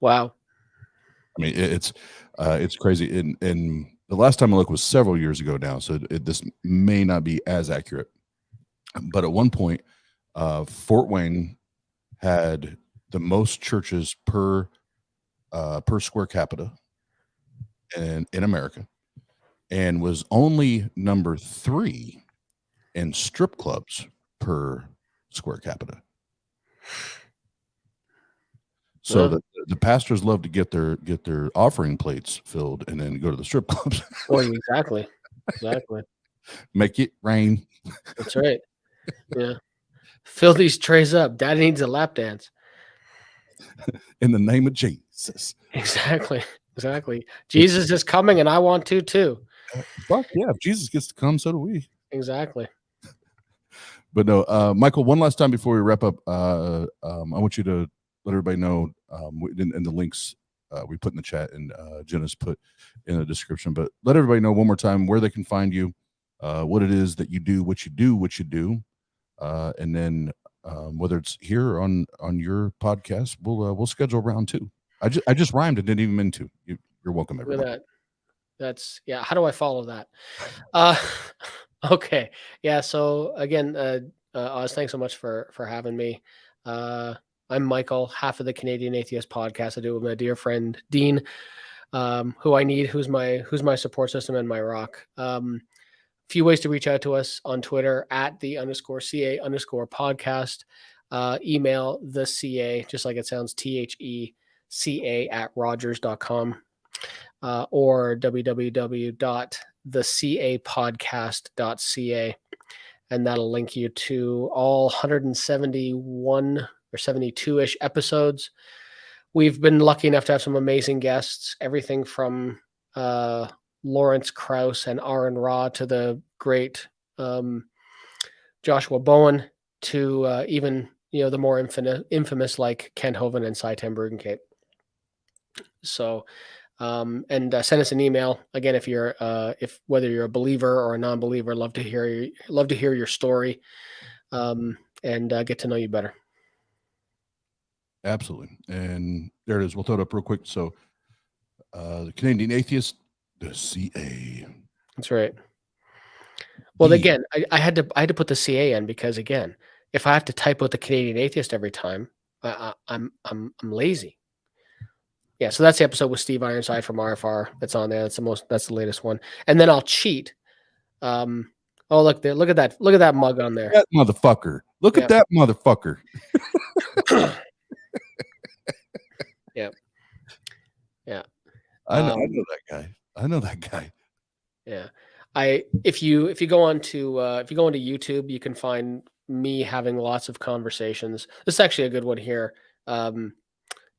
Wow. I mean, it's crazy. And the last time I looked was several years ago now, so this may not be as accurate. But at one point, Fort Wayne had the most churches per square capita in America, and was only number 3 in strip clubs per square capita. So the pastors love to get their offering plates filled and then go to the strip clubs. Well, exactly. Make it rain. That's right. Yeah. Fill these trays up. Daddy needs a lap dance. In the name of Jesus. Exactly. Jesus is coming, and I want to too. Fuck yeah! If Jesus gets to come, so do we. Exactly. But no, Michael. One last time before we wrap up, I want you to let everybody know, in the links we put in the chat and Jena's put in the description. But let everybody know one more time where they can find you, what it is that you do, what you do, and then whether it's here or on your podcast, we'll schedule round 2. I just rhymed and didn't even mean to. You're welcome, everybody. Look at that. That's how do I follow that? Okay. Yeah. So again, Oz, thanks so much for having me. I'm Michael, half of the Canadian Atheist podcast. I do it with my dear friend Dean, who's my support system and my rock. Few ways to reach out to us on Twitter at @the_CA_podcast. Email the CA, just like it sounds, THECA@rogers.com, or www.thecapodcast.ca. And that'll link you to all 171 or 72-ish episodes. We've been lucky enough to have some amazing guests, everything from Lawrence Krauss and Aaron Ra to the great Joshua Bowen to even the more infamous like Ken Hovind and Cy Ten Brugencape. So and send us an email again if you're whether you're a believer or a non-believer. Love to hear your story and get to know you better. Absolutely. And there it is. We'll throw it up real quick. So the Canadian Atheist, the CA. That's right. Well, again, I had to put the CA in because, again, if I have to type out the Canadian Atheist every time, I'm lazy. Yeah, so that's the episode with Steve Ironside from RFR that's on there. That's the latest one. And then I'll cheat. Oh, look there! Look at that mug on there. That motherfucker! Look at that motherfucker! Yeah. I know that guy. I know that guy. Yeah. If you go onto YouTube, you can find me having lots of conversations. This is actually a good one here.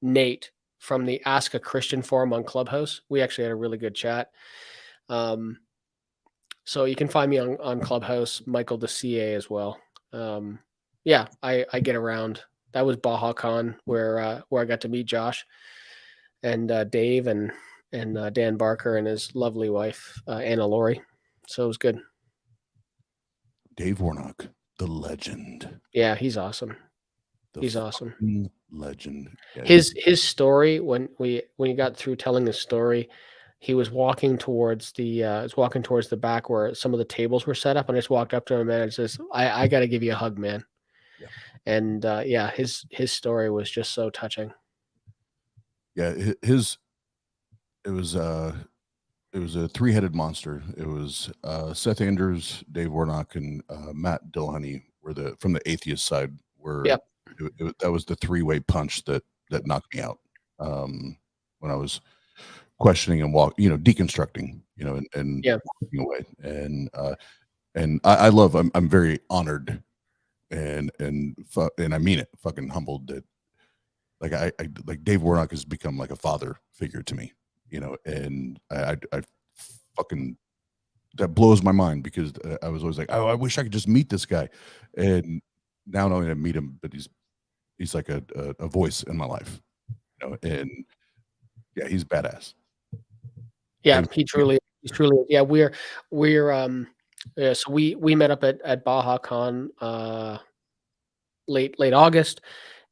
Nate from the Ask a Christian forum on Clubhouse. We actually had a really good chat. So you can find me on Clubhouse, Michael the CA as well. Yeah, I get around. That was Baja Con where I got to meet Josh and Dave and Dan Barker and his lovely wife, Anna Laurie. So it was good. Dave Warnock, the legend. Yeah, he's awesome. He's awesome. Legend. Yeah, his story, when he got through telling his story, he was walking towards the back where some of the tables were set up, and I just walked up to him and I says, I got to give you a hug, man. Yeah. And yeah, his story was just so touching. Yeah, it was a three-headed monster. It was Seth Andrews, Dave Warnock, and Matt Dillahunty were from the atheist side. Yep. That was the three-way punch that knocked me out when I was questioning and deconstructing, and yeah. walking away. And I'm very honored and I mean it, fucking humbled that like Dave Warnock has become like a father figure to me, and I fucking, that blows my mind because I was always like, oh, I wish I could just meet this guy, and now not only to meet him, but he's like a voice in my life, and yeah, he's badass. Yeah, he's truly, yeah, so we met up at Baja Con late August,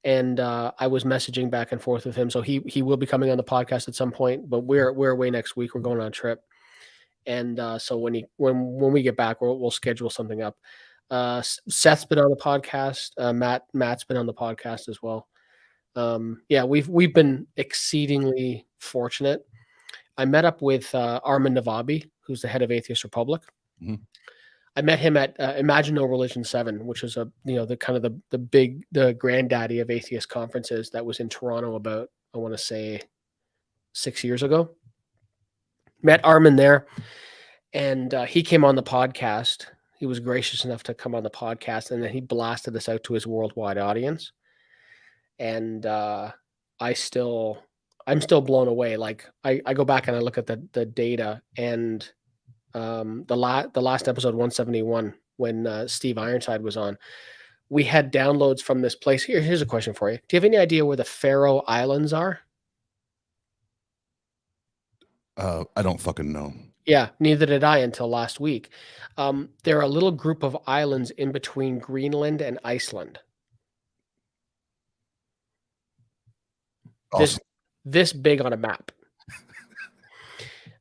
and I was messaging back and forth with him, so he will be coming on the podcast at some point, but we're away next week. We're going on a trip, and so when we get back, we'll schedule something up. Seth's been on the podcast. Matt's been on the podcast as well. Yeah, we've been exceedingly fortunate. I met up with Armin Navabi, who's the head of Atheist Republic. Mm-hmm. I met him at Imagine No Religion 7, which is the granddaddy of atheist conferences that was in Toronto about, I want to say, 6 years ago. Met Armin there, and he came on the podcast. He was gracious enough to come on the podcast, and then he blasted us out to his worldwide audience. And I'm still blown away. Like I go back and I look at the data, and the last episode 171, when Steve Ironside was on, we had downloads from this place. Here's a question for you. Do you have any idea where the Faroe Islands are? I don't fucking know. Yeah, neither did I until last week. They're a little group of islands in between Greenland and Iceland. Awesome. This big on a map.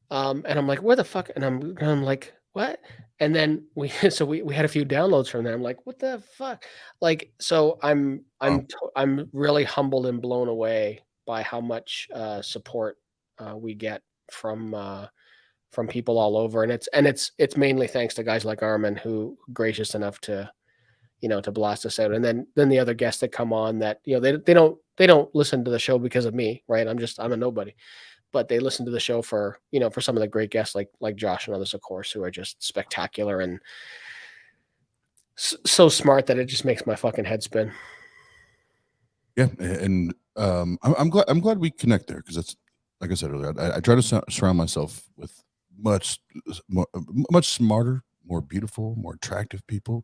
And I'm like, where the fuck? And I'm like, what? And then we had a few downloads from there. I'm like, what the fuck? Like, so I'm really humbled and blown away by how much support we get from people all over, and it's mainly thanks to guys like Armin, who are gracious enough to blast us out, and then the other guests that come on that they don't listen to the show because of me, right? I'm a nobody, but they listen to the show for some of the great guests like Josh and others, of course, who are just spectacular and so smart that it just makes my fucking head spin. Yeah, and I'm glad we connect there, because that's, like I said earlier, I try to surround myself with much smarter, more beautiful, more attractive people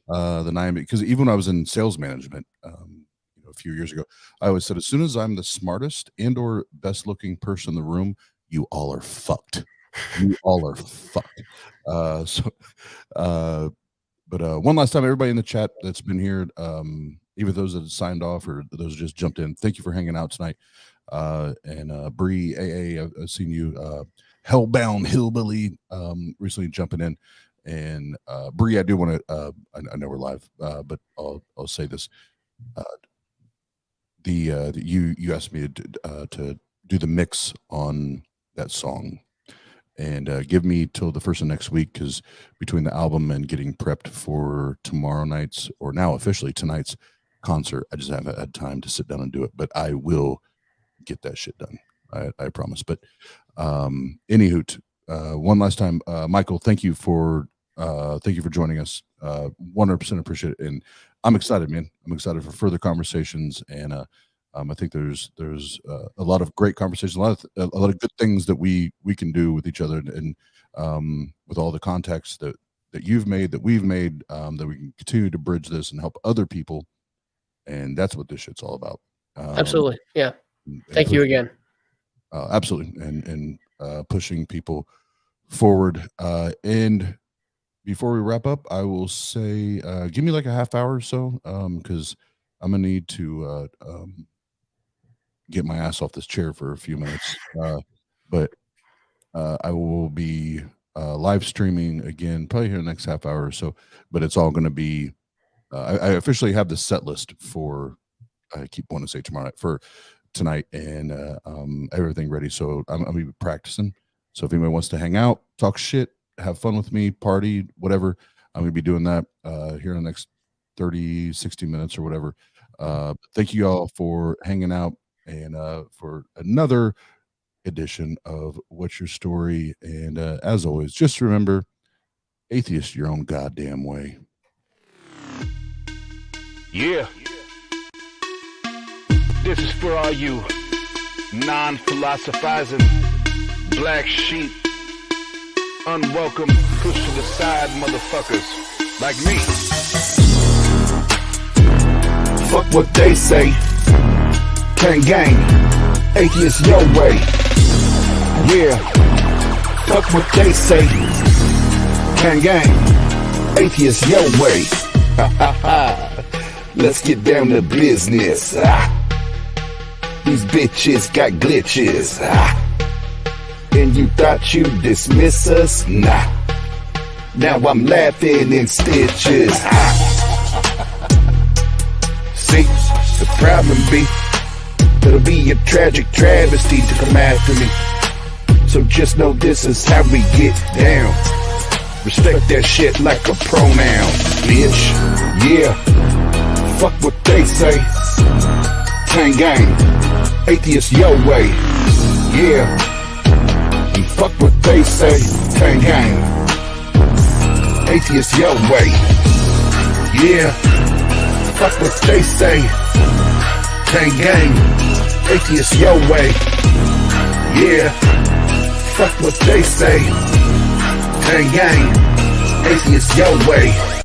than I am. Because even when I was in sales management, a few years ago, I always said, as soon as I'm the smartest and or best looking person in the room, you all are fucked. You all are fucked. But one last time, everybody in the chat that's been here, even those that signed off or those who just jumped in, thank you for hanging out tonight. And Bree, AA, I've seen you, Hellbound Hillbilly, recently jumping in. And Bree, I do want to, I know we're live, but I'll say this. You asked me to do the mix on that song, and give me till the first of next week, because between the album and getting prepped for tomorrow night's, or now officially tonight's concert, I just haven't had time to sit down and do it, but I will get that shit done. I promise. But Any hoot. One last time, Michael, thank you for joining us. 100% appreciate it. And I'm excited, man. I'm excited for further conversations. And I think there's a lot of great conversations, a lot of good things that we can do with each other, and with all the contacts that you've made, that we've made, that we can continue to bridge this and help other people. And that's what this shit's all about. Absolutely. Yeah. Thank you again. Absolutely. And pushing people forward. And before we wrap up, I will say, give me like a half hour or so, because I'm gonna need to get my ass off this chair for a few minutes. But I will be live streaming again, probably here in the next half hour or so. But it's all going to be. I officially have the set list for. I keep wanting to say tomorrow night, for tonight, and everything ready. So I'm gonna be practicing. So if anybody wants to hang out, talk shit, have fun with me, party, whatever, I'm gonna be doing that here in the next 30, 60 minutes or whatever. Thank you all for hanging out, and for another edition of What's Your Story. And as always, just remember, atheist your own goddamn way. Yeah. This is for all you non-philosophizing black sheep, unwelcome, push to the side motherfuckers like me. Fuck what they say. Tang gang, atheist your way. Yeah. Fuck what they say. Tang gang, atheist your way. Let's get down to business. These bitches got glitches. And you thought you'd dismiss us? Nah. Now I'm laughing in stitches. See, the problem be, it'll be a tragic travesty to come after me. So just know this is how we get down. Respect that shit like a pronoun, bitch. Yeah. Fuck what they say. Tang gang, atheist your way. Yeah. And fuck what they say. Tang gang, atheist your way. Yeah. Fuck what they say. Tang gang, atheist your way. Yeah. Fuck what they say. Tang gang, atheist your way.